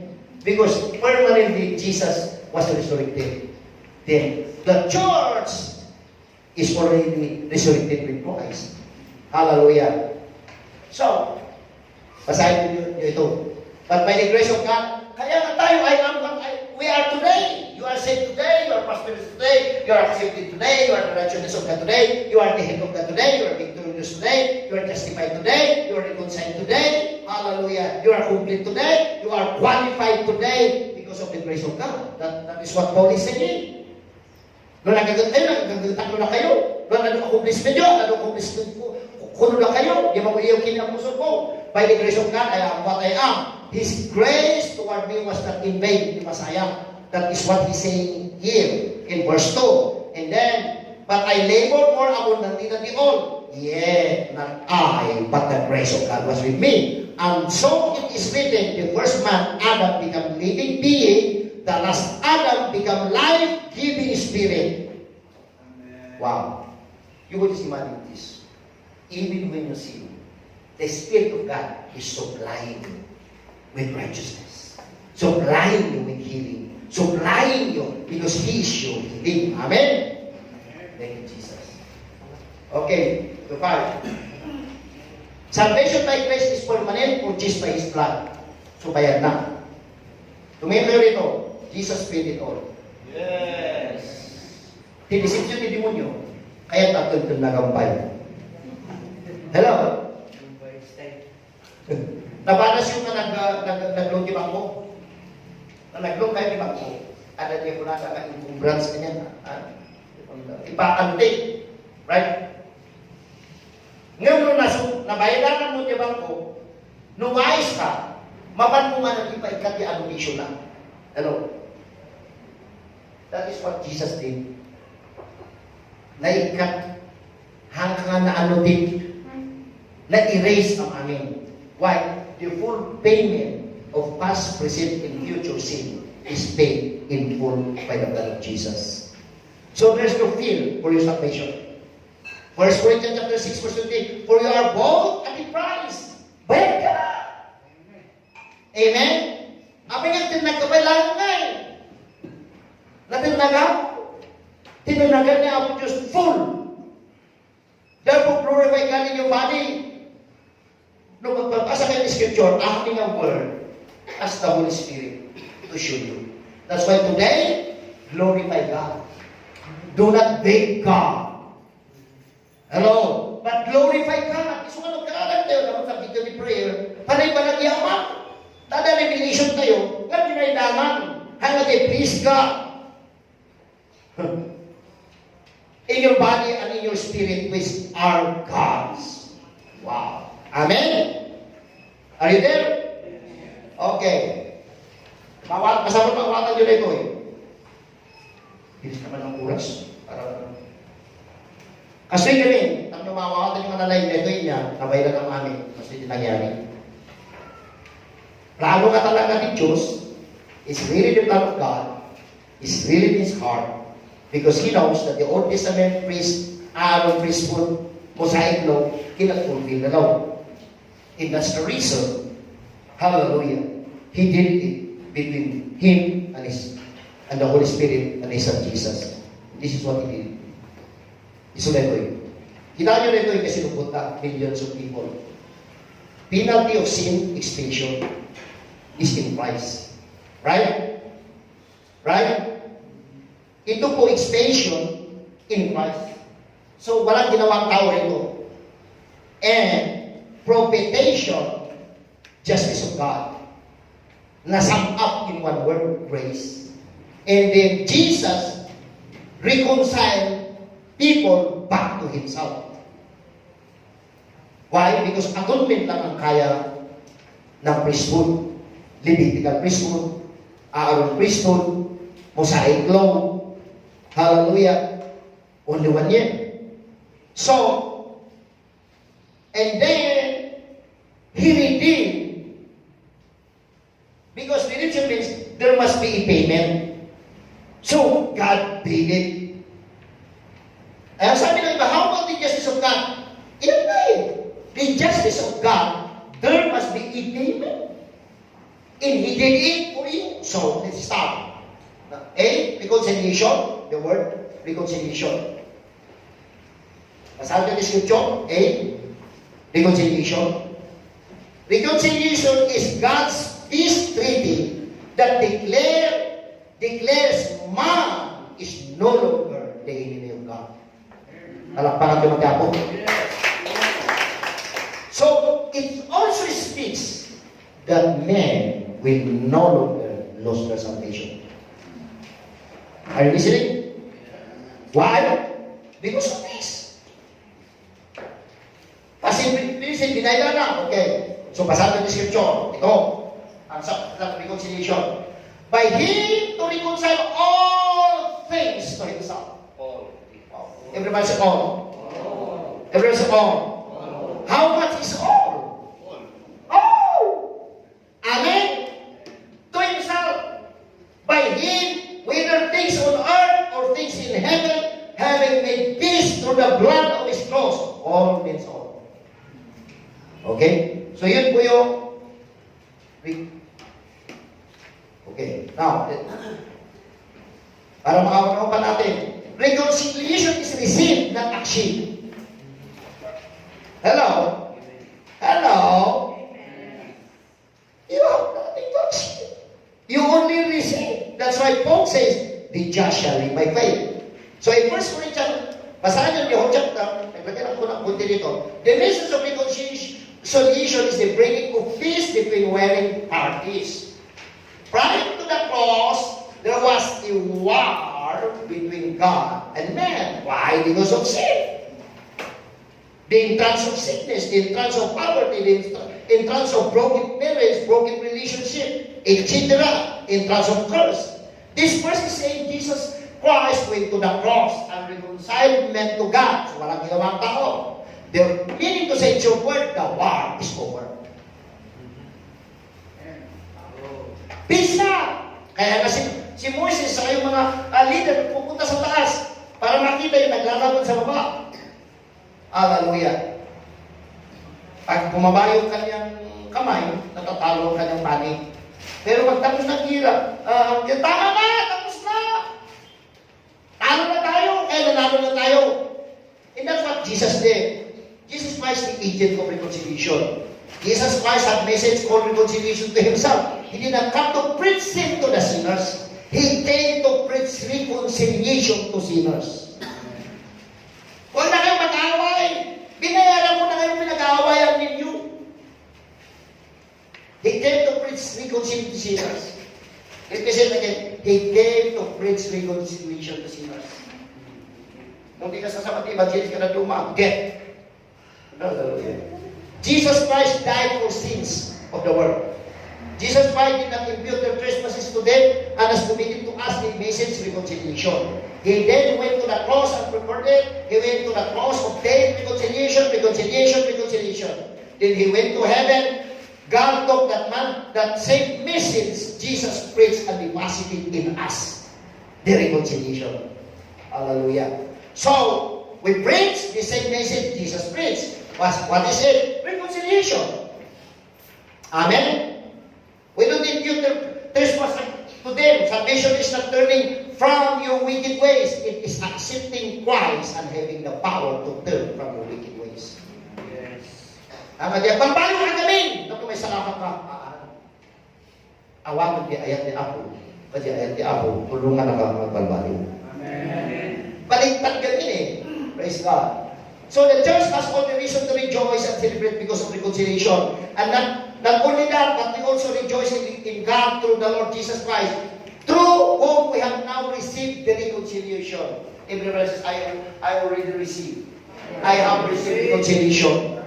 Because permanently, Jesus was resurrected. Then, the church is already resurrected with Christ. Hallelujah. So, basahin niyo ito. But by the grace of God, kaya nga tayo we are today. You are saved today. You are prosperous today. You are accepted today. You are the righteousness of God today. You are the head of God today. You are victorious today. You are justified today. You are reconciled today. Hallelujah. You are complete today. You are qualified today because of the grace of God. That is what Paul is saying. Nung nagagalitan na kayo. Nung nag-accomplish medyo. Nag-accomplish kuno na kayo. Di ba ko iyo kinapuso ko? By the grace of God, I am what I am. His grace toward me was not in vain. Di ba sayang? That is what he's saying here in verse 2. And then, but I labored more abundantly than the all. Yet not I, but the grace of God was with me. And so it is written, the first man, Adam, became living being. The last Adam became life-giving spirit. Amen. Wow. You would just imagine this. Even when you sin, the Spirit of God is supplying you with righteousness. Supplying you with healing. Supplying you because He is your healing. Amen? Thank you, Jesus. Okay, to 5. Salvation by grace is permanent, purchased by His blood. So bayad na. Tumingin kayo rito. Jesus paid it all. Yes. Tinisip ni demonyo, kaya tatod ng nagampay. Hello? Nabanas yung naglong di bangko. Na naglong kayo di bangko. Ada dia pula kakak encumbrance kanya. Ipakante. Right? Ngayon nabayaran mo di bangko, nuwais ka, mapan mo nga nagipaikat yung annotation na. Hello? That is what Jesus did. Naikat hanggang na ano din, na-erase ang amin. Why? The full payment of past, present, and future sin is paid in full by the blood of Jesus. So there's no fear for your salvation. 1 Corinthians chapter 6, verse 20, for you are bought at the price. Bayad ka na! Amen? Abi nga tinagkabailangan nga eh. Tinanagan niya ako Diyos full. Therefore, glorify God in your body. Nung magpapasa kayo ng scripture, acting ang word as the Holy Spirit to show you. That's why today, glorify God. Do not beg God. Hello? But glorify God. Iso ka nagkaalam tayo naman sa video ni prayer. Panay ba nagyaman? Tada revelation tayo, nga dinaydaman. Hanga tayo, please God. In your body and in your spirit, which are God's. Wow. Amen? Are you there? Okay. Kasama mawatan nyo na ito eh. Bilis naman ang oras. Kasi ganun, ang mawatan yung manalay na ito niya, nabaylan ang amin. Kasi hindi nangyari. Plano ka talaga ni Diyos, is really the plan of God, is really His heart, because He knows that the Old Testament priest, Aaron priesthood, Mosaic law, cannot fulfill the law. And that's the reason, hallelujah, He did it between Him and the Holy Spirit and His Son Jesus. This is what He did. Isulat ko yun. Kita nyo nito yung kasinupot na millions of people. Penalty of sin, expiation, is in Christ. Right? Right? Ito po expansion in Christ. So, walang ginawang tao rito. And propitiation, justice of God, na sum up in one word, grace. And then Jesus reconciled people back to Himself. Why? Because atonement lang ang kaya ng priesthood. Levitical priesthood, Aaron priesthood, Mosaic law. Hallelujah. Only one year. So, and then, He redeemed. Because redemption means there must be a payment. So, God paid it. Sabi ng iba, how about the justice of God? The justice of God, there must be a payment. And He did it for you. So, let's start. A, reconciliation. The word, reconciliation. Basahin natin yung scripture. A, reconciliation. Reconciliation is God's peace treaty that declares declares man is no longer the enemy of God. Palakpakan yung magkapo. So, it also speaks that men will no longer lose their salvation. Are you listening? Why? Because of this. Kasi binayla na. Okay. So, basahin yung scripture. Ito. Ang sa reconciliation. By Him to reconcile all things to Himself. All. Everybody say all. Everybody say all. How much is all? All. Amen. To Himself. By Him, whether things on earth or things in heaven, having made peace through the blood of His cross. All means all. Okay? So yun po yung okay. Now, para makakagawa pa natin, reconciliation is received, not achieved. Hello? Hello? You have nothing to achieve. You only receive. That's why Paul says, the just shall live by faith. So in 1 Corinthians, basahin yung chapter, naglagay lang ko ng punti dito. The message of reconciliation is the bringing of peace between warring parties. Prior to the cross, there was a war between God and man. Why? Because of sin. The entrance of sickness, the entrance of poverty, the entrance of broken marriage, broken relationship, etc. Entrance of curse. This verse is saying Jesus Christ went to the cross and reconciled men to God. So walang ginawang tao. The meaning to say it's your word, the war is over. Peace na! Kaya nga si Moses sa kayong mga leader pupunta sa taas para makita yung naglalaban sa baba. Hallelujah. Pag bumaba yung kanyang kamay, natatalo ang kanyang panig. Pero pagtapos ng hirap, tama na! Tapos na! Talo na tayo! Kaya nanalo na tayo. And that's what Jesus did. Jesus Christ the agent of reconciliation. Jesus Christ had message called reconciliation to Himself. He did not come to preach sin to the sinners. He came to preach reconciliation to sinners. Huwag na kayong mag-aaway. Binayaran mo na kayong pinag-aawayan ninyo. He came to preach reconciliation to sinners. Let me say it again. He came to preach reconciliation to sinners. Kung di ka sasama di evangelist ka na luma, get. Jesus Christ died for sins of the world. Jesus Christ did not impute their trespasses to them and has committed to us the message reconciliation. He then went to the cross and prepared it. He went to the cross of death, reconciliation, reconciliation, reconciliation. Then He went to heaven. God took that same message Jesus preached and deposited in us. The reconciliation. Hallelujah. So, we preach the same message Jesus preached. What is it? Reconciliation. Amen? We don't impute the trespass to them. Salvation is not turning from your wicked ways. It is accepting Christ and having the power to turn from your wicked ways. Yes. Ang adiyang pampayo ka gamin. Naku may salamat ka. Awan di ayat ni Apo. Pati ayat ni Apo. Tulungan na ka magbalbaliw. Amen. Baliktad gamin eh. Praise God. So the church has all the reason to rejoice and celebrate because of reconciliation. And not only that, but we also rejoice in God through the Lord Jesus Christ, through whom we have now received the reconciliation. Everybody says, I already received. I have received reconciliation.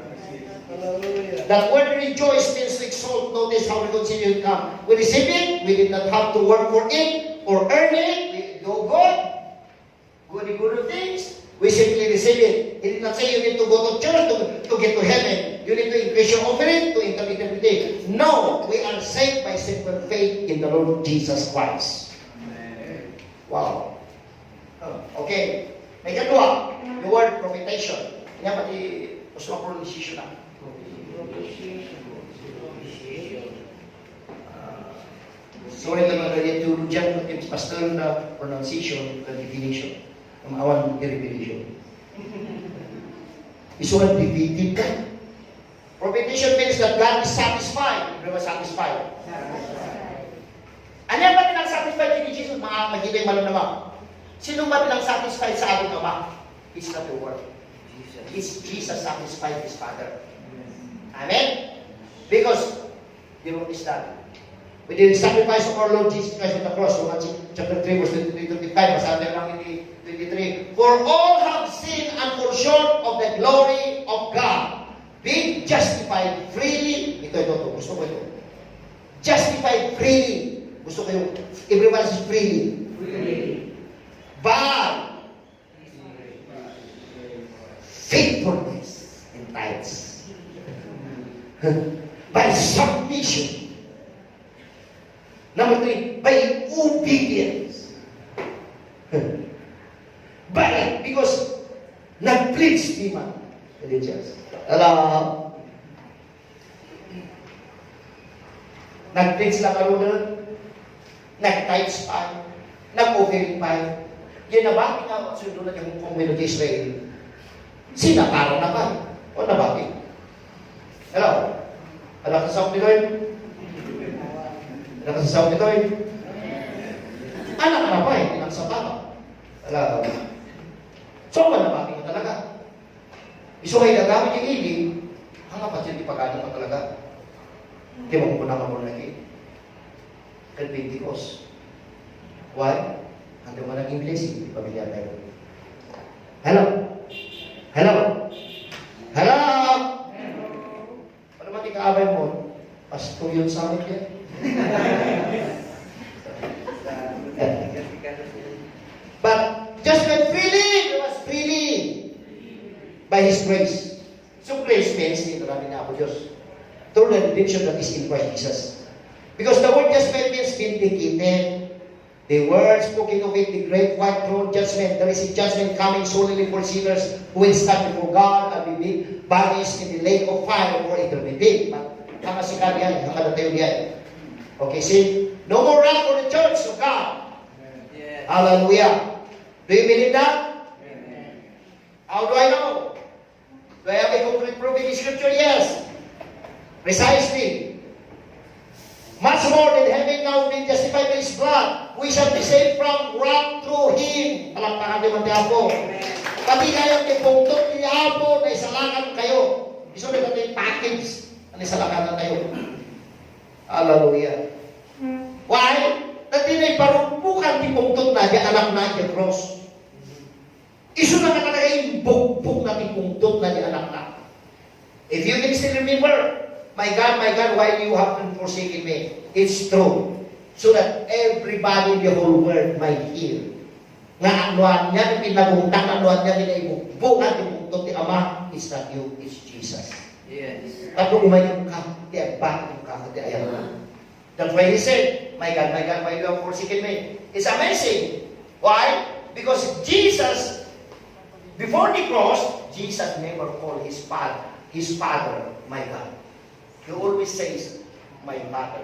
That word rejoice means to exalt. Notice how reconciliation comes. We receive it. We did not have to work for it or earn it. We do good things. We simply receive it. He did not say you need to go to church to get to heaven. You need to increase your offering to enter eternity. No, we are saved by simple faith in the Lord Jesus Christ. Amen. Wow. Okay. May kadua, the word propitiation. Yan pati gusto ang pronunciation na. Sorry ka mga theologian, pastor na pronunciation, the definition. Awan revelation. Isulat defeated. Propitiation means that God is satisfied. Everyone satisfied. Ano ba pinang-satisfied ni Jesus? Makita yung malunama. Sino ba pinang-satisfied sa ating Ama? It's not the word. It's Jesus satisfied His Father. Amen? Because, you know this that. We did the sacrifice of our Lord Jesus Christ on the cross. Romans chapter 3, verse 23-25. Basahin lang in 23. For all have sinned and fall short of the glory of God. Being justified freely. Ito. Gusto ko ito. Justified freely. Gusto ko yung, everyone says freely. Freely. But, faithfulness in tithes. By submission. Number 3, by obedience. Because nag-preach di man. Hello? Nag-preach lang karoon, nag-tithes pa, nag-offering pa. Yan na ba? Sundulan yung community Israel. Sinakaro na ba? O nabaki? Hello? Alam ka sa Saudi Lord? Alam ka sa Saudi Lord? Anak ka na ba eh? Anak sa tama. Alam ka. So, nabaki mo talaga. Iso kayo nagamit yung ili, hangapat yun ipagano pa talaga. Hindi mo muna ka muna lagi. Kan Pentecost. Why? Hanggang mo naging blessing, di pamilya tayo. Hello? Hello? Hello? Ano man ikaabay mo? Pasto yun sa amin yan. But just went freely. It was freely. By His grace. So grace means, ito namin na ako Diyos. Through the redemption that is in Christ Jesus. Because the word judgment means vindicated. The word spoken of it, the great white throne judgment. There is a judgment coming solely for sinners who will stand before God and be banished in the lake of fire for eternity. Ang asikan yan, ang kadatayon yan. Okay, see? No more wrath for the church of God. Yes. Hallelujah. Do you believe that? Amen. How do I know? Do I have a complete proof in the scripture? Yes. Precisely. Much more than having now been justified by His blood, we shall be saved from wrath through Him. Palakpakan naman niya po. Pati kayong ipungtot niya po na isalakan kayo. Iso na natin package na isalakan na kayo. Hallelujah. Why? Dati na iparumpukan ni pungtot na di anak na di cross. Iso na ka talaga yung bugbog na ni pungtot na di anak na. If you can still remember, my God, why you have been forsaken me? It's true. So that everybody in the whole world might hear. Nga anuan niya, pinagutang anuan niya, pinaibubukan, pinagutong ti Ama, it's not you, it's Jesus. Yes. Tapos umayong ka, ti Agba, yung ka, ti ayaw na. That's why He said, my God, why you have forsaken me? It's amazing. Why? Because Jesus, before the cross, Jesus never called His Father, my God. He always says, my Father.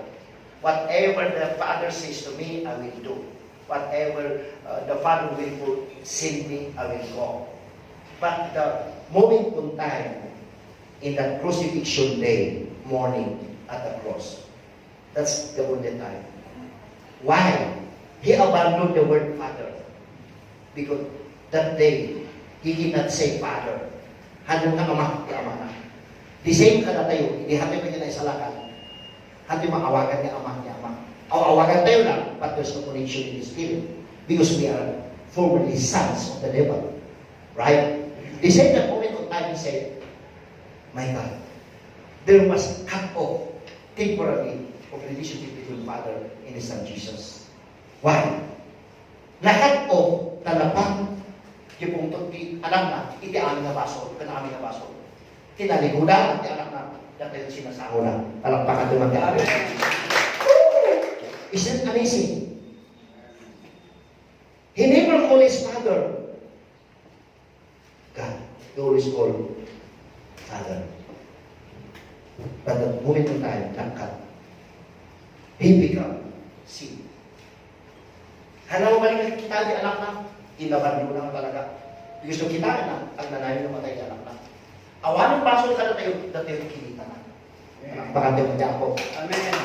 Whatever the Father says to me, I will do. Whatever the Father will send me, I will go. But the moment in time, in that crucifixion day, morning, at the cross, that's the only time. Why? He abandoned the word Father. Because that day, He did not say Father. Handong na Ama, Ama na. The same ka na tayo, hindi hati mo niya na isalakan. Hati maawagan niya Ama. Awagan tayo lang, but there's no connection in the Spirit. Because we are formerly sons of the devil. Right? The same that moment of time, He said, my God, there must cut off temporarily of relationship between Father and His Son Jesus. Why? Na-cut off, talapang, yung pungtot di anak na, iti amin na baso, kana amin na baso. Tinaliguda, iti anak na, dati yung sinasaho na, talampakan naman ka. Isn't that amazing? He never called His Father God. He always called Father. But the moment of time, nag-cut. He become sin. Hanaw ba rin kita di anak na? Inabando lang talaga. Gusto kita na, ang nanay namatay di anak na. Awan ng baso ka na tayo, dati yung kinita na. Baka tayo ako. Amen.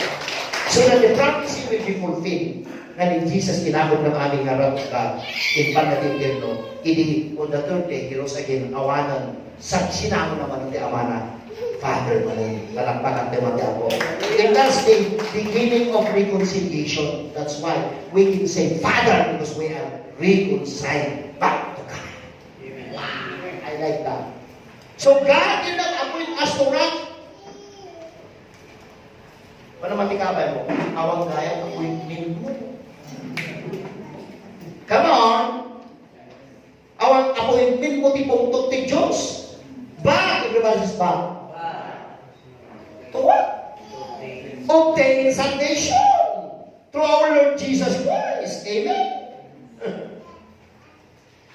So that the prophecy will be fulfilled. Kani Jesus kinabot ng aming harap ka in panagingerno. Idi on the third day, he rose again, awanan. Sa sinamo naman ng amana, Father man, talakpakan tayo ako. And that's the beginning of reconciliation. That's why we can say Father, because we are reconciled back to God. Wow, I like that. So God did not appoint us to wrath. Paano matikabay mo? Awang gaya, appointment mo. Come on. Awang appointment mo ti pungtot ti Diyos. Ba? Everybody says ba? To what? Obtain salvation through our Lord Jesus Christ. Amen?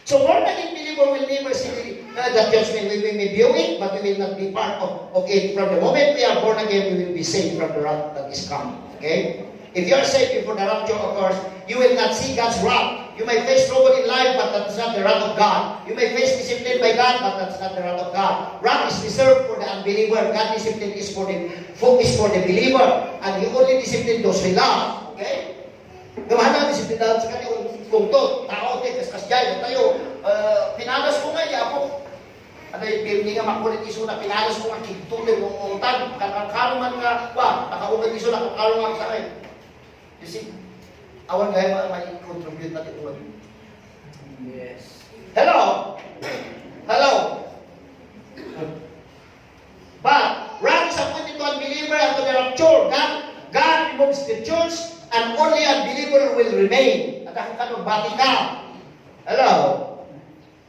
So born again believer will never see the judgment. We may view it, but we will not be part of it. From the moment we are born again, we will be saved from the wrath that is coming. Okay? If you are saved before the rapture occurs, you will not see God's wrath. You may face trouble in life, but that's not the wrath of God. You may face discipline by God, but that's not the wrath of God. Wrath is reserved for the unbeliever. God discipline is for the believer. And He only discipline those He loves. Okay? Gawin na discipline dahil sa kanya kung to, tao, kaskas dyan, tayo, pinalas ko nga, ako. Ano yung nga makulit iso na pinalas ko nga, kituloy ng utang, karuman nga, nakaugat iso na karuman sa akin. You see, awan gaya may contribute natin uwan. Yes. Hello? Hello? But, wrath is appointed to unbeliever and to the rapture. God removes the church and only unbeliever will remain. At ang kanugbati ka. Hello?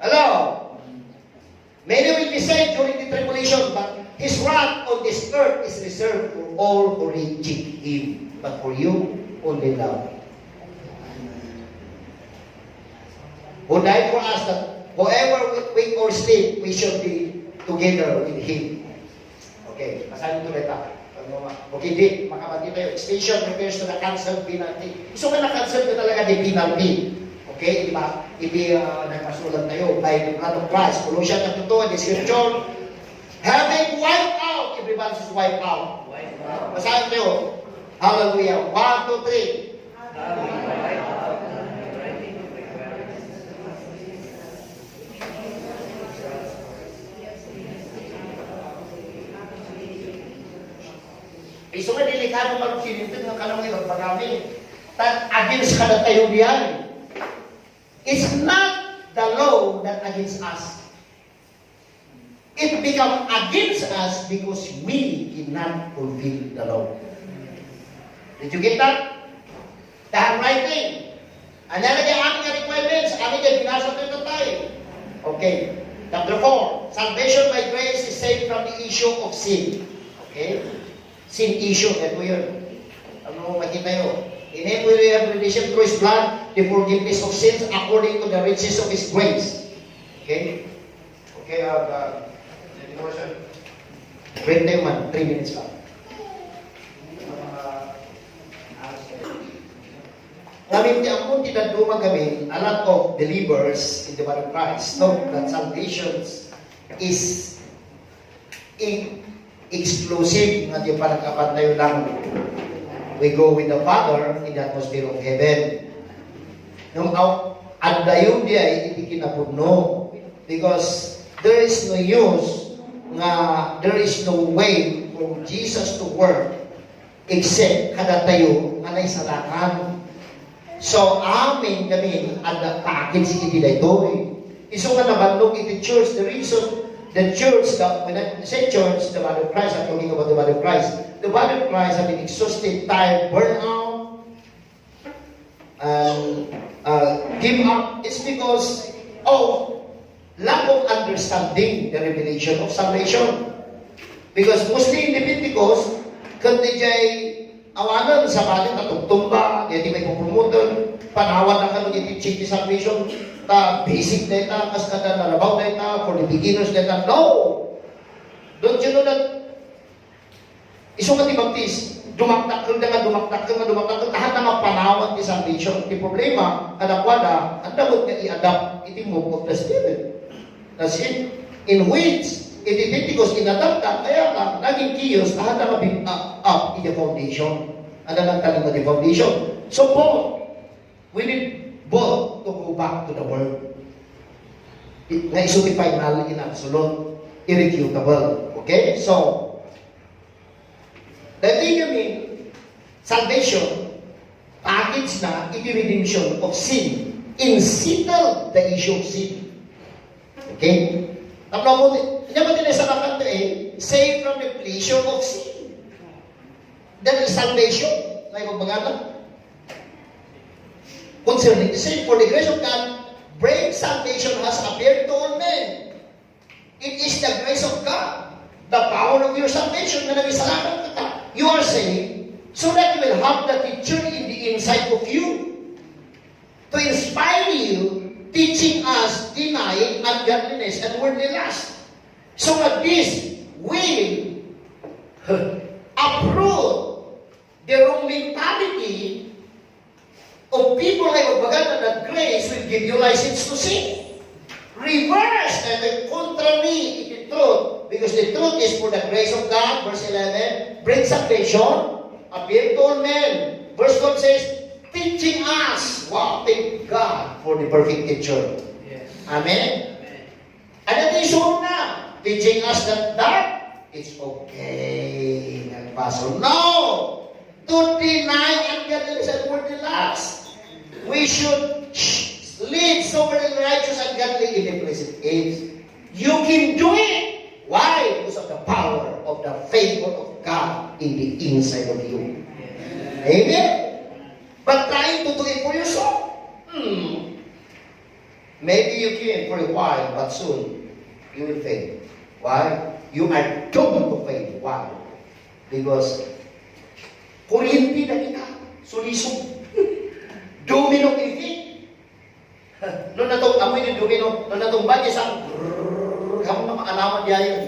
Hello? Many will be saved during the tribulation, but His wrath on this earth is reserved for all who reject Him. But for you, only love. Who died for us that whoever we wake or sleep, we should be together with Him. Okay, pasahin ito kita. Okay, di, makabati tayo. Extension refers to the cancel penalty. So, na-cancel ko talaga the penalty. Okay, hindi nagpasulat tayo by the blood of Christ. Colossians chapter 2, the scripture, having wiped out, everybody says wiped out. Pasahin tayo. Hallelujah. 1, 2, 3. So nga delikado mag-kinintid ng kanong ipagpagami. Against ka na tayo diyan. It's not the law that against us. It become against us because we cannot fulfill the law. Did you get that? The handwriting. Ano na yung aming requirements? Aming yung binasa ito tayo. Okay. Chapter 4. Salvation by grace is saved from the issue of sin. Okay? Sin issue. Ito yun. Ano makita yun? In Him we have redemption through His blood, the forgiveness of sins according to the riches of His grace. Okay? Okay, wait tayo man. 3 minutes lang. Namin di ako tinaduma kami, a lot of believers in the body of Christ know that salvation is exclusive nga di panagkapantayo lang. We go with the Father in the atmosphere of heaven. Nung adayon di ay hindi kinapudno because there is no use nga there is no way for Jesus to work except kada tayo nga naisalakan. So, amin kami ang package iti dayto. Iso nga nabandog iti church. The reason the church, when I say church, the body of Christ, I'm talking about the body of Christ. The body of Christ have been exhausted, tired, burned out, and give up. It's because of lack of understanding the revelation of salvation. Because mostly in the Pentecost, kundi jay awanan sa balik na tugtumba, di may pupromoton, panawan na kano di check the salvation, ta basic data, kas kada nalabaw data, for the beginners data. No! Don't you know that iso nga ti baptist, dumaktak tahan na mapanawan ti salvation. Ti problema, adakwada, ang dapat nga i-adapt iti move of the Spirit. That's it. In which, iti Pentecost inadapt ka, kaya ka, naging kiyos, tahan na mabing up in the foundation. Ano nang taling the foundation? So Paul, we need both to go back to the Word. Nga isuti final in absolute, irrefutable. Okay? So, the thing you mean, salvation, package na, iti-redemption of sin. Insettle the issue of sin. Okay? Tapos mo, hindi mo tinesa na kanto save from the pleasure of sin. That is salvation. May magbagala. Concerning the sin, for the grace of God, great salvation has appeared to all men. It is the grace of God, the power of your salvation na nagisalakan ka. You are saved so that you will have the teacher in the inside of you to inspire you, teaching us, denying ungodliness and worldly lust. So that this will uproot the wrong mentality of people like Bagana that grace will give you license to sin. Reverse and the contrary the truth. Because the truth is for the grace of God, verse 11, brings salvation, appear to all men. Verse 12 says, teaching us. Wow, thank God for the perfect teacher. Yes. Amen? And that is all na. Teaching us that it's okay. Nagpaso. No! To deny ungodliness and worldly lust. We should lead sober and righteous and godly in the present age. You can do it. Why? Because of the power of the favor of God in the inside of you. Amen? But trying to do it for yourself, maybe you can for a while, but soon you will fail. Why? You are doomed to fail. Why? Because kuryente na kita, sulisog. Domino effect. Noon na itong amoy ng domino, noon na itong bagay sa hamon na maalaman niya yun.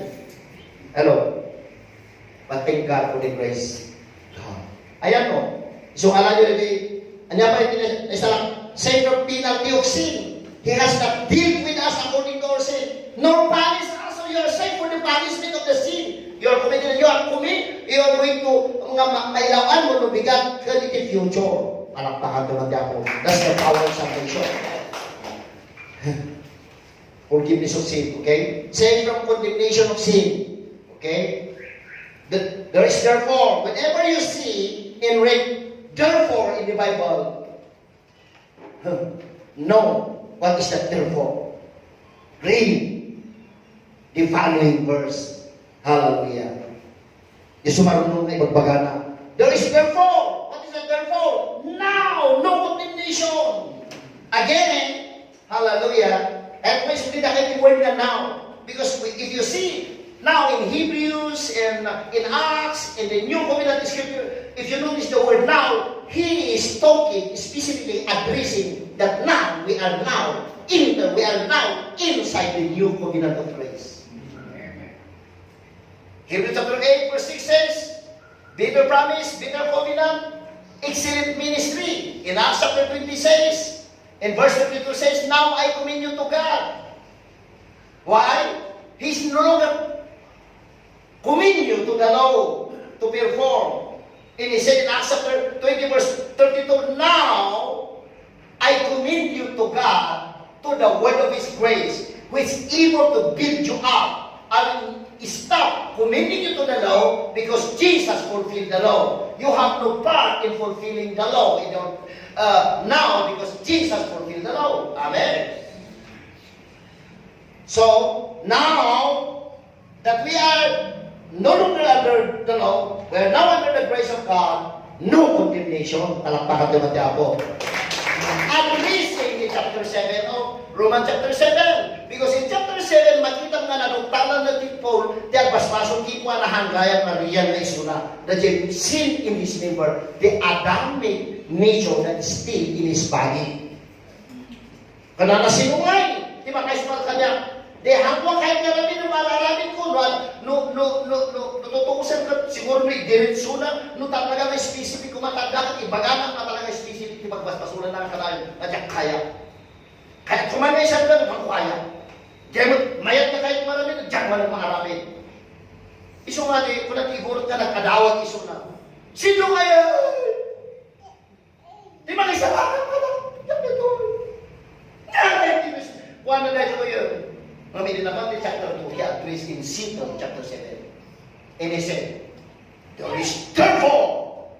Hello? But thank God for the grace. Ayan o. So, alam nyo rin, anya pa rin, save from penalty of sin. He has not dealt with us according to our sin. Nor punish us, so you are saved for the punishment of the sin. You are committed, you are going to, mailawan mo, lubigan, creative future. Palakpakan to ng diabo. That's the power of salvation. Forgiveness of sin, okay? Saved from condemnation of sin, okay? There is therefore, whenever you see and read therefore in the Bible, know what is that therefore. Read the following verse. Hallelujah. Yung sumarunong na ibagbagana. There is therefore. What is that therefore? Now, no condemnation. Again, hallelujah. And please read the word na now. Because if you see, now in Hebrews and in Acts, in the New Covenant Scripture, if you notice the word now, he is talking, specifically addressing that now, we are now inside the New Covenant of grace. Hebrews chapter 8, verse 6 says, better promise, better covenant, excellent ministry. In Acts chapter 20 says, in verse 22 says, now I commend you to God. Why? He's no longer commend you to the law to perform. And he said in Acts chapter 20 verse 32, now I commend you to God, to the word of His grace, which is able to build you up. I will stop commending you to the law because Jesus fulfilled the law. You have no part in fulfilling the law now because Jesus fulfilled the law. Amen. So, now that we are no longer under the law, we are now under the grace of God, no condemnation. Talakpakan naman niya ako. At least in chapter 7 of Romans chapter 7. Because in chapter 7, makita nga na nung tanan na Paul, tiyak basmasong kipwa na hanggayan na riyan na isuna, that you sin in his member, the Adamic nature that is still in his body. Kana na sinungay, di ba kayo sa kanya, di hangwa kahit karamin na malalamin ko, natutukusan ka, siguro may diretso na, talaga may specific kumatagdakan, ibaganan na talaga specific, di ba basmasulan na kanayon, at yung kaya. Kaya kumagay siya lang, ang kaya. Kaya mayat na kahit marami, diyan walang makarami. Iso nga di, kung nag-igurot ka, nagkadawag iso na. Sino kaya? Di ba kayo sa baka? Kuha na dahil ko yun. Mamili naman in chapter 2, he addressed in Satan, chapter 7. And he said, there is therefore,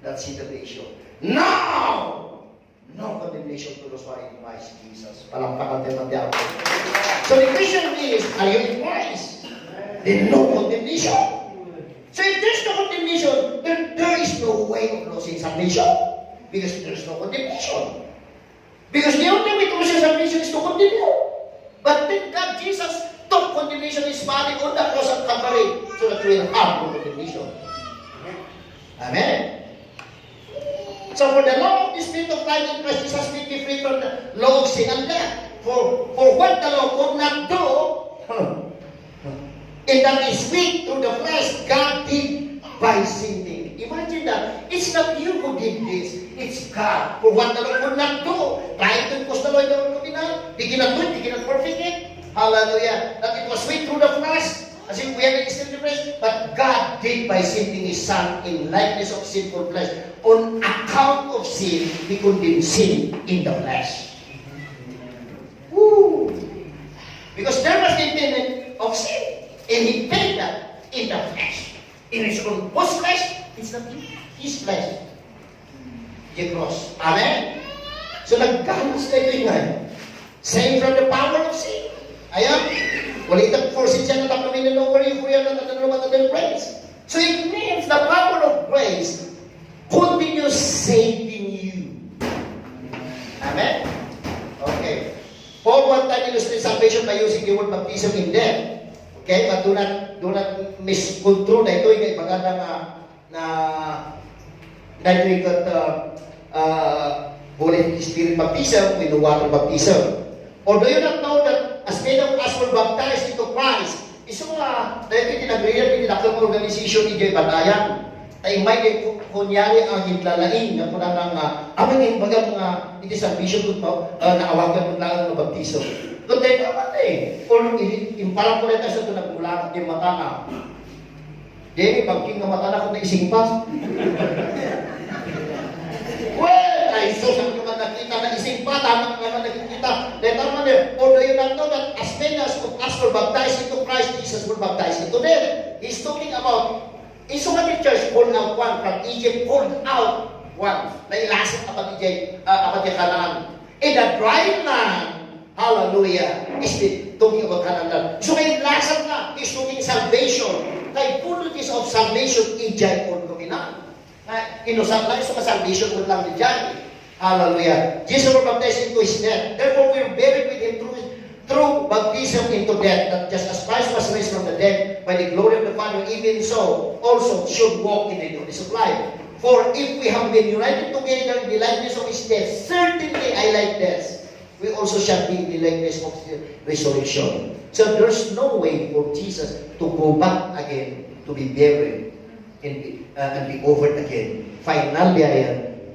that's the issue. Now, no condemnation to those who are in Christ Jesus. Palampakan tayo ng diabo. So the question is, are you in Christ? Then no condemnation. So if there's no condemnation, then there is no way of losing salvation. Because there's no condemnation. Because the only way to lose salvation is to continue. But then God, Jesus, took condemnation in his body on the cross of Calvary so that we will have no condemnation. Amen. So for the law of the Spirit of life in Christ Jesus made me free from the law of sin and death. For what the law could not do, and that is weak through the flesh, God did by sinning. Imagine that. It's not you who did this. It's God. For what the law could not do, trying to impose the law in the world of man, they cannot do it, they cannot perfect it. Hallelujah. That it was weak through the flesh, as if we have an extended flesh, but God did by sending His Son in likeness of sinful flesh. On account of sin, He condemned sin in the flesh. Woo! Because there was the payment of sin, and He paid that in the flesh. In His own flesh, it's not His flesh. The cross. Amen? So naggalos na ito yung saved from the power of sin. Ayan. Walitang forces siya na tapamin na over you for yan na tatanong ng grace. So it means the power of grace continues saving you. Amen? Okay. Paul one time illustrated salvation by using the word baptism in death. Okay? But do not misconstrue na ito yung ibaga na ito yung Holy Spirit baptism with the water baptism. Or do you not know that as many of us were baptized into Christ, iso nga, dahil tinagriyan, tinaklang organisasyon ni Jay Batayan, ay may kunyari ang hitlalain na kuna ng aming yung bagang iti salvation ko po, naawagan mo lang ng baptism. Doon tayo naman or yung parang kulit tayo sa ito nagmulang yung mata na. Di, pagking ng mata na kung naising pa. Well, ay so sa mga nakita na ising pa, tama naman nakikita. Dahil tama na, or do you not know that as many as of us were baptized into Christ, Jesus were baptized into them. He's talking about, iso nga ni church, pulled out one from Egypt, pulled out one. Nailasip apat ni Canaan. In the dry land, hallelujah, is talking about Canaan. So may lasap na, he's talking salvation. Kay fullness of salvation, ijay on kuminan. Inusan lang sa salvation mo lang ni John. Hallelujah. Jesus was baptized into His death. Therefore, we are buried with Him through baptism into death. That just as Christ was raised from the dead by the glory of the Father, even so also should walk in the newness of life. For if we have been united together in the likeness of His death, certainly I like this, we also shall be in the likeness of the resurrection. So there's no way for Jesus to go back again to be buried and be offered again. Finally,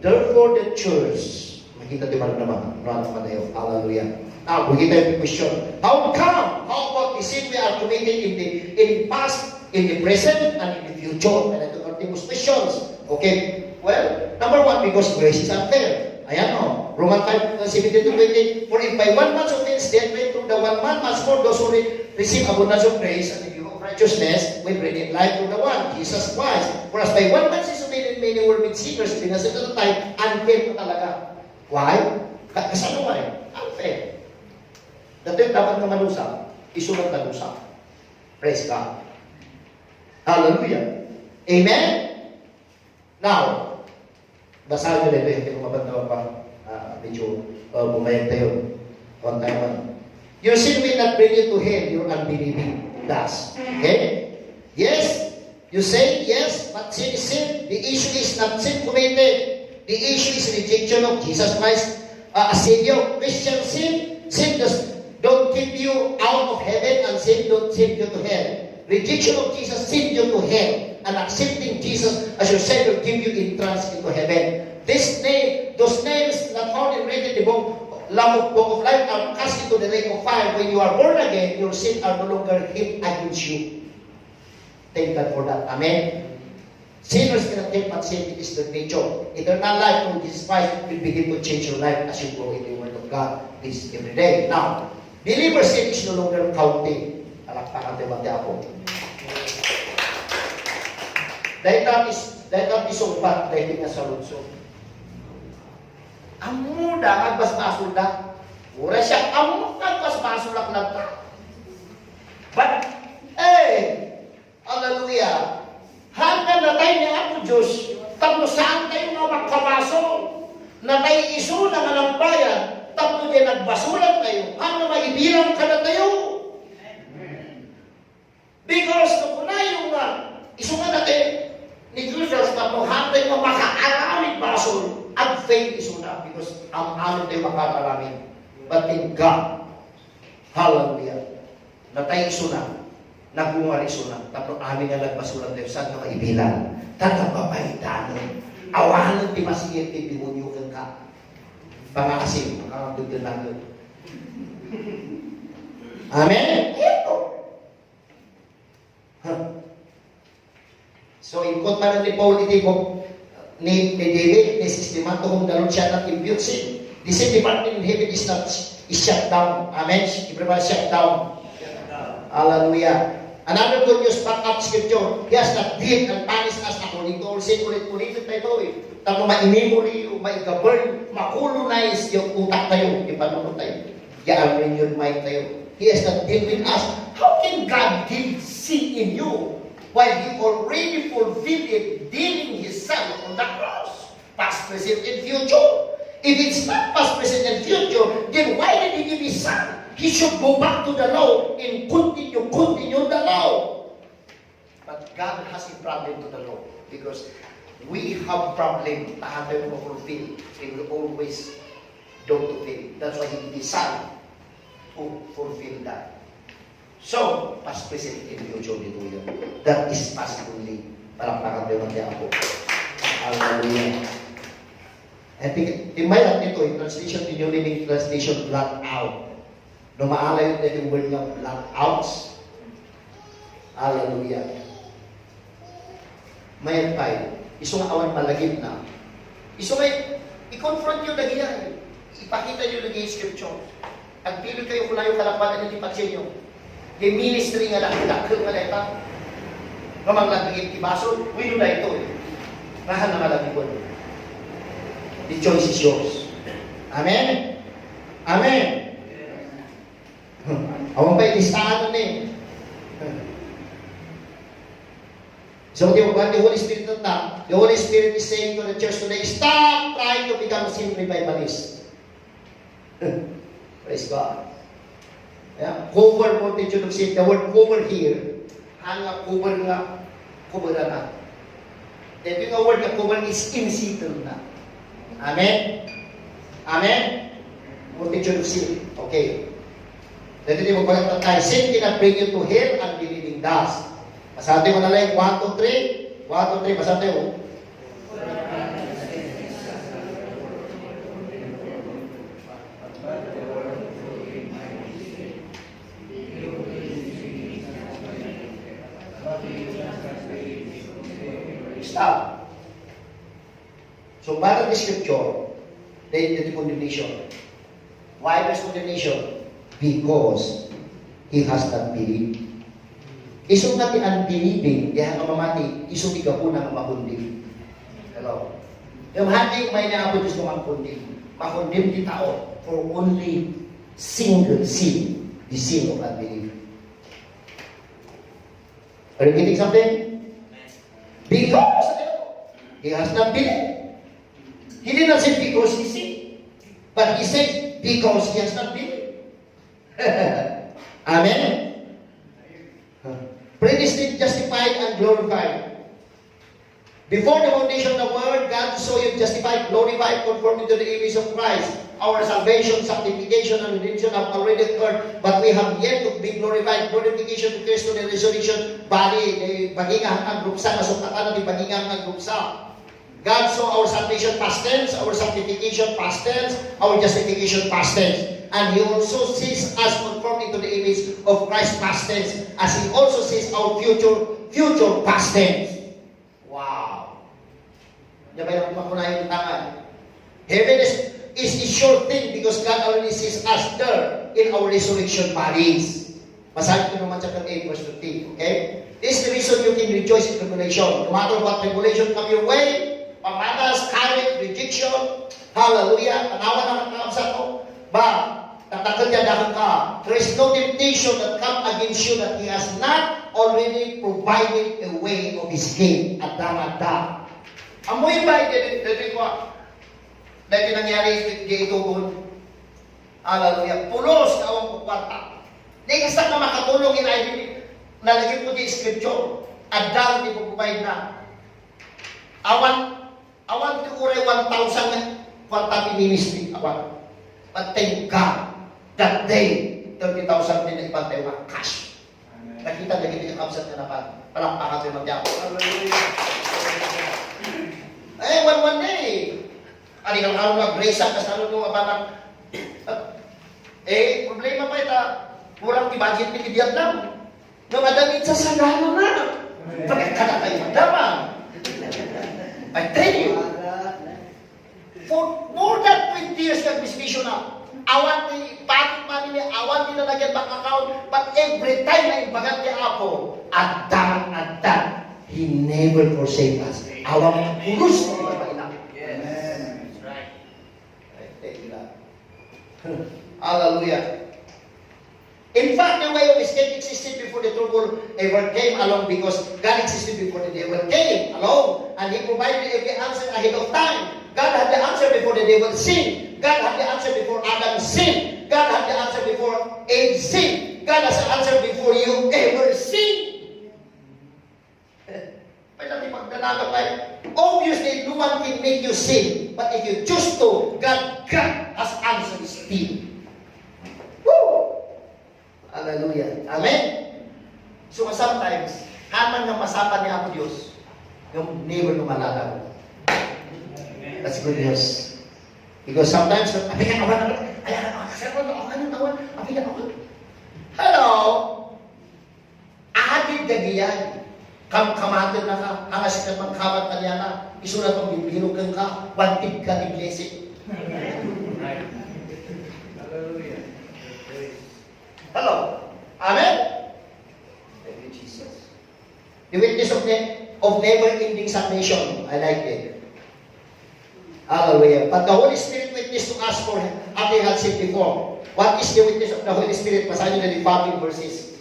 therefore the church, makita di ba naman, hallelujah. Now, we get a question. How come? How about the sin we are committing in the past, in the present, and in the future? And ito ang questions. Okay? Well, number one, because grace is unfair. Ayan o. Romans 5:17-20. For if by one man's offense, death reigned through the one man, much more those who receive abundance of grace and the gift of righteousness will reign in life through the one, Jesus Christ. For as by one man's disobedience, many were made sinners, binasag at the time, unfair na talaga. Why? Kasi ano ba unfair. Dati dapat na manusa, isunod na manusa. Praise God. Hallelujah. Amen? Now, basahin nyo na ito, hindi ko mabantawa pa. Medyo bumayag tayo. One time one. Your sin will not bring you to hell, your unbelieving does. Okay? Yes, you say yes, but sin is sin. The issue is not sin committed. The issue is rejection of Jesus Christ as Savior. Christian sin don't keep you out of heaven, and sin don't send you to hell. Rejection of Jesus send you to hell, and accepting Jesus as your Savior give you entrance into heaven. Those names not found in written in the book of life are cast into the lake of fire. When you are born again, your sins are no longer held against you. Thank God for that. Amen. Sinners cannot take but sin. It is their nature. Eternal life from Jesus Christ will begin to change your life as you grow in the Word of God this every day. Now, believer sin is no longer counting. Palakpakan tayo ba ako? Dahil natin isumpat, dahil nga sa lunsod. Ang muda, magbasbasol na. Ura siya, ang magbasbasol na ta. But, hallelujah, hanggang natay niya ako Diyos, tapno saan tayo nga magkabaso, natay iso na nga ng bayan, tapno niya nagbasulan tayo, hanggang maibilang ka na tayo. Because, kung na yung iso nga natin, ni Jesus, tapno hanggang nga makaaramid basol, at faith iso na, because ang amin tayo makakaramid. But in God, hallelujah, natay iso na, nagungar iso na, tapos amin nga nagbasulan tayo, saan nga maibilan? Tatapapahitanon, awanan ti masigit ti bimunyukan ka. Pangasim, makakagod na natin. Amen? Ito. So, ikot man ni Paul, iti ko, ni David, ni sistema to kung dalon siya ng impute sin. The same department in heaven is shut down. Amen? Everybody shut down. Hallelujah. Another good news, back up scripture. He has not beat and punished us according to our sin. Ulit-ulit na ito eh. Tapos ma-memory, ma-govern, ma-colonize yung utak tayo. Ipanunod tayo. I-alwin yung mind tayo. He has not dealt with us. How can God deal sin in you while He already fulfilled it, dealing His Son on the cross? Past, present, and future. If it's not past, present, and future, then why did He give His Son? He should go back to the law and continue the law. But God has a problem to the law because we have problem na tayo ma-fulfill. He will always don't fulfill. That's why He decided to fulfill that. So, past, present, and future dito yun. That is past only. Parang nakatayo natin ako. Hallelujah. I think, in my ito, in translation, in New Living Translation, blot out. No maalay na yung word nga blot outs. Hallelujah. Mayan tayo. Iso nga awan malagip na. Iso nga, i-confront nyo lagi yan. Ipakita nyo lagi yung scripture. Ang pili kayo kung na yung kalakpagan ng ipatsin nyo. Yung ministry nga lang, dakil nga na ito. Mamaglagigit kibaso, wino na ito. Rahan na malagipon. The choice is yours. Amen? Amen? Awang pa ilistahan na eh. So, the Holy Spirit the Holy Spirit is saying to the church today, stop trying to become a sin revivalist. Praise God. Yeah. Cover multitude of sin. The word cover here, hanga cover nga, cover na. Then yung word na cover is in-settle na. Amen? Amen? Multitude of sin. Okay. Dito din magpagkakita tayo, sin cannot bring you to hell and believing dust. Masante mo na lang, 1, 2, 3. 1, 2, 3, masante mo. Stop. So, para the scripture, the condemnation. Why there's condemnation? Because he has not believed. Isong natin unbelieving, kaya nga mamati, isong ikapuna nga makundim. Hello? Yung hati may naabot is kung makundim. Makundim di tao for only single sin, the sin of unbelief. Are you getting something? Because he has not believed. He did not say because he sinned, but he said because he has not believed. Amen? Predestined, justified, and glorified. Before the foundation of the world, God saw you justified, glorified, conforming to the image of Christ. Our salvation, sanctification, and redemption have already occurred, but we have yet to be glorified. Glorification to Christ to the resurrection body, bagingang ang grupsa, nasukatan at bagingang ang grupsa. God saw our salvation past tense, our sanctification past tense, our justification past tense. And He also sees us conforming to the image of Christ past tense, as He also sees our future past tense. Wow! Diba yung makunahin yung tangan? Heaven is a sure thing because God already sees us there in our resurrection bodies. Basahin ko naman sa 8 verse 15, okay? This is the reason you can rejoice in tribulation. No matter what tribulation come your way, pamanas, courage, rejection, hallelujah, tanawa na kakabsa ko, ba, tatakadyadahan ka. There is no temptation that come against you that He has not already provided a way of escape at damagda. Amoy ba, dito ko, dahil nangyari dito ko, hallelujah, pulos na awang kukwarta. Di kasi na makatulong nalagay po di scripture. At dahil di po provide na. Awan ti uray 1,000 kwarta ministry. Awan. But thank God that day 30,000 din na ipantay mga cash. Nakita na gini yung absent na napan. Palakpakan sa magyaw. One day. Ani kang araw na grace ang kasano itong abanang. Problema pa ita. Kurang i-budget ni Kidiat lang. No, madamit sa sagano na. Pagkakala tayo madaman. I tell you, for more than 20 years nag-mission na, awan ni patit man ni awan ni nalagyan bank account, but every time na ibagat niya ako, adan, He never forsake us. Awan kurus na iba ilang. Yes. That's right. Thank you, Lord. Hallelujah. In fact, the way of escape existed before the trouble ever came along because God existed before the devil came along and He provided every answer ahead of time. God had the answer before the devil sinned. God had the answer before Adam sinned. God had the answer before Eve sinned. God has the answer before you ever sinned. Obviously, no one can make you sin. But if you choose to, God has answered still. Woo! Hallelujah. Amen? So sometimes, haman ng masapan niya ako Diyos, yung never lumalalaw. That's good news. Because sometimes, abigan awan, hello? Ahadid gagiyan. Kamatin na ka, hangasikat mang kamat na niya na, isulat mong bibilog ka, wantig ka ni blessing. Hallelujah. Hello? Amen? Thank you, Jesus. The witness of never-ending salvation. I like it. Hallelujah. But the Holy Spirit witnessed to us for as I had said before. What is the witness of the Holy Spirit? Basahin nyo na the following verses.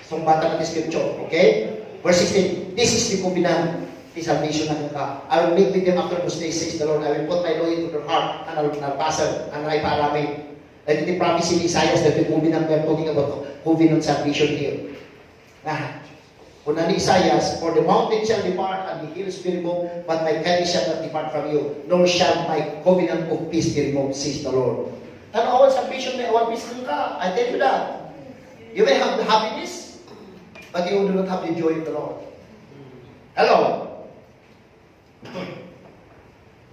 Itong bata ng scripture. Okay? Verse 16. This is the covenant. The salvation ng ka. I will meet with them after those days, says the Lord. I will put my law into their heart and I will pass it and I parami. Like the prophecy in Isaiah that the covenant we are talking about, covenant salvation here. Una ni Isaiah, for the mountain shall depart and the hills be removed, but my kindness shall not depart from you, nor shall my covenant of peace be removed, says the Lord. Tano awal salvation may awal peace ka. I tell you that. You may have the happiness, but you do not have the joy of the Lord. Hello?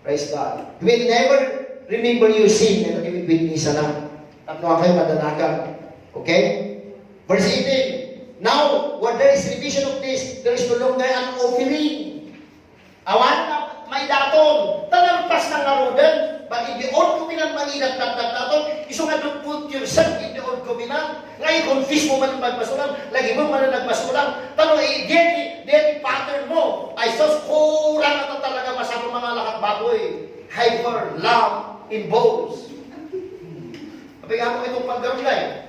Praise God. You will never remember your sin and you will witness na. Tatlo kayo madanagan. Okay? Verse 18. Now, when there is revision of this, there is no longer an offering. Awan na may daton. Tanampas ng narudan. But in the old covenant, manginat daton. Iso nga don't put yourself in the old covenant. Ngayon, confess mo man magpasulang. Lagi mo man nagpasulang. Tanong, deti pattern mo. Ay, sos, kurang na talaga masama mga lahat baboy. Hyper, lamb, in bowls. Kapag ako itong paggarulay.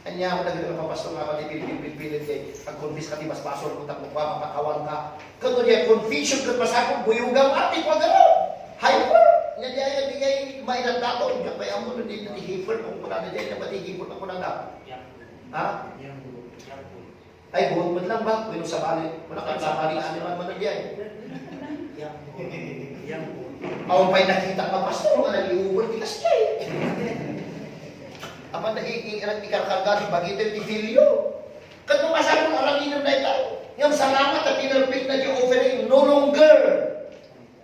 Kanya ako naging kapapastor nga pati pilipilin kay pag-confess ka di mas pasor kung takong pa, mapakawan ka. Kano niya, confusion ka mas ako, buyugang ati ko gano'n. Hyper. Nga niya yan, bigay mainat dato. Kapay ang mo, hindi natihipon. Kung wala na dyan, natihipon ako na na. Ha? Ay, buhod mo lang ba? Kung sa bali, wala kang sa bali, ano naman mo na diyan. Ako pa'y nakita ka, pastor, nga nag-iubol, di kasi. Apa na ikarkarga, bagito yung tifilyo. Kano masarang aranginan na ito. Yung salamat at pinarpit na yung offering, no longer.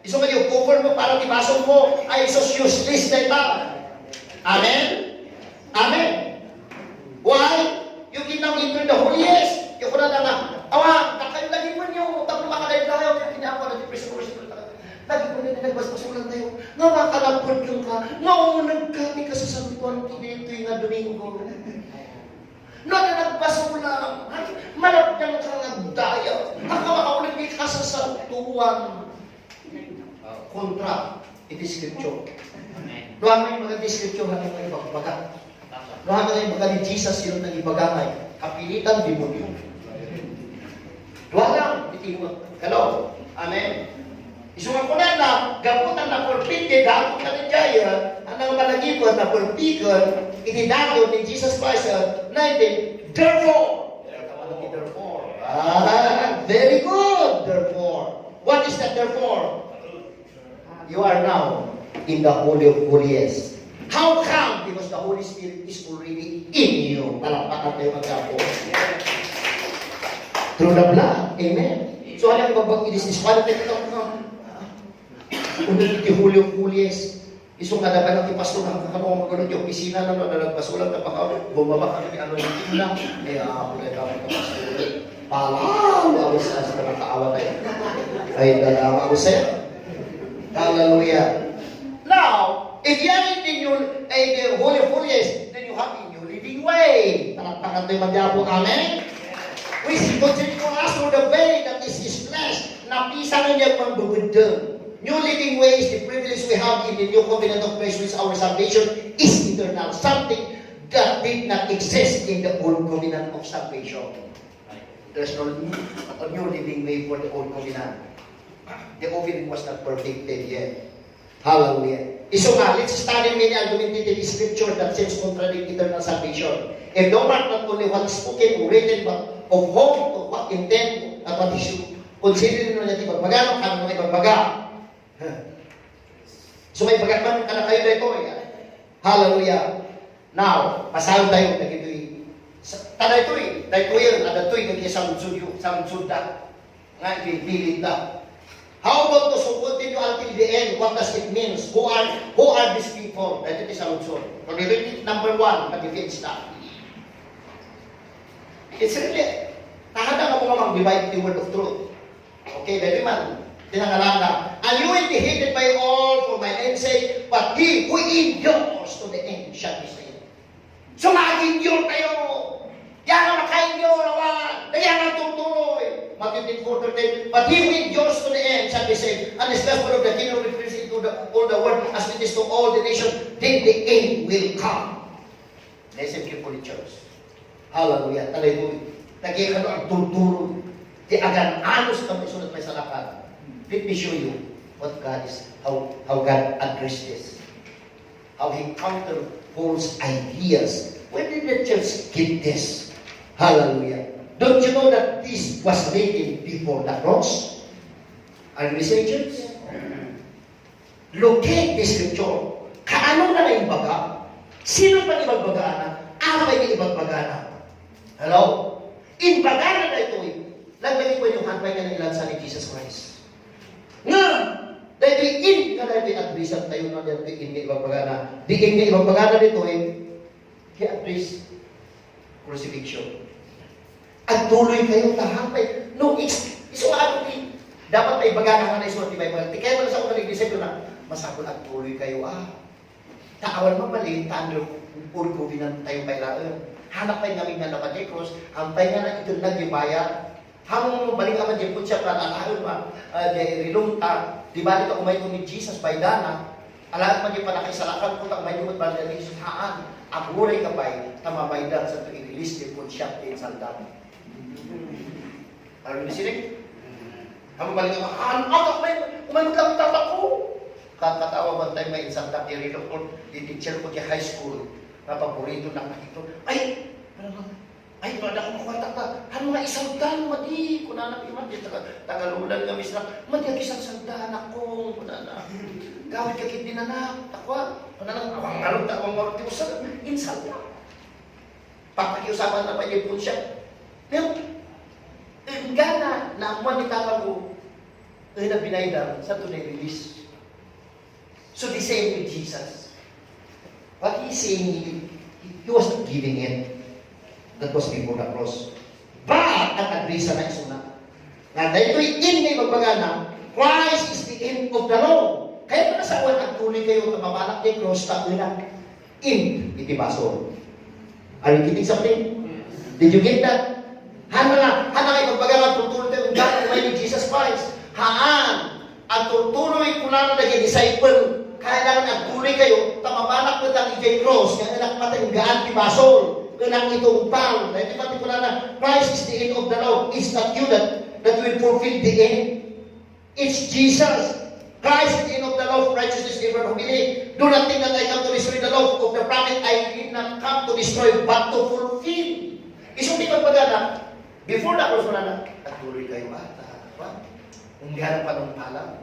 Iso nga yung offer mo para tibasong mo, ay isos useless na ito. Amen? Amen? Why? You cannot enter the holiest. Yung kuna na nga, awa, kakayo lagi mo niyo, tapos makalayo tayo, kaya kinapa na di presurosin. Lagi po nila nagbasbasulan tayo. Nga makalapod yung ka, maunag kami ka sa santuan dito nga Domingo. Nagbaso lang, malapyan ka nagdaya, nakakaulit ka sa santuan. Kontra, i-description. Doon mo yung mga description ng mga ibagbaga. Doon mo yung mga ni Jesus yun ng ibagangay. Kapilitan, demonyo. Doon lang, itinuwa. Hello? Amen? Isungan ko na, gabutan na porpite, dako ka ni Jaya, ang malagipon na porpikon, itidako ni Jesus Christ, 19, therefore. Very good, therefore. What is that therefore? You are now in the Holy of Holies. How come? Because the Holy Spirit is already in you. Talampakan tayo mag-apo. Through the blood. Amen. So, alam babag i-disqualify ka unang iti Holy of Holies. Isong kadaban ng ipastor na kakabang magulog yung opisina na nagpasulang na pakaw. Bumaba kami ano yung tingnan. Kaya ako na kami kapastor. Palang! Awas na sa nakakaawa tayo. Ay, dalawa ako sa'yo. Hallelujah. Now, if you are in the Holy of Holies, then you have in your living way. Talakpakan tayo magyabo. Amen? We continue to ask for the way that is His flesh. Napisa na niya pang bubudong. New living way is the privilege we have in the new covenant of Christ, which our salvation is eternal. Something that did not exist in the old covenant of salvation. There's no new living way for the old covenant. The covenant was not perfected yet. Hallelujah. So nga, let's study many argumentative scripture that seems contradict eternal salvation. And no matter not only what is spoken or written, but of whom, to what intent, at what issue. Consider nyo natin ibagbaga, kano mga ibagbaga. So may bagakman ka na kayo dito. Hallelujah. Now, pasayon tayo. Tada ito dahil ko yun, ada ito nag-isaludsud da. Nga, ipipilit da. How about to continue until the end? What does it mean? Who are these people? Ito isaludsud. Number 1, pag-defense na. It's really, tahada nga mga mag-divide the word of truth. Okay, dahil man, tinangalan na, and you will be hated by all for my name's sake, but he who endures to the end shall be saved. So mag-endure tayo. Yan ang maka-endure naman. Yan ang tutuloy. Matthew 4:13, but he who endures to the end shall be saved. And this gospel of the kingdom refers into all the world as it is to all the nations, then the end will come. Listen carefully, church. Hallelujah. Hallelujah. Nagyan ka ang tutulong. Di agan anos kami sunod may salakan. Let me show you what God is, how God addressed this. How He countered false ideas. When did the church get this? Hallelujah. Don't you know that this was written before the cross? Are you listening, church? Locate this scripture. Kaano na na ibaga? Sino pa ibagbaga na? Ano ba yung ibagbaga na? Hello? Imbaga na ito eh. Lagay ko yung handbag na nilansa ni Jesus Christ. Nga! Dahil in ka na i-addressan tayo na dahil in nga ibagbaga na. Di in nga ibagbaga na dito eh. I-address crucifixion. At tuloy kayo tahampay. No, iso ano ni dapat ay baga na nga na isulat ni Bible. Di kaya man sa unang nag-decide na masakol at tuloy kayo. Taawan mapalin, tando, puro kubinan tayo kailangan. Hanap tayo namin nga nakadekros, hampay nga na ito nagyubaya. Hamong balik naman dyan po siya para alaon ma, rilungta, di ba dito umay ko ni Jesus by dana, alaon man dyan PANAKAISALAKAN po, umay ko ba dyan ni Jesus haan, aburay ka ba'y, tamabaydan sa ito i-release di po siya din sandan. Alam niyo sinig? Hamong balik naman, umay ko lang tatak ko. Kakatawa ba tayo may isang takirito ko, di-teacher ko di high school, na paborito ng nakito, ay, pada ko makwata ka. Ano nga isang dan, madi. Kunanak iman, di tagalulan kami sila. Madi, isang sandan ako. Kunanak. Gawin kakit din anak. Takwa. Kunanak, awang marunta, awang marunta. Insal na. Papakiusapan na pa yung po siya. Pero, gana na ang manitala ko, ay na binaydan sa tunay release. So, the same with Jesus. What he's saying, he was not giving it. That was before the cross. But, ang agrisa na isuna. Na dahil ito'y in may magbaga na, Christ is the end of the law. Kaya manasawan ang tuloy kayo na mabalak ni cross ta ilang in iti baso. Are you getting something? Did you get that? Hana kayo magbaga tutuloy tayo ang way ni Jesus Christ. Haan, ang tutuloy ko na naging disciple. Kailangan ang tuloy kayo, tamamalak mo ang ijay cross, kaya ilang matanggaan ti basol, ilang itong pal. Dahil pati ko na Christ is the end of the law. It's not you that will fulfill the end. It's Jesus. Christ is the end of the law of righteousness, never humili. Do not think that I come to destroy the law of the prophet. I did not come to destroy, but to fulfill. Isang di pagpagana, before the cross na tuloy kayo ata. Kung di hanang panumpalan.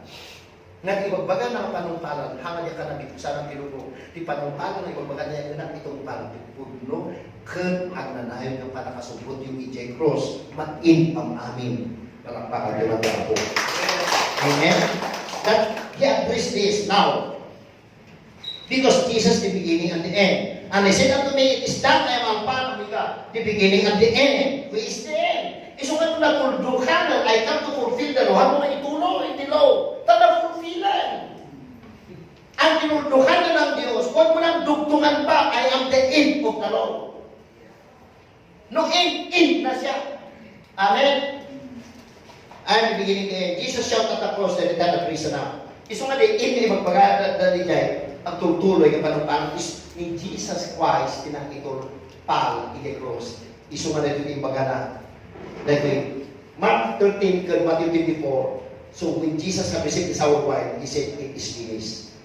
Nag-ibagbaga ng panumpalan, hanggang ka na bitusan ng tinubo. Di panumpalan, ibagbaga niya ng itong pagpuno, kan ang nanayon ng panakasubot yung EJ Cross, matin ang amin. Palakpakan yung mga po. Amen? That he addressed this now. Because Jesus the beginning and the end. And he said unto me, it is done, I am Alpha and Omega, the beginning and the end. Who is the end? Isukat mo na tuldukan, I come to fulfill the law. Ano na ituloy, iti law. Tanda fulfillan. Ang tinuldukan na ng Diyos, huwag mo nang dugtungan pa, I am the end of the law. No end na siya. Amen? I am the beginning and the end. Jesus shouted at the cross, the return of Christ na. Iso nga di, in magpagada dali jay, ang tutuloy ka panumpang is ni Jesus Christ tinakitol pal iti cross. Iso nga dito yung bagana. Like Mark 13 and Matthew 24. So when Jesus had received his hour wine, he said, it is finished.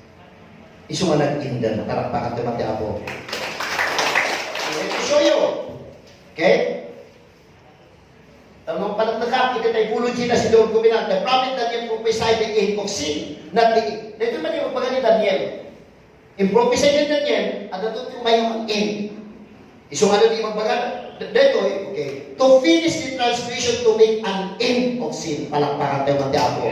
Iso nga nag-indan, tarakpakan tumati ako. Let me show you. Okay? Tanong panagdaka, kita tayo bulogy na si Lord Kuminan. The prophet Daniel prophesied the end of sin. Dito man yung pagpagani ni Daniel. In prophesy ni Daniel, at ito yung may end. Iso nga doon yung magpagana. Dito, okay. To finish the transgression, to make an end of sin. Palakpakan tayo mati ako.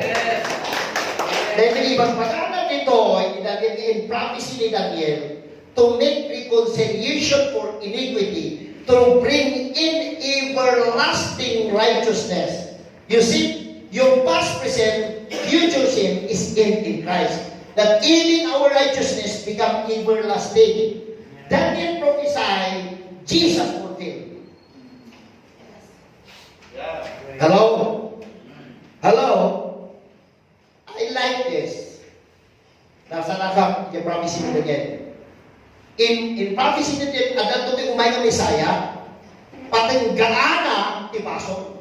Dahil yung ibang pagana dito, in prophecy ni Daniel, to make reconciliation for iniquity, to bring in everlasting righteousness. You see, your past, present, future sin is in Christ. That even our righteousness become everlasting. Daniel prophesied, Jesus fulfilled. Hello? Hello? I like this. Nasa nakap, yung prophecy ni Daniel. In prophecy ni Daniel, adan to umay ka Messiah, patenggaan na tipaso.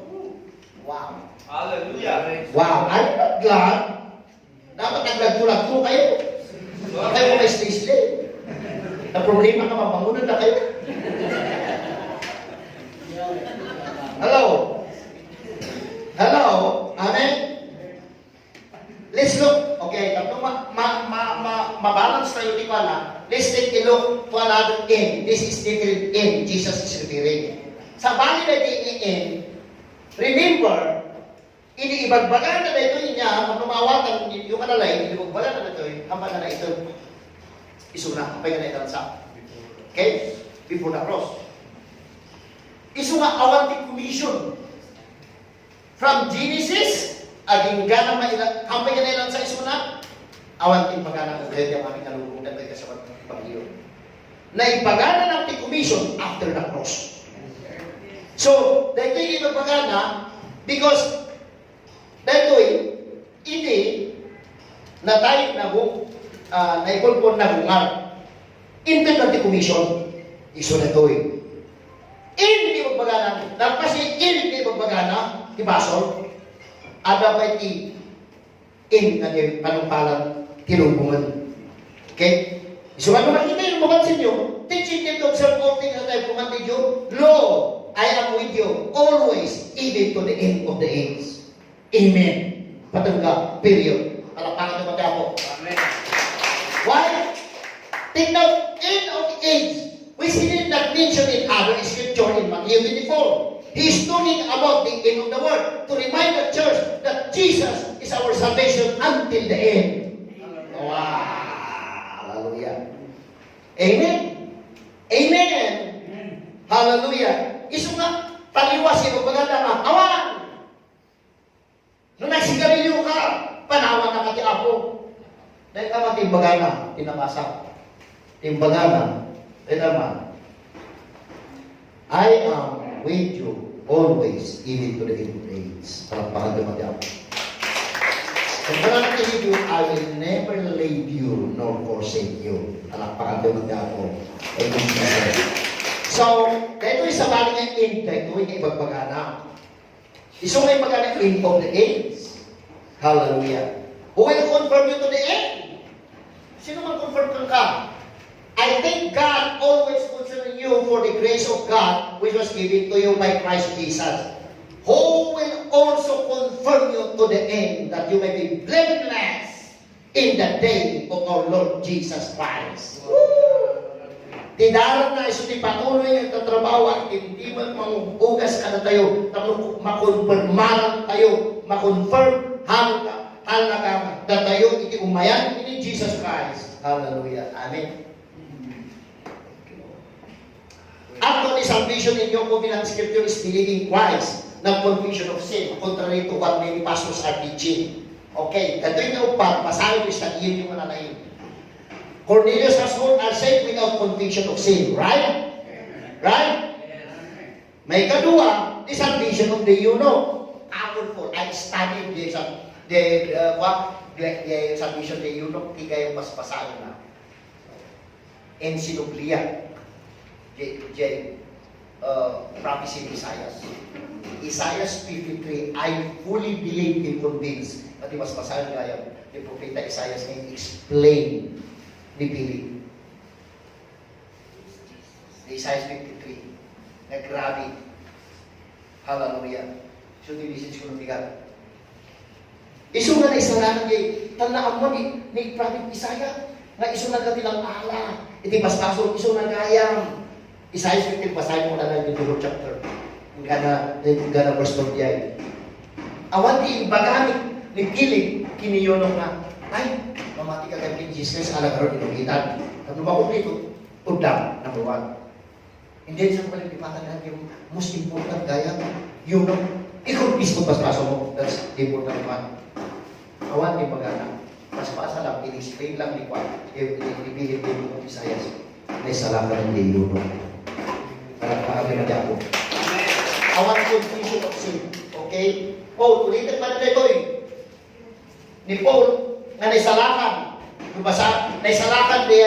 Wow. Hallelujah. Wow. I'm not glad. Dapat naglag-tulag ko kayo. Kayo mga stay-stay. Na problema ka, mabangunan na kayo. Hello? Hello? Amen? Let's look. Okay, tapos mabalance tayo di pala. Let's take a look to another end. This is different end. Jesus is referring. Sa bali na end, remember, iniibagbagan na ito niya, kung tumawatan yung kanalay, iniibagbagan na ito, hamba na ito, isuna, kapag na ito sa. Okay? Before the cross. Isu nga awanti commission. From Genesis, aging ganang mailang, kapag na ilang sa isuna, awanti pagana ng grade yung aming nalulungan na sa pag-iyo. Naipagana ng commission after the cross. So, dahil ito yung ipagpagana, because dahil ini na tayo naipulpon na bungar. Intend ng commission, iso na ito Hindi magpagana, napasi hindi magpagana, ibasol, ada pa iti na panumpalan tinubungan. Okay? So, ano makita yung mapansin nyo? Teaching them to observe all things that I commanded you. Lo, I am with you always, even to the end of the age. Amen. Patungga, period. Palapakan naman ako. Amen. Why? Take note, end of the age, which he did not mention in other scripture in Matthew 24. He is talking about the end of the world to remind the church that Jesus is our salvation until the end. Wow. Hallelujah. Amen. Amen. Hallelujah. Isu nga, paliwasin o paganda nga, awan. Nung nagsigarilyo ka, panawan na kati ako. Dahil naman timbagana, tinamasak. Timbagana, dahil naman, I am with you always, even to the end of days. Palakpakan naman niya. And when I tell you, I will never leave you nor forsake you. Palakpakan naman niya ako. So, dito isa bali ng end, dito yung ibagbagana. Iso nga ibagana end of the age. Hallelujah. Who will confirm you to the end? Sino man confirm ka? I thank God always concerning you for the grace of God which was given to you by Christ Jesus, who will also confirm you to the end that you may be blameless in the day of our Lord Jesus Christ. Tidaran na iso ti patuloy ang tatrabaho at hindi man mangugas ka na tayo, makonfirmaran tayo, makonfirm halaga na tayo iti umayan ni Jesus Christ. Hallelujah. Amen. Actually, salvation in your covenant scripture is believing Christ, not conviction of sin, contrary to what many pastors are teaching. Okay, ito yung upat, basahin ko sa iyon yung mananayin. Cornelius' household are saved without conviction of sin, right? Right? May kadua, the salvation of the eunuch. Powerful. I studied the salvation of the eunuch, di kayo mas basahin na. Encyclopedia. Prophecy of Isaiah. Isaiah 53, I fully believe and convinced. Pati mas basahin kaya, the prophet Isaiah ngayon explain ni Billy. Isaiah 53, na grabe. Hallelujah. So, the message ko ng bigat. Iso nga na isa nga nagay, tanaan mo ni prophet Isaiah, na iso na katilang ala. Iti paspaso, iso na gayam. Isaiah 53, basahin mo na lang yung chapter. Gana verse 28. Awan di bagamit ni Billy, kiniyonong na, ay, mamati ka kay Jesus ala karon inugitan. Ano ba ko dito? Udang, number 1. And then sa palipipatan natin yung most important gaya, yung i-confess mo paspaso mo. That's the important one. Awan di magana. Paspasa lang, in-explain lang ni Juan. Ibigin din mo Isaiah. May salamat ng Diyo. Para pakagin na ako. Awan confusion of sin. Okay? Paul, ulitin pa rin ito eh. Ni Paul, nga naisalakan. Basa, naisalakan di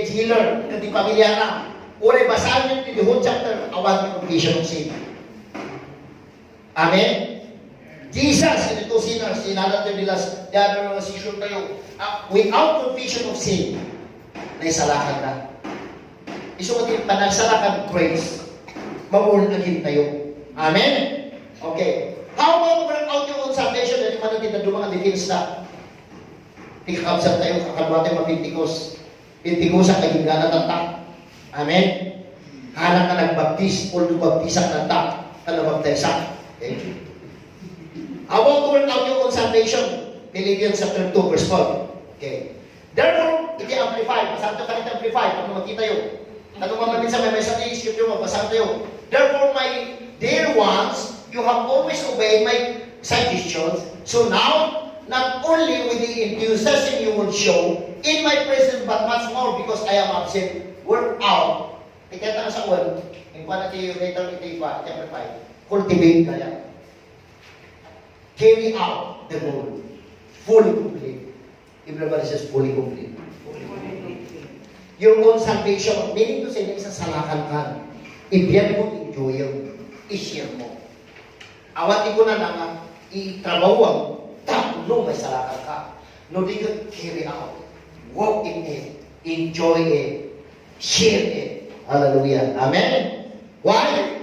jailer, kati pamilya na. Uri, basahan yun, the whole chapter, awan confusion of sin. Amen? Jesus, ito sinners, sinalatin nila, dahil na sisyon tayo, without confusion of sin, naisalakan na. Iso natin, panagsalakan grace, ma-born again tayo. Amen? Okay. How about work out your own salvation? Dito man natin na mga defense na. Ikakabsat tayo, kakalwa tayo mapintikos. Pintikos ang kagingana ng tak. Amen? Hanap ka nagbaptis, o lubaptisak ng tak, ka nabaptisak. Okay? How about work out your own salvation? Philippians chapter 2, verse 4. Okay. Therefore, i-amplify. Masabi ito kanita amplify. Pag makita yun. Tanong mamamit sa may message, scripture mo, basahan tayo. Therefore, my dear ones, you have always obeyed my suggestions. So now, not only with the enthusiasm you will show in my presence, but much more because I am absent, work out. Ikita na sa word. In one natin yung later, ito iba, amplify. Cultivate kaya. Carry out the goal. Fully complete. Everybody says fully complete. Your own salvation, meaning to say na isang salakan ka. Ibigyan mo, enjoy mo, i-share mo. Awati ko na lang, i-trabahuan, no may salakan ka. No, di ka carry out. Walk in it. Enjoy it. Share it. Hallelujah. Amen? Why?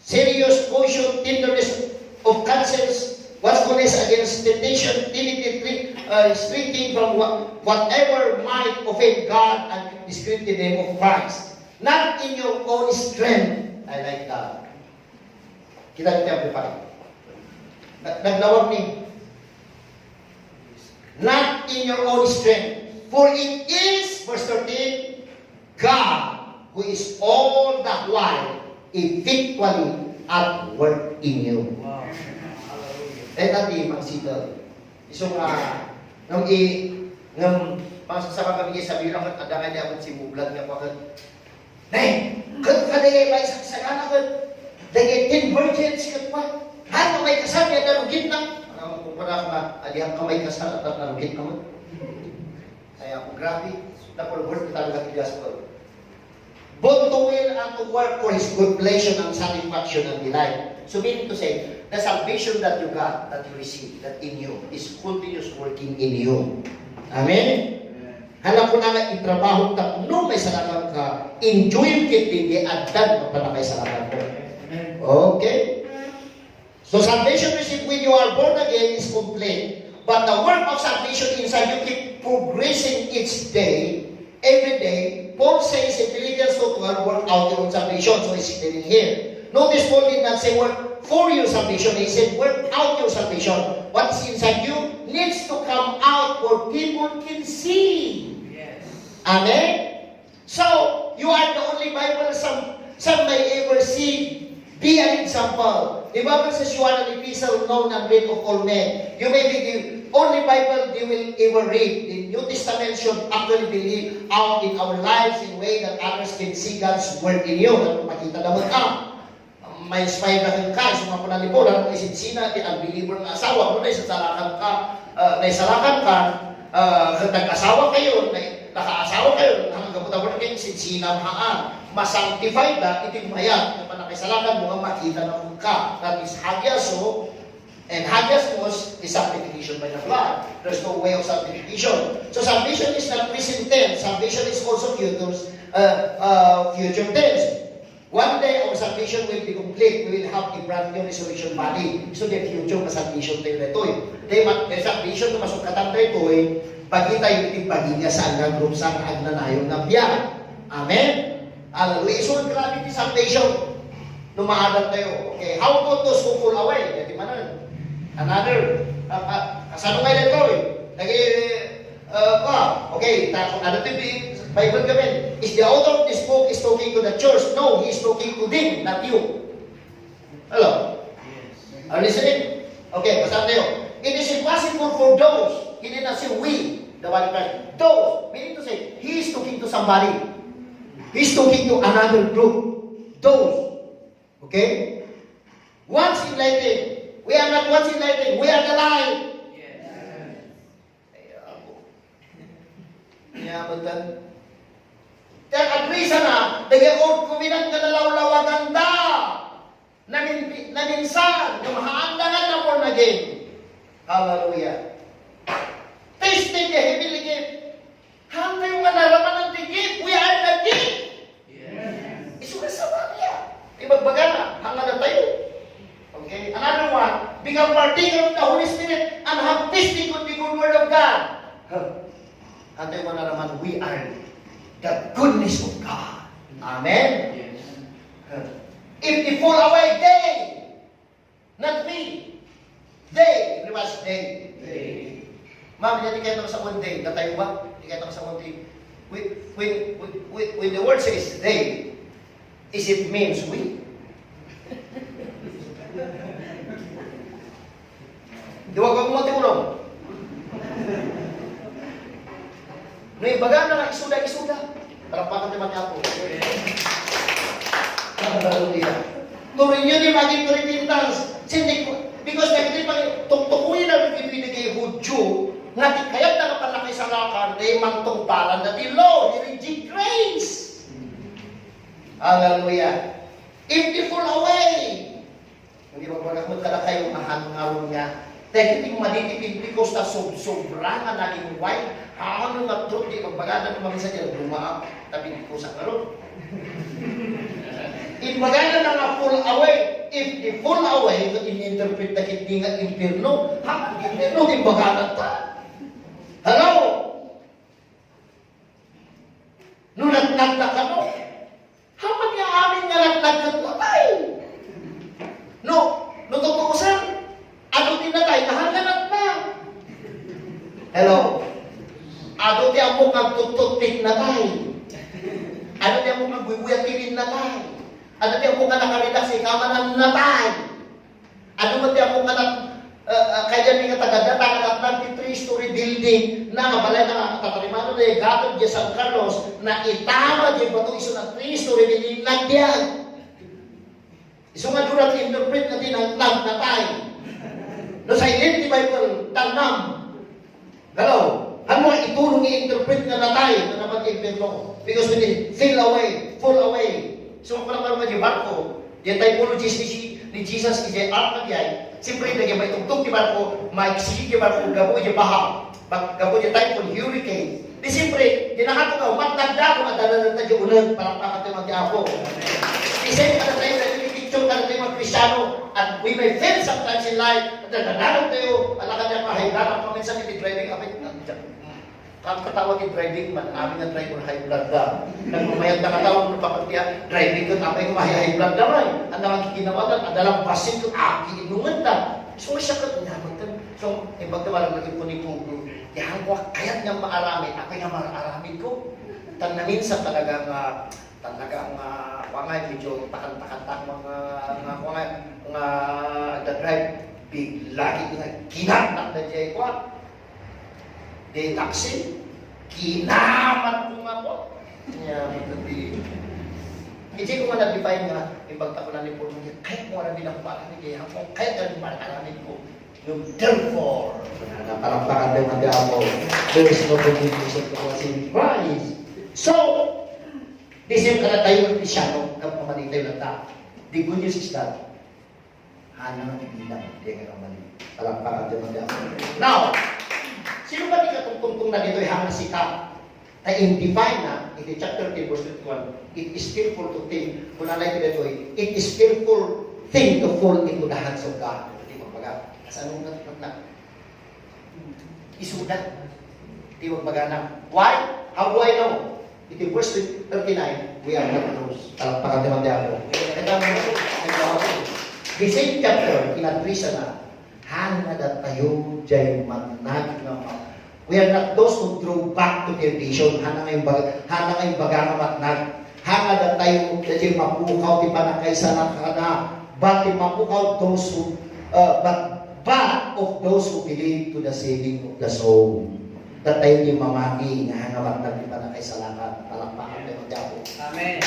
Serious caution, tenderness of conscience, watchfulness against temptation, timidity, restricting from whatever might offend God and discredit the name of Christ. Not in your own strength. I like that. Kita kita amplify. Naglawag ni. Not in your own strength. For it is, verse 13, God who is all the while effectually at work in you. Wow. Let that be considered. So nung pasasama kami sa bilang at adangan niya akong simublad niya ko. Nay, kadagay may saksakana ko. Dagay 10 virgins ka pa. Ano may kasal niya narugit na? Kung para ako nga, alihang kamay kasal at narugit naman. Kaya ako, grabe. Napulbol ko talaga kilas ko. Both to will and to work for His good pleasure and satisfaction and delight. So meaning to say, the salvation that you got, that you receive, that in you, is continuous working in you. Amen? Hala ko na nga itrabaho ta no may salakan ka, enjoy kit hindi addan na panakaisalakan ko. Okay? So salvation received when you are born again is complete. But the work of salvation inside you keep progressing each day, every day. Paul says in Philippians 2:12, work out your own salvation. So he's sitting here. Notice Paul did not say work for your salvation. He said work out your salvation. What's inside you needs to come out where people can see. Yes. Amen? So, you are the only Bible some may ever see. Be an example. The Bible says you are an epistle known and read of all men. You may be the only Bible they will ever read. The New Testament should actually be lived out in our lives in a way that others can see God's word in you. At makita naman may inspire na ka sa mga panalipunan, kung isinsina, ang believer ng asawa mo, na isasalakan ka, nag-asawa kayo, nakaasawa kayo, hanggang kabutabon kayo, isinsina maan, masanctified na, itigmayan, na panakisalakan mo, makita na kung ka, that is hagyaso, and hagiasmos is sanctification by the blood. There's no way of sanctification. So salvation is not present tense, salvation is also future tense. One day, our salvation will be complete. We will have a brand new resurrection body. So, the future na salvation tayo na ito eh. The salvation na masukatan tayo ito eh, pagi tayo itipagi niya sa hanggang group sa agnanayong na biya. Amen? Hallelujah. So, grabe the salvation. Lumaadan tayo. Okay, how about those who fall away? Di ba na? Another, kasano kayo na ito eh? Okay, ano ito Bible kami, is the author of this book is talking to the church? No, he is talking to them, not you. Hello? Yes. Are you listening? Okay, basahin tayo. It is impossible for those, he did not say we, the body of Christ. Those, meaning to say, he is talking to somebody. He is talking to another group. Those. Okay? Once enlightened, we are not once enlightened, we are the light. Yes. Betul. Dan agrisa na, nag-i-old kuminang kadalaw-lawagan da, naminsan, yung mahaandangan na born again. Hallelujah. Tasting the heavenly gift. Hanggang yung manaraman ng gift, we are the gift. Yes. Isugasama niya. Ibagbaga na, hanggang na tayo. Okay? Another one, become partaker of the Holy Spirit and have tasting of the good word of God. Hanggang yung manaraman, we are the goodness of God. Amen? Yes. If they fall away, they, not me. They, pretty much they. Ma'am, hindi kayo naman sa one day. Natayo ba? Hindi kayo naman sa one day. When the word says they, is it means we? Di wag mo matulong. No, ibaga na isuda. Parapakan naman niya ako. Hallelujah. Turin yun yung maging repentance. Because nakita pang tuktukuin na nagpipili kay Hudyo, nga kaya na panakisalakan, they mangtungpalan na the law, the rigid grace. Hallelujah. If they fall away, hindi magpagamot ka na kayong mahangaron niya. Dahil hindi maditipin because na sobrang na naging white, ano nga truth, di magbagana ng mamisa niya, lumaang, tabi ko sa karon. If magana na nga fall away, if they fall away, in-interpret na hindi nga impirno, impirno, di magana ta. Hello? Nung nagnagnak ka no, haman nga amin nga nagnagnak na tayo. No, tutuusan, ano din na tayo, nahanganat na. Hello? Ano di ako magtututik na tayo? Ano di ako magbubuyatilin na tayo? Ano di ako nga nakaridak sa ikamanan na tayo? Ano di ako nga kaya ni taga-datang at 93-story building na mabalay na katarimano na gatod di San Carlos na itama di ba ito iso ng 3-story building nagyan. Iso nga durat interpret natin ang nagnatay. No sa identify ko tanam. Galaw, ano ang itulong i-interpret na natay na napag-invento? Because when it full away. So kung naman yung barko, yung typologies ni Jesus is the ark na diyan. Siyempre, lagi may tugtog di barko, maiksig di barko, gabo di baha, gabo di typhoon, hurricane. Di siyempre, dinahato ka, matagda ko, madala na tayo unang, parang pakatay mag-iako. Di siyempre, kada tayo, picture kada tayo mga Kristyano, and we may fail sometimes in life, at nagdadalang tayo, alakad niya mahaydaran, paminsan hindi driving, apit na, ang katawag yung driving man, amin ang driver high blood na. Nagmamayag na katawag ng papagtiya, driving ko, tapay ko high blood na rin. Ang nakikinawagan, ang dalang basin ko, inungan na. So, siya ka tinamag. So, ibagtawalang naging punipugo. Yan ko, kaya't nga maarami, ako nga maarami ko. Tang minsan talagang, wangay, medyo takan-takan mga drive, lagi ko na kinaknak na dyan ko. Di taxi, kinaman ko nga po. Hindi ko nga na-define nga, ibagta ko na ni Paul, kahit mo na binakbakan ni Kaya ako, kahit na binakbakan ko, yung therefore, napalakpakan din ang diabo, there is no contribution to what's in Christ. So, this yung kanatayo ng Kristyano, kapag pamanitay ng tao. The good news is that, hanang ang ibilang, hindi nga kamali. Palakpakan din ang diabo. Now, sino ba di katungtungtong na dito hangang sikap? Na-indefine na, in the chapter 10, verse 21, it is fearful to think, kung nalay ko dito, it is fearful thing to fall into the hands of God. Di magbaga. Saan mo na? Isudat. Di magbaga na. Why? How do I know? In the verse 39, we are not those. Palakpakan naman di ako. The same chapter, inatrisa na, hangad tayo jay manag nga. We are not those who draw back to perdition. Hangad ang baga nga matnag. Hangad tayo jay mapukaw ti PANAKAISALAKAN na. But mapukaw those who but of those who believe to the saving of the soul. That tayo di mamagi nga hangad matnag ti PANAKAISALAKAN. Palakpakan tayo mag-apo. Amen.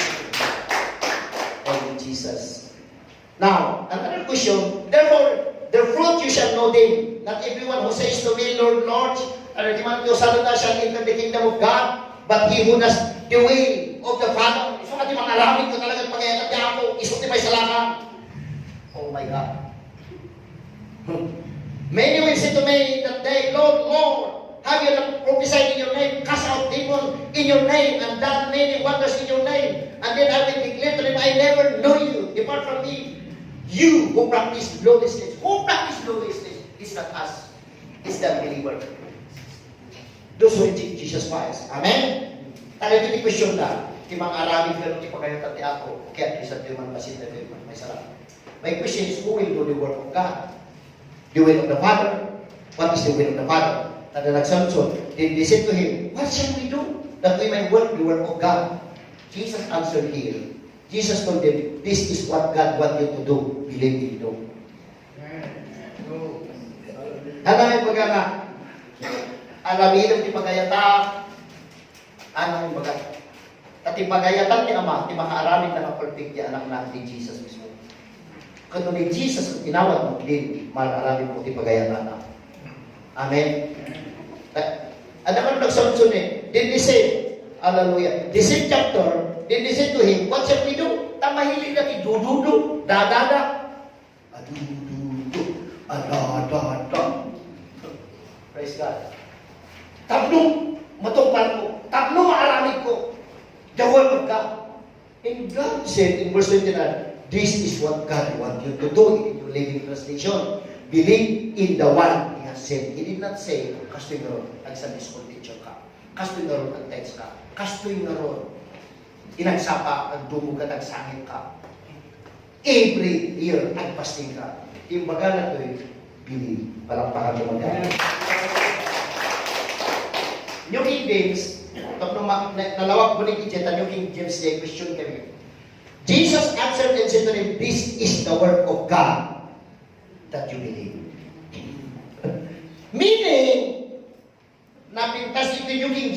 Thank you, Jesus. Now, another question. Therefore, the fruit you shall know them. Not everyone who says to me, Lord, Lord, shall enter the kingdom of God, but he who does the will of the Father. So, nga di mangalamin ko talagang pag-iagat niya ako, isuti may salakan. Oh my God. Many will say to me that day, Lord, Lord, have you not prophesied in your name, cast out demons in your name, and done many wonders in your name? And then I will declare to them, I never know you. Depart from me. You who practice lawlessness. Who practice lawlessness is not us. It's the believer. Those who reject Jesus Christ. Amen? Talaga ito question na. Di mga araming gano'n ipagayatan ni ako. Kaya isa tayo man pasinta tayo man may sarap. My question is, who will do the work of God? The will of the Father. What is the will of the Father? Tada nagsamson. Then they said to him, what shall we do? That we may work the work of God. Jesus answered here. Jesus told them, this is what God wants you to do. Believe in Him. Hanang yung baga nga, alamin ang tipagayata, anong yung baga, at tipagayatan ni Ama, ti makaaramin na perfect niya anak na ni Jesus mismo. Kung ni Jesus ang tinawag mo, din, makaaramin mo tipagayata na. Amen? Ano man nagsamson eh, din they say, hallelujah, the same chapter, then they said to him, what shall we do? Tamahilig na dududu, dadada. Adududu, adadada. Praise God. Tatlong matungkal ko, tatlong maaramid ko. The word of God. And God said in verse 29, this is what God wants you to do in your living translation. Believe in the one He has sent. He did not say, kastoy nga ron, nag-Sunday school teacher ka. Kastoy nga ron, nag-text ka. Kastoy nga ron, inagsapa, nagdumog ka, nagsangit ka. Every year, nagpasting ka. Yung baga na ito'y believe. Palakpakan mo mag-aral. New King James, nalawag ko ni Kijetan, New King James, day question kami. Jesus answered and said to him, this is the work of God that you believe.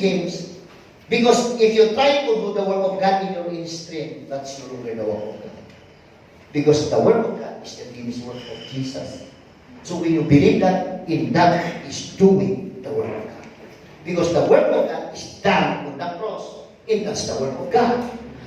Muslims, because if you try to do the work of God in your own strength, that's no longer the work of God. Because the work of God is the finished work of Jesus. So when you believe that, in that is doing the work of God. Because the work of God is done on the cross, and that's the work of God.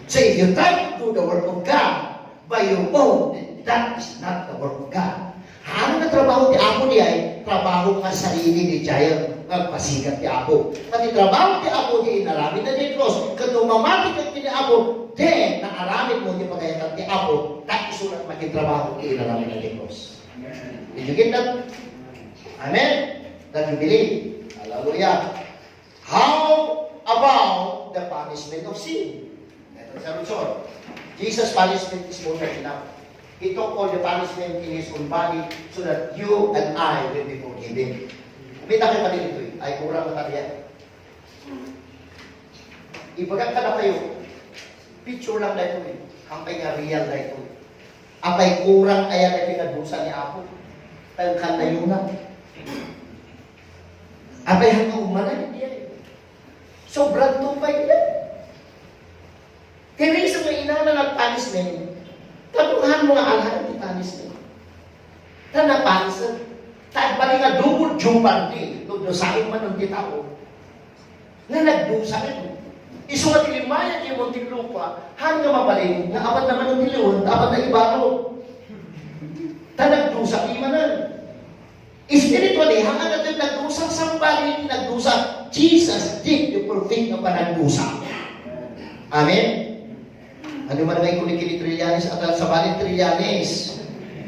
So if you try to do the work of God by your own, then that is not the work of God. Ano na trabaho ti Apo di ay trabaho nga sarili ni Jayan nagpasikat ti Apo. Pati trabaho ti Apo di inaramin na di cross. Kung mamati ka ti Apo, then naaramin mo di pagayatan ti Apo, tak isulat trabaho ti inaramin na di cross. Did you get that? Amen? That you believe? Hallelujah. How about the punishment of sin? Ito sa Luzon. Jesus' punishment is more than enough. He took all the punishment in His own body so that you and I will be forgiven. Kumita kayo pa din ito eh. Ay, kurang na tayo. Ibagat ka na kayo. Picture lang na ito eh. Hampay nga real na ito eh. Apay kurang ayan na pinadusa ni Apo. Tayong kan na yun na. Apay hanggang umanan niya eh. Sobrang tumpay niya. Kaya sa mga inana ng punishment, tapuhan mo nga alhan di punishment. Na punishment. Bali nga double jumpan di. Dosahin man ng titao. Na nagdusa ito. Iso nga tilimaya di mo tilupa, hanggang mabaling, na apat naman ng tiliwan, apat na ibaro. Nagdusa di manan. Spiritually, hanggang natin nagdusa sa bali, nagdusa. Jesus did the perfect na panagdusa. Amen? Ano man may kulikin ni Trillanes at sa balik Trillanes.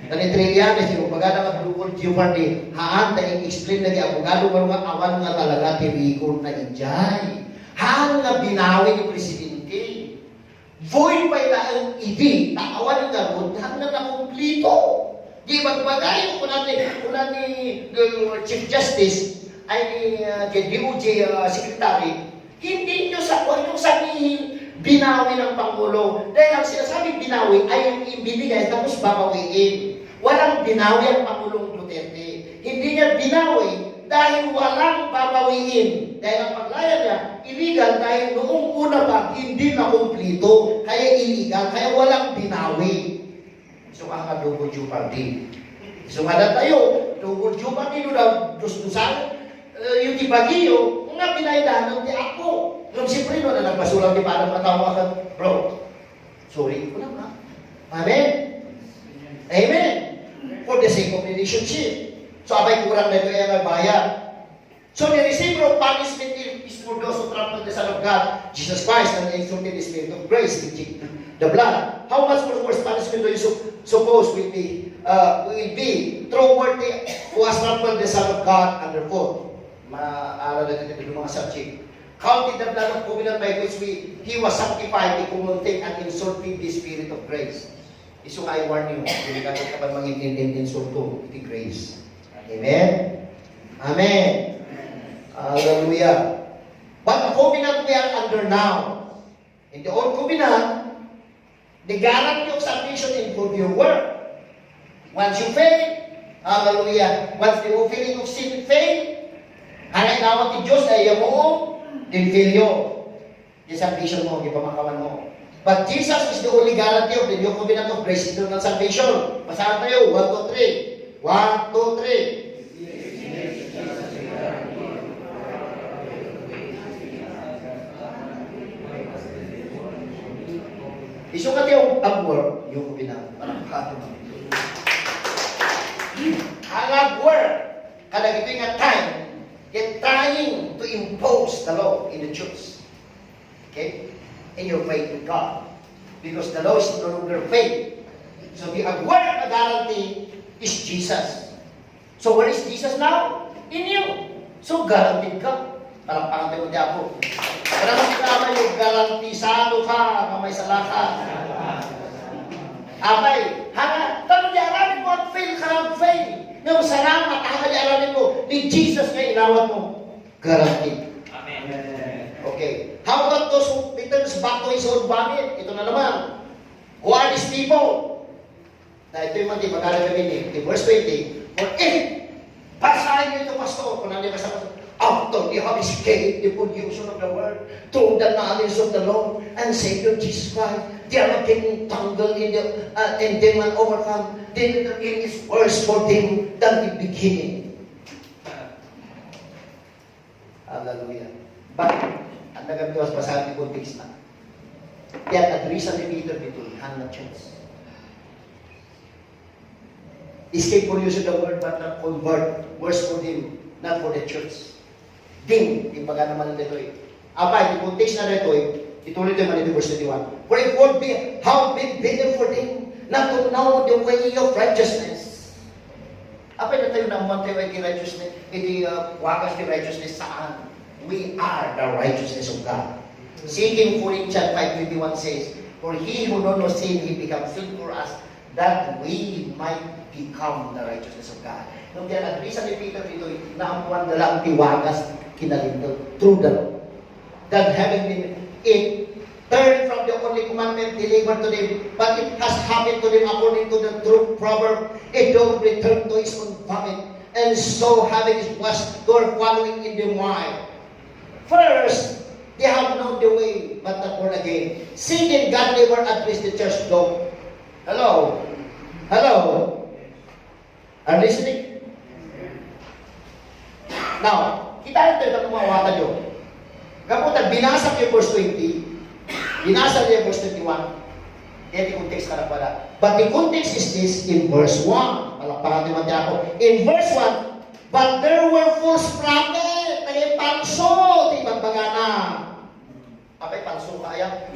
Dani Trillanes, yung pagkada mag-double jeopardy, haan tayo explain lagi, abogado nga awan nga talaga tirikon na ijay. Haan nga binawi ni Presidente. Void pa ang idi, naawan nga ron, haan nga nakumplito. Di magbagay, kung ni Chief Justice, ay ni DOJ Secretary, hindi nyo sa kung yung sabihin, binawi ng Pangulo. Dahil ang sinasabing binawi ay yung ibinigay tapos babawiin. Walang binawi ang Pangulong Duterte. Hindi niya binawi dahil walang babawiin. Dahil ang paglaya niya, illegal dahil noong una pa, hindi na kumplito. Kaya illegal, kaya walang binawi. So, double jeopardy. So, nga tayo, double jeopardy no daw, dus-dusan, yung Baguio, nga pinaidanan di ako. Nung siyempre, no, na nagpasulang di parang matawa ka, bro, sorry ko na ba? Amen? Amen? For the sake of relationship. So, abay kurang na ito yung nagbayad. So, the receiver of punishment is for those who trample the Son of God, Jesus Christ, and exalted the Spirit of grace, which the blood. How much more worse punishment do you suppose will be toward the who has trampled the Son of God underfoot? Maaral natin ito yung mga subject. Counted the blood of covenant by which He was sanctified, ikumulting and insulting the Spirit of grace. Iso nga, I warn you, hindi ka ba mag-insulto, iti grace. Amen? Amen. Hallelujah. But the covenant we are under now, in the old covenant, the guarantee of salvation include your work. Once you fail, hallelujah, once the fulfilling of sin fail, hanay nawag ti Diyos ay mo, din failyo. The salvation mo, di pamakawan mo. But Jesus is the only guarantee of the new covenant of grace, eternal salvation. Basahan tayo, 1, 2, 3. 1, 2, 3. Isukat yung agwar, yung covenant. Parang kato na. Ang agwar, kada ito yung time, they're trying to impose the law in the church. Okay? In your faith in God. Because the law is no longer faith. So the agwar na guarantee is Jesus. So where is Jesus now? In you. So guaranteed ka. Parang pangatay mo diya po. Para makikama yung garantisado ka, kamay sa laka. Abay, hanga, tanong di aralin mo at fail ka ng fail. Ngayon, salamat, hanga di aralin mo, ni Jesus na inawat mo. Guaranteed. Amen. Okay. How about those who returns back to his own vomit? Ito na naman. Who are these people? Na ito yung mati, magkala kami ni verse 20. For if, basahin nyo ito, pastor, kung nandun ka sa pastor, a after they have escaped the pollution of the world through the knowledge of the Lord and Savior Jesus Christ, they are not getting tangled in the and them and overcome. Then it is worse for them than the beginning. Hallelujah. But ang nagagawas pa sa ating context na. Kaya nag-reason ni Peter dito, hand na chance. Escape pollution the word, but not convert. Worse for them, not for the church. Ding, di baga naman nito eh. Apa, yung context na nito eh, ituloy ito man ito verse 21. For it would be, how big better for them not to know the way of righteousness. Apa na tayo naman tayo ay righteousness, iti wagas di righteousness saan? We are the righteousness of God. 2 Corinthians 5:21 says, for he who knows no sin, he becomes sin for us, that we might become the righteousness of God. Nung kaya nag-reason ni Peter dito, naamuan na lang tiwagas kinalindot through the Lord. That having been it turned from the only commandment delivered to them, but it has happened to them according to the true proverb, a dog returned to his own vomit, and so having his was door following in the wild. First, they have known the way, but not born again. Second, God never addressed the church dog. Hello? Hello? Are you listening? Now, kita ito yung mawawatan nyo. Kaputan, binasa niyo verse 20, binasa niyo verse 21, yan yung context ka na pala. But the context is this in verse 1. Palakpakan naman niya ako. In verse 1, but there were false prophets, may panso, di magbagana. Apay panso kaya?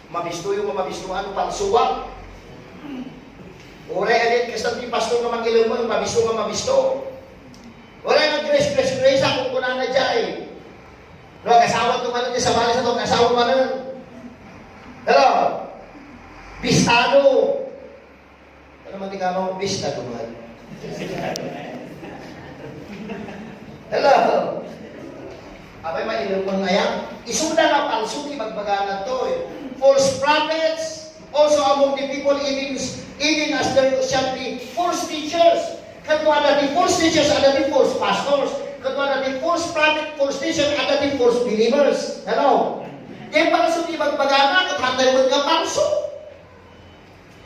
Mabisto yung mabistuhan, pansuwa. Ore alit, kasi di pasto nga mag-ilong mo, mabisto nga mabisto. Ore nag-grace kung kuna na dyan eh. No, kasawa ito man niya sa bali sa ito, kasawa man nun. Hello? Bistado. Ano man di ka mo? Bistado man. Hello? Abay, mailong mo ngayon. Isuda na palsuki magbaganan to eh. False prophets, also among the people, even as there shall be false teachers. Kadwa na the false teachers, ada the false pastors. Kadwa na the false prophet, false teachers, ada the false believers. Hello? Yung palsuki magbaganan, at hantay mo nga palso.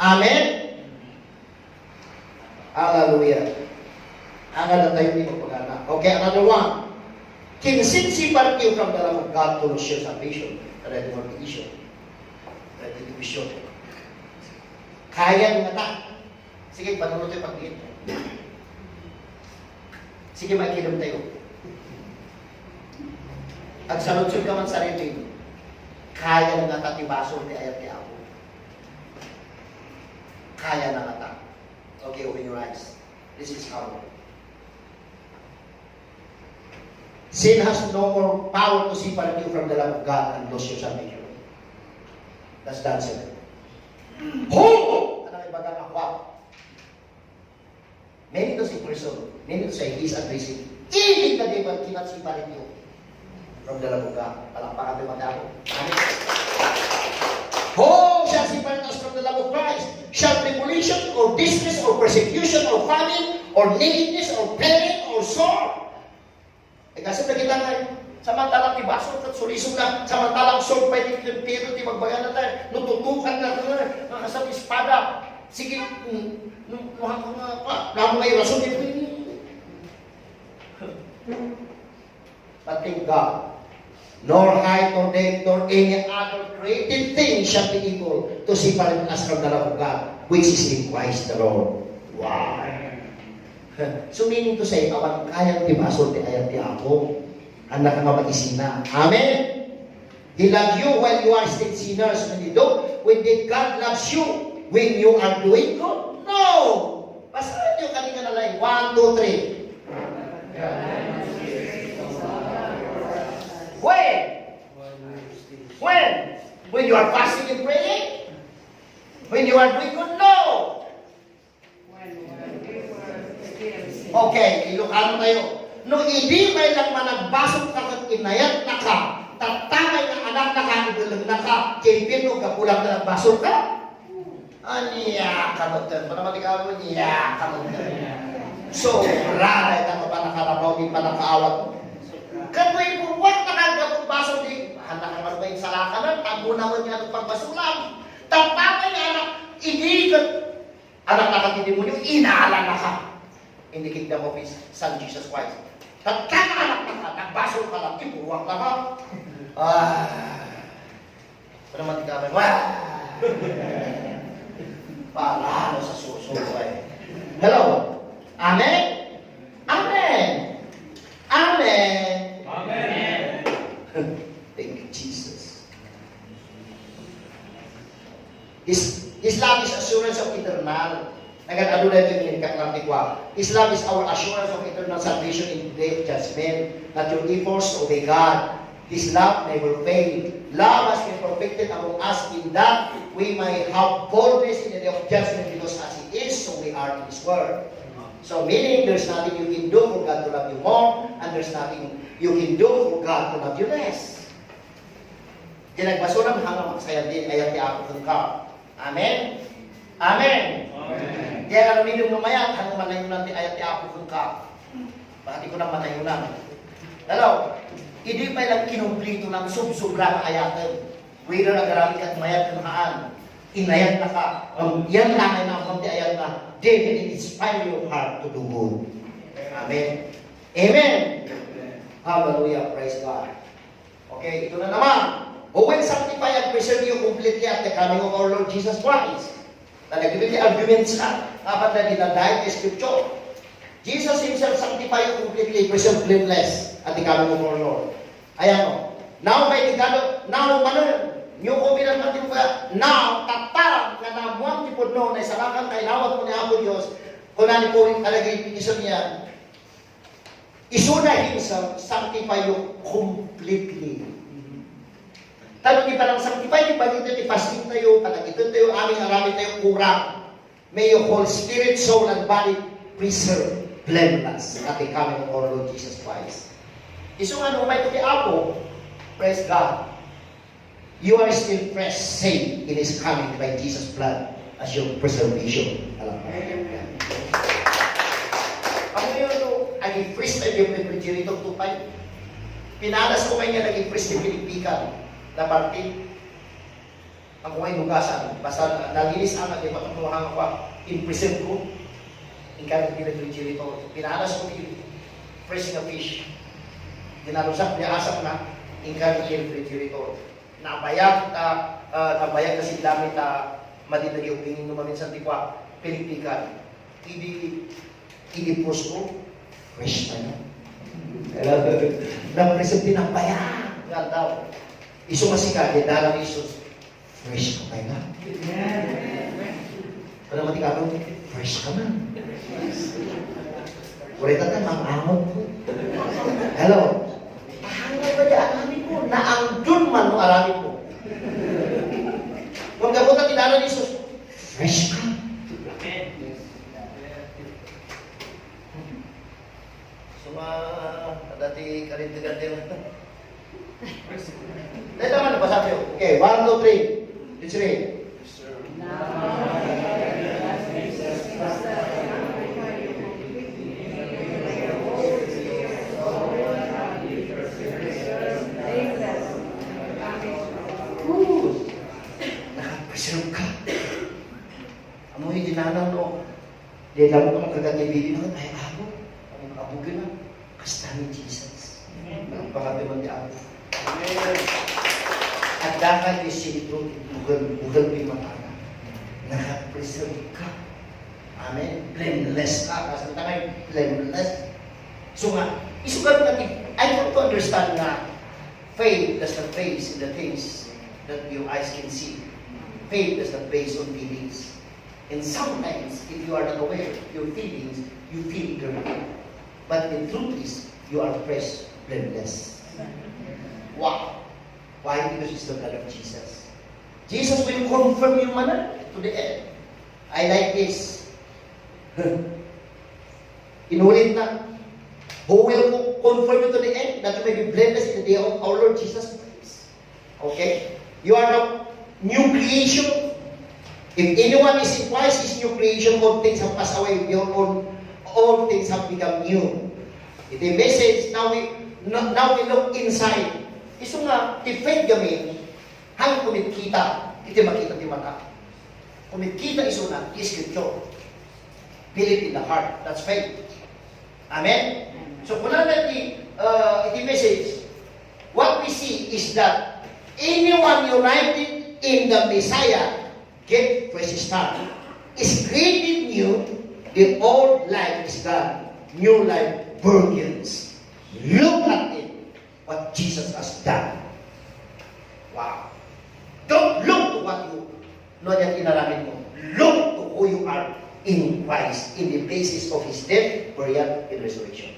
Amen? Hallelujah. Ang na tayo ni magpagana. Okay, another one. Kinsinsi partiu from the love of God to share salvation. Ready for the issue. Ready to be sure. Kaya nga ta. Sige, panunod tayo pag-iit. Sige, makikinom tayo. At saludsod ka man sarili. Kaya nga ta tibaso ti ayat ti ako. Kaya na nga ta. Okay, open your eyes. This is how. Sin has no more power to separate you from the love of God and lose your salvation. That's the answer. Ho! Ano ang ibagang akwa? Many to say person, many to say he's addressing. Even the devil cannot separate you from the love of God. Palakpakan tayo magdako. Amen. Who shall separate us from the love of Christ? Shall tribulation, or distress, or persecution, or famine, or nakedness, or peril, or sword? Eh kasi nakita nga, samantalang tibasol at sulisog na, samantalang sword pa yung tiro, di magbaga na tayo, nututukan na tayo, sa espada. Sige, nuhan ko nga pa, naman may rason dito. But thank God, nor height, nor depth, nor any other created thing shall be able to separate us from the love of God, which is in Christ the Lord. Wow! So meaning to say, awan kayang tibasol ti ayat ti ako, anak nga mag-isina. Amen? He loves you while you are still sinners. When did God loves you? When you are doing good? No! Basahin nyo kanina na lang. 1, 2, 3. When? When? When you are fasting and praying? When you are doing good? No! Okay, ILOCANO tayo. Nung hindi may lang managbasok ka at inayat na ka, tatamay ng anak na ka, ibulag na ka, kipin o kapulang na nagbasok ka? Aniya ka mo tayo. Para matikawin mo, niya ka mo tayo. So, rara ito pa nakarabaw, di pa nakaawat mo. Katoy po, wag nakagabot baso di. Handa ka mas ba yung salakanan, tago naman niya ng pagbasulang. Tapamay nga anak, inikot. Anak nakatidimonyo, inaala na ka. In the kingdom of His Son, Jesus Christ. Tagkakaanak na ka, nagbasol ka lang, ipuwak na ka. Ito naman ikaw, para sa susunod. Hello? Amen? Amen? Amen? Amen. Thank you, Jesus. His love is assurance of eternal. Nagkakado na ito yung kaklantikwa. His love is our assurance of eternal salvation in the day of judgment. Not your efforts to obey God. His love never failed. Love has been perfected among us in that we may have boldness in the day of judgment because as He is, so we are in His Word. So meaning there's nothing you can do for God to love you more and there's nothing you can do for God to love you less. Ginagbaso ng hanggang magsaya din ayat ti ako kung ka. Amen? Amen? Amen. Kaya alam ninyo lumayat hanggang manayunan ti ayat ti ako kung ka. Bakit ko nang manayunan? Hello? Hindi pa ilang kinumplito ng sub-sobrang ayatan. Whether agarami ka't mayat ng haan, inayat na ka. Yan lang ay nakamti ayat na, then it inspire your heart to do good. Amen. Amen. Hallelujah. Praise God. Okay, ito na naman. Who will sanctify and preserve you completely at the coming of our Lord Jesus Christ? Nagbibigay arguments na, kapag na dinadahil kay Scripture. Jesus Himself sanctify you completely, preserve blameless at the coming of our Lord. Ayan o. Now, by the God, now, manon, new covenant natin ba? Now, tatarang na namuang tipod noon, ay salakan kay nawag mo ni Apo Diyos, kung nani po rin talagay iso niya, isuna Himself, sanctify you completely. Tanong di pa lang sanctify, di ba dito, di fasting tayo, panagitan tayo, aming arami tayo, kurang. May your whole spirit, soul, and body preserve blameless at the coming of our Lord Jesus Christ. Iso nga nung may ito kay Apo, praise God, you are still fresh, saved in His coming by Jesus' blood as your preservation. Alam mo? Ako yun, naging priest na yung refrigerator tupay. Pinalas ko kayo niya naging priest na pinipikan na party. Ang kuhay nugasan. Basta nagilis ang naging patunuhan ko, in-present ko, in kahit yung refrigerator. Pinalas ko yung fresh na fish. Dinalusak niya asap na, in kahit yung refrigerator. Nabayag na si dami na madinagi o pingin numamin sa tikwa, pinipikan. Hindi pros ko, fresh na yan. Na-present din ang bayag. Nga daw. Iso masika, dalang isos, fresh ka kayo na. Kaya naman ikaw, fresh ka na. Kurita ka, mang-amot ko. Hello? Hanggang ba dyan, alami ko, naangdun man mo alami ko. Kung gabot na tinala ni Jesus, fresh ka. Suma, dati karintigan din. Dahil naman, napasabi ko. Okay, 1, 2, 3. Let's read. Nakapreserve ka. Ano yung dinanaw no? Di alam mo kung kagagibili na ay abo. Ang abugin na. Kasta ni Jesus. Ang pangabi man di abo. At dapat yung sinitro, bugal mo yung matanga. Nakapreserve ka. Amen? Blameless ka. Kasi kita ngayon, blameless. So nga, isugat natin, I want to understand na faith does not base in the things that your eyes can see. Faith does not base on feelings. And sometimes, if you are not aware of your feelings, you feel dirty. But the truth is, you are fresh, blameless. Wow! Why? Because it's the blood of Jesus. Jesus will confirm you man to the end. I like this. Inulit na. Who will confirm you to the end that you may be blameless in the day of our Lord Jesus Christ. Okay? You are a new creation. If anyone is in Christ, is new creation. All things have passed away. all things have become new. Ito yung message, now we look inside. Iso nga, i-faith kami, hang kumikita, ito makita di mata. Kumikita iso na, i-scripture. Believe in the heart, that's faith. Amen? So, kung natin ito message, what we see is that anyone united in the Messiah, get fresh start, is created new, the old life is gone, new life begins. Look at it, what Jesus has done. Wow. Don't look to what you know that inaramin mo. Look to who you are in Christ, in the basis of His death, burial, and resurrection.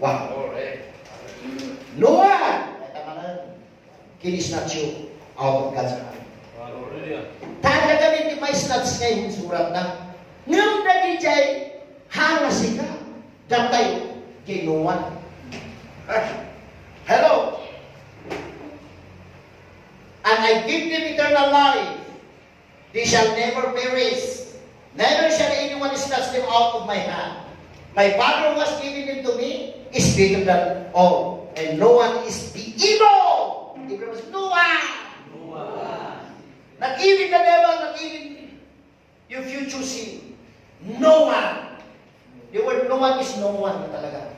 Wow. No one can snatch you out of God's hand. Tanda kami di may snatch ngayon surat na ngayon na di jay hangasi ka datay ginuwan. Hello. And I give them eternal life. They shall never perish. Neither shall anyone snatch them out of my hand. My Father who has given them to me is bigger than all. And no one is the evil. No one. Not even the devil, not even your future sin. No one. The word no one is no one na talaga.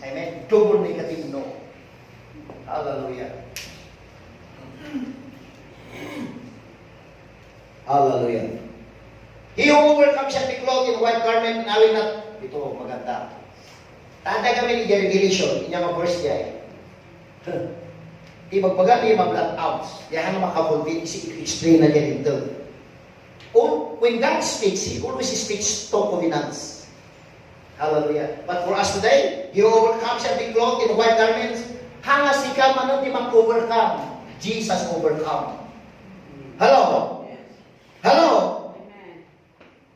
Amen. Double negative no. Hallelujah. Hallelujah. He who overcomes shall be clothed in white garment, and I will not. Ito, maganda. Tanda kami ni Revelation, inya mga verse niya eh. Di magbaga niya mag-blood outs. Diyan na makakonvene, i-explain na niya dito. When God speaks, He always speaks to covenants. Hallelujah. But for us today, He who overcomes shall be clothed in white garments. Hangas ikaw, ano di mag-overcome? Jesus overcome. Hello? Hello?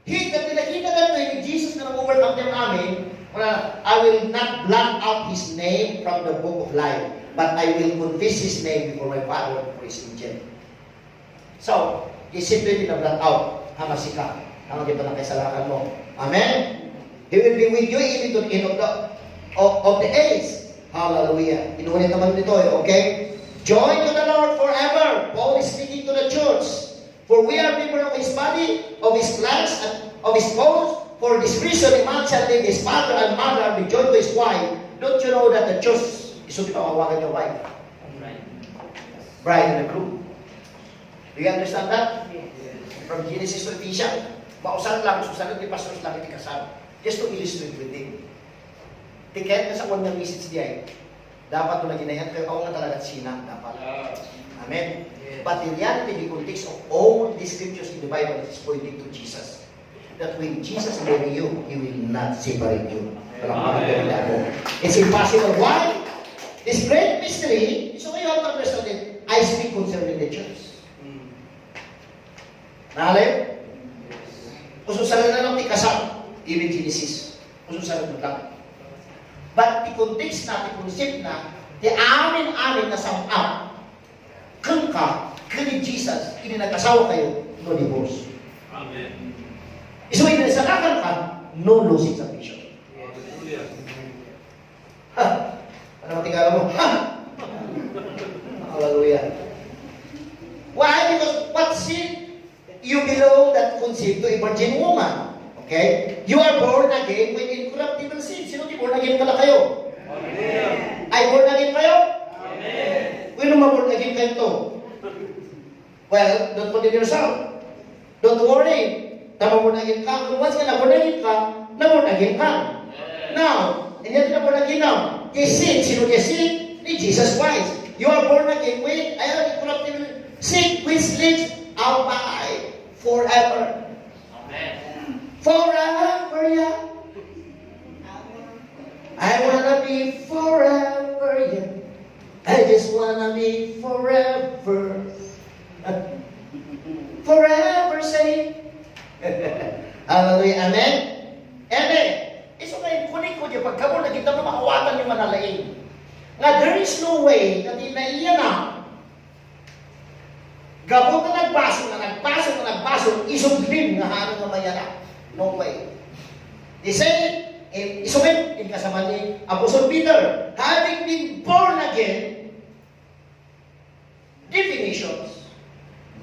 Nakita na ito, Jesus na nag-overcome ng amin, I will not blot out His name from the book of life, but I will confess His name before my Father for His angel. So, He simply na-blot out, hamasika, ang di PANAKAISALAKAN mo. Amen? He will be with you even to the end of the age. Hallelujah. Inuulit naman dito, okay? Join to the Lord forever. Paul is speaking to the church. For we are members of His body, of His flesh, and of His bones. For this reason, a man shall leave his father and mother and be joined to his wife. Don't you know that the church is to pawawagan your wife? Bride and the groom. Do you understand that? From Genesis to Ephesians, mausan lang, susunod ni pastors lang itikasal. Just to illustrate with it. Tiket na sa unang message diya dapat na ginayan kayo ako na talaga sinang dapat. Amen. But the reality, the context of all the scriptures in the Bible is pointing to Jesus. That when Jesus marry you, He will not separate you. It's impossible. Why? This great mystery, so you have to understand it. I speak concerning the church. Nahalip? Ususalan na lang ti kasal, even Genesis. Ususalan mo lang. But the context na, the concept na, the amin-amin na samap, kung ka, kani Jesus, ini nagkasawa kayo, no divorce. Amen. So, inasalakan ka, no losing salvation. Ha? Ano matigala mo? Ha? Hallelujah. Why? Because what sin? You belong that concept to a virgin woman. Okay? You are born again with incorruptible sin. Sino di born again pala kayo? Amen. Ay born again kayo? Amen. When born again kayo to? Well, don't put it yourself. Don't worry. Born again ka. Kung once ka na born again ka, na-born again ka. Now, hindi na born again now. Sin. Sino kaya sin? Ni Jesus Christ. You are born again with incorruptible sin which leads out by forever. Amen. Forever, yeah. I wanna be forever, yeah. I just wanna be forever. Forever, say. Hallelujah. Amen. Amen. Iso kayo, kunin ko diya, pagkabon na kita na makawatan yung manalain. Nga, there is no way na di na iya na. Gabot na nagbaso, isog lim nga hanong nga mayara. No way. They say in isumin, in kasama ni Apostle Peter, having been born again, definitions,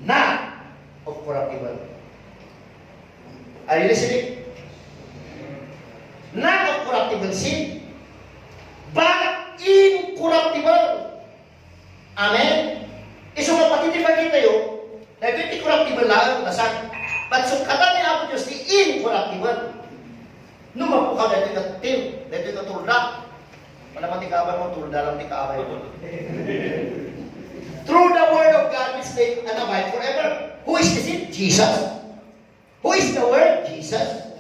not of corruptible. Are you listening? Not of corruptible seed, but incorruptible. Amen? Iso nga patitibay kita yun, na ito corruptible lang, nasaan? But sukatan ni Apo Diyos, di incorruptible. Numapo ka, dahil ka tim, dahil ka tulda. Wala man tikabay mo, tulda lang tikabay mo. Through the word of God, which may and abide forever. Who is the seed? Jesus. Who is the word? Jesus.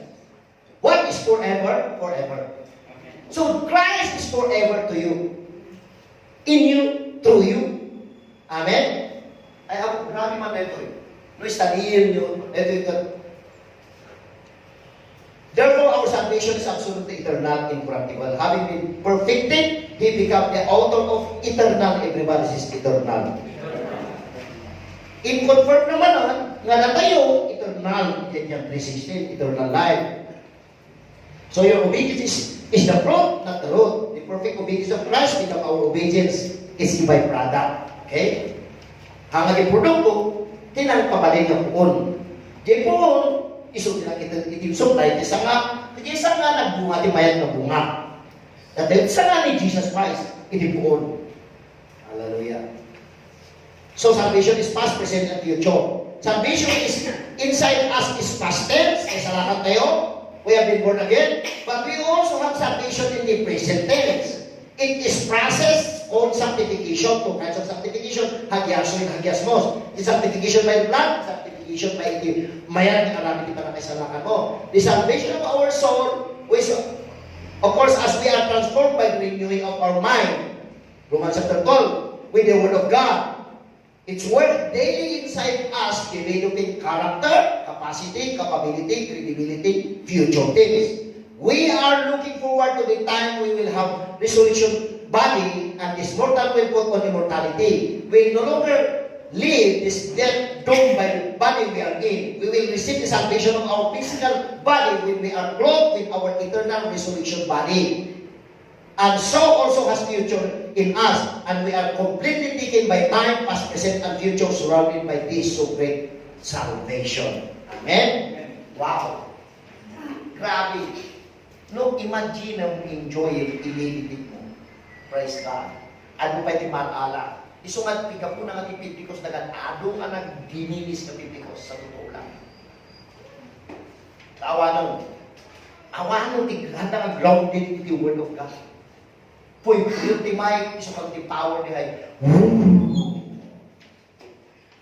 What is forever? Forever. So Christ is forever to you. In you, through you. Amen? Ay, ako, grabe man na ito eh. No, istaniyin nyo. Ito. Therefore, our salvation is absolutely eternal, incorruptible. Having been perfected, He became the author of eternal. Everybody says eternal. In-confirm naman nga na tayo, eternal. Yan yung 316, eternal life. So your obedience is the fruit, not the root. The perfect obedience of Christ become our obedience is the byproduct. Okay? Ang naging produkto, tinangpabalik ng puon. Di puon, iso din ang itimsok tayo. Isa nga nagbunga, di mayat na bunga. Dahil isa nga ni Jesus Christ, iti puon. Hallelujah. So salvation is past, present, and future. Salvation is inside us is past tense. Ay salamat tayo. We have been born again. But we also have salvation in the present tense. It is process called sanctification. Two kinds of sanctification. Hagyaso and hagyasmos. The sanctification by blood, sanctification by the mayan ng alam, hindi pa na kaisalakan mo. The salvation of our soul, which, of course, as we are transformed by the renewing of our mind. Romans chapter 12, with the Word of God. It's work daily inside us, developing character, capacity, capability, credibility, future things. We are looking forward to the time we will have resurrection body and this mortal will put on immortality. We will no longer live this death doomed by the body we are in. We will receive the salvation of our physical body when we are clothed with our eternal resurrection body. And so also has future in us, and we are completely taken by time, past, present, and future, surrounded by this so great salvation. Amen? Wow! Grabe! No, imagine ang enjoy it, i-meditate mo. Praise God. Ano pa iti malala? Iso nga, piga po na nga tipipikos na ganado nga nagdinilis na pipikos sa totoo lang. Awanon, tiganda nga grounded in the Word of God. Puy, yung timay, iso kang power ni hay.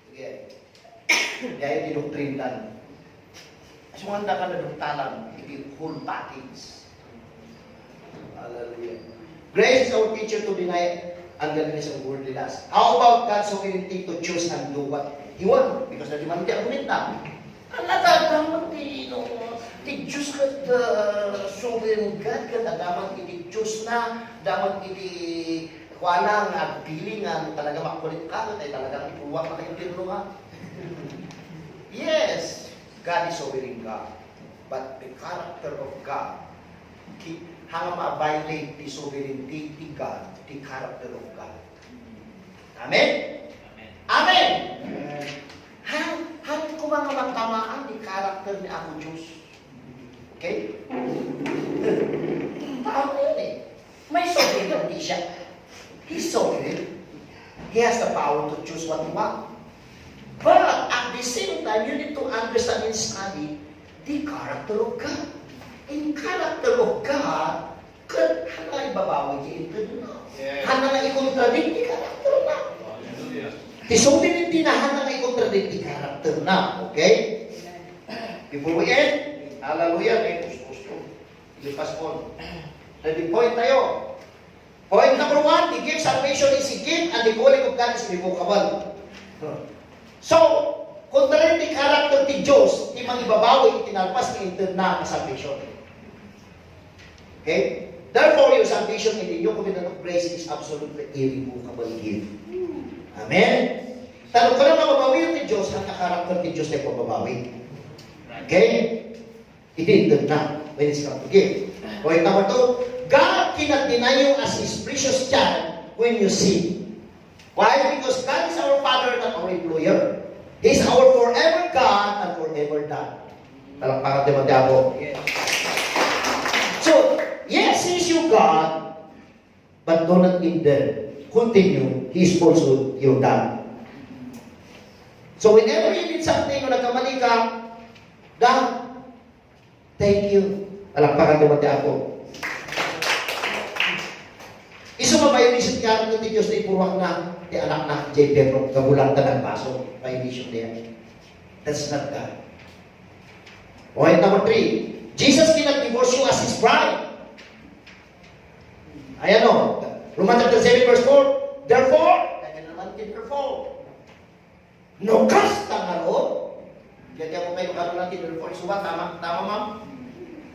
Sige. Dahil dinoctrine lang. Sumanda ka na doktalan, iti whole package. Hallelujah. Grace is our teacher to deny ungodliness and worldly lust. How about God's sovereignty to choose and do what He wants? Because na di man ti argument na. Ang natataman ti, ti Diyos ka sovereign God ka na daman iti Diyos na, daman iti kuanang at pilingan, talaga makulit ka, tayo talagang ipuwak na kayo pirno ka. Yes, God is sovereign God. But the character of God, hanga ma-violate the sovereignty of God, the character of God. Amen? Amen! Hangin ko mga magtamaan the character ni ako Diyos. Okay? Tao yun eh. May sovereignty siya. He's sovereign. He has the power to choose what he wants. But at the same time, you need to understand and study the character of God. In character of God, hana ibabawi niya ito na. Hana nga i-contradict the character na. The sovereignty na hana nga i-contradict the character na. Okay? Before we end, hallelujah, may gusto. Ilipas po. Ready point tayo. Point number 1, the gift salvation is a gift and the calling of God is revocable. So, contrary the character ti Diyos, di mang ibabawi, itinalpas ni internal salvation. Okay? Therefore, your salvation in the new covenant of grace is absolutely irrevocable gift. Amen? Tanong ko na mababawi ti Diyos, ang karakter ti Diyos na ipababawi. Okay? He did not when it's come to give. Point number 2, God cannot deny you as His precious child when you sin. Why? Because God is our Father, not our employer. He's our forever God and forever dad. Palakpakan naman diabo. So, yes, He is your God, but do not continue. He is also your dad. So, whenever you need something o nagkamali ka, Dad, thank you. Palakpakan naman diabo. Iso ma-violation ka ng Diyos na ipurwak na di anak na J. Pedro, kabulang ka ng baso. Violation niya. That's not God. Point number 3. Jesus cannot divorce you as His bride. Ayan o. Romans chapter 7 verse 4. Therefore, kaya naman therefore. Nukas tangaro. Kaya ko kayo kano natin therefore. Suba, tama ma'am?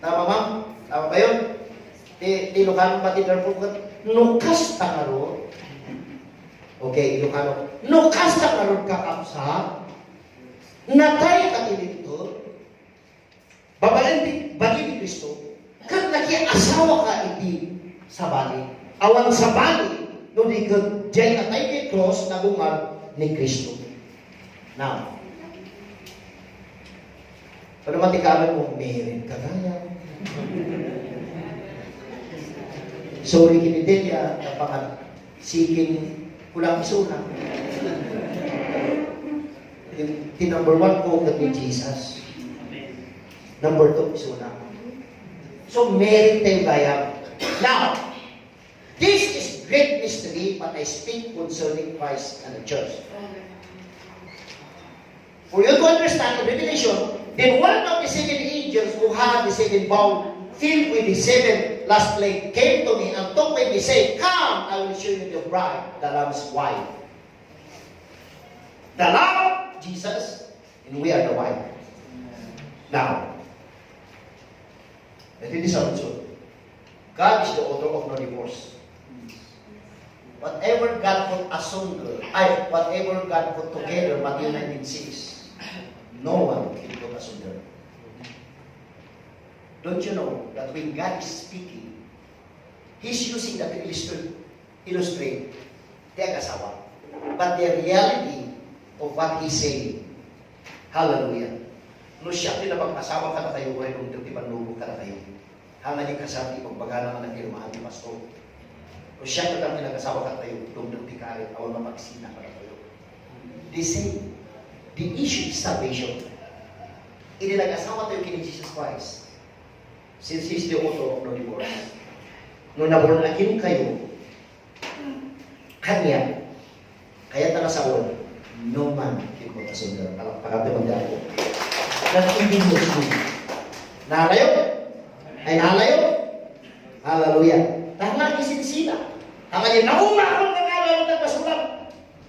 Tama ma'am? Tama ba yun? Ilocano ba therefore? Nukas tangaro. Okay, Ilocano. Nukas tangaro ka kapsa. Natay ka dito. Babalan bagi ni Kristo. Kan naki-asawa ka iti sa bali. Awan sa bali. No di ka dyan natay kay cross na bungal ni Kristo. Now, pero matikalan mo, meron ka gaya. Sorry kinidelya, napangat siking kulang isuna. Yung number 1 ko ni Jesus. Number 2, isuna. So, meron tayong gaya. Now, this is great mystery, but I speak concerning Christ and the church. For you to understand the revelation, then one of the 7 angels who had the 7 bowl filled with the 7 last plague came to me and took with me, saying, Come, I will show you the bride, the Lamb's wife. The Lamb, Jesus, and we are the wife. Now, let it is also. God is the author of no divorce. Whatever God put asunder, whatever God put together, Matthew 19:6, no one can put asunder. Don't you know that when God is speaking, He's using that to illustrate the asawa, but the reality of what He's saying. Hallelujah. No siya pinapag-asawa ka na kayo, ay kung tibanlubo ka na kayo. Hangan yung kasabi, pagbaga naman ng firmahan ni Pastor. O siya ka lang pinag-asawa ka tayo, kung nagtikarin, awan mapagsina ka na kayo. They say, the issue is salvation. Inilag-asawa tayo kini Jesus Christ. Since He's the author of no divorce. Nung nabornakin kayo, Kanya, kaya tanasawon, no man can put asunder. Palakpakan naman ako. That even was you. Nalayo? Ay nalayo? Hallelujah. Tanga isinsina. Tanga niya, nauma akong nangalan ng basulan.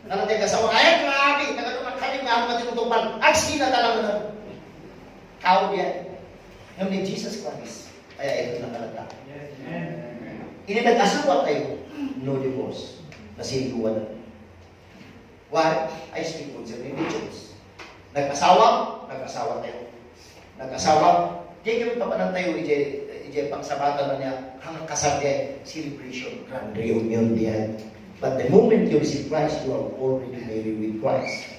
Narating ka sa mga ayat, grabe, nagalumakalik na ako matinutupan. Agsina talaga na. Kao yan. Ngayon ni Jesus Christ. Kaya ito nakalata. Ini nag-asawa tayo, no divorce. Nasiliguan na. Why? I speak concerning religions. Nag-asawa tayo. Nag-asawa, di kami papanan tayo, ije pangsabatan na niya, hanggang kasal niya, celebration, grand reunion diyan. But the moment you receive Christ, you are already married with Christ.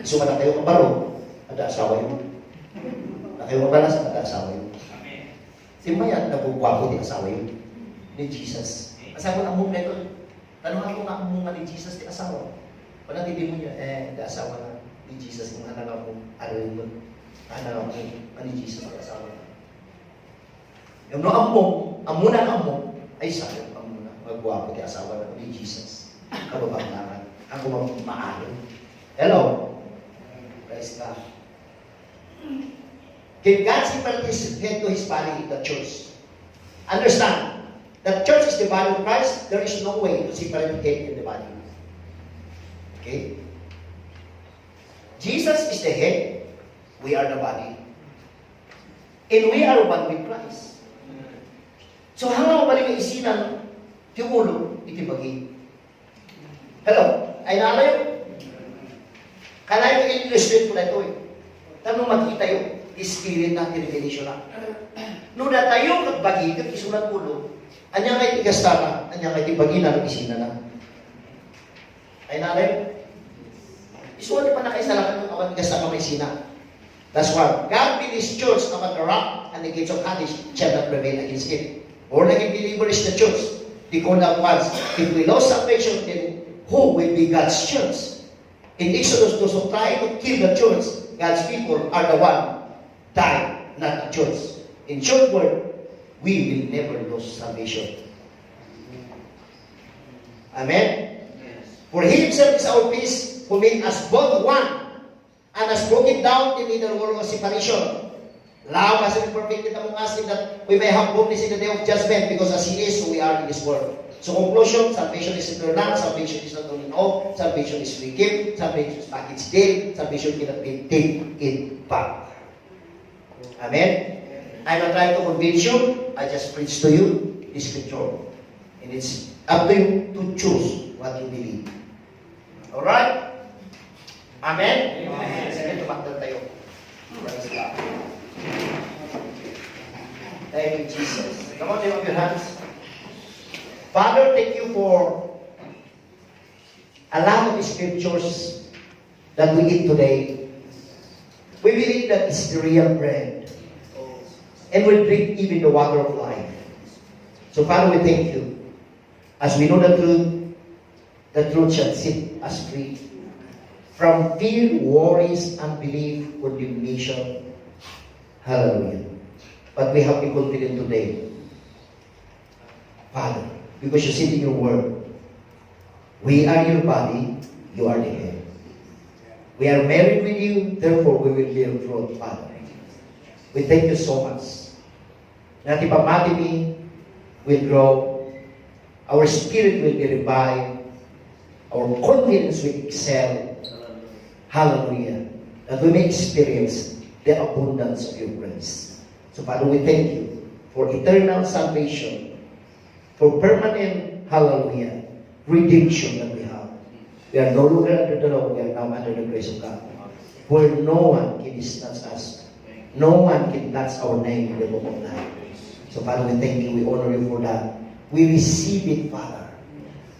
So, na kayo kabaro, ada asawa yun. Na kayo mabalas, ada asawa yun. Simayan, nagugwapo di asawa yun. Ni Jesus. Asawa na mong neto. Tanong ako nga mong ni Jesus di asawa. Wala hindi mo niya, di asawa na ni Jesus. Kung anak ako, alam mo. Anak ako, ni Jesus di asawa na. Yung no among, ay sayang amuna. Magwapo di asawa na ni Jesus. Kababanglangan. Ako maalim. Hello? Praise God. Can God separate His head to His body, the church? Understand, the church is the body of Christ. There is no way to separate the head and the body. Okay? Jesus is the head. We are the body. And we are one with Christ. So, hanggang balik ang isinan, timulo, itibagi. Hello? Ay nalayo? Kalayo yung illustrate ko na ito eh. Tanong makita yun. Spirit na revelation na. No na tayo kagbagi, kag isulat ulo, anya ngay tigastana, anya ngay tibagi na, isina na. Ay nanay, isulat pa na kayo sa lakan ng awan tigastana may sina. That's why God built His church upon the rock, and the gates of Hades shall not prevail against it. Born again believer is the church. The corner once. If we lost salvation, then who will be God's church? In Exodus, those who try to kill the church, God's people are the one died, not the church. In short word, we will never lose salvation. Amen? For He Himself is our peace, who made us both one, and has broken down the middle wall of separation. Allow us to be perfected among us, that we may have boldness in the day of judgment, because as He is, so we are in this world. So conclusion, salvation is eternal, salvation is not only all, salvation is free gift, salvation is package deal, salvation cannot be taken it back. Amen? I'm not trying to convince you, I just preach to you the scripture. And it's up to you to choose what you believe. Alright? Amen? Amen. Sige, tumakdan tayo. Praise God. Thank you, Jesus. Come on, lift up your hands. Father, thank you for a lot of scriptures that we eat today. We believe that it's the real bread. And we drink even the water of life. So, Father, we thank you. As we know the truth shall set us free from fear, worries, unbelief, condemnation. Hallelujah. But we have to be confident today, Father, because you said in your word, we are your body, you are the head. We are married with you, therefore we will bear fruit, Father. We thank you so much. Nati pamati will grow, our spirit will be revived, our confidence will excel. Hallelujah. That we may experience the abundance of your grace. So Father, we thank you for eternal salvation, for permanent, hallelujah, redemption that we have. We are no longer under the law, we are now under the grace of God. Where no one can snatch us. No one can blot our name in the book of life. So Father, we thank you, we honor you for that. We receive it, Father.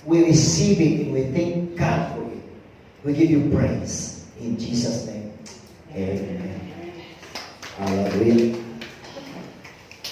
We receive it and we thank God for it. We give you praise in Jesus' name. Amen. Hallelujah.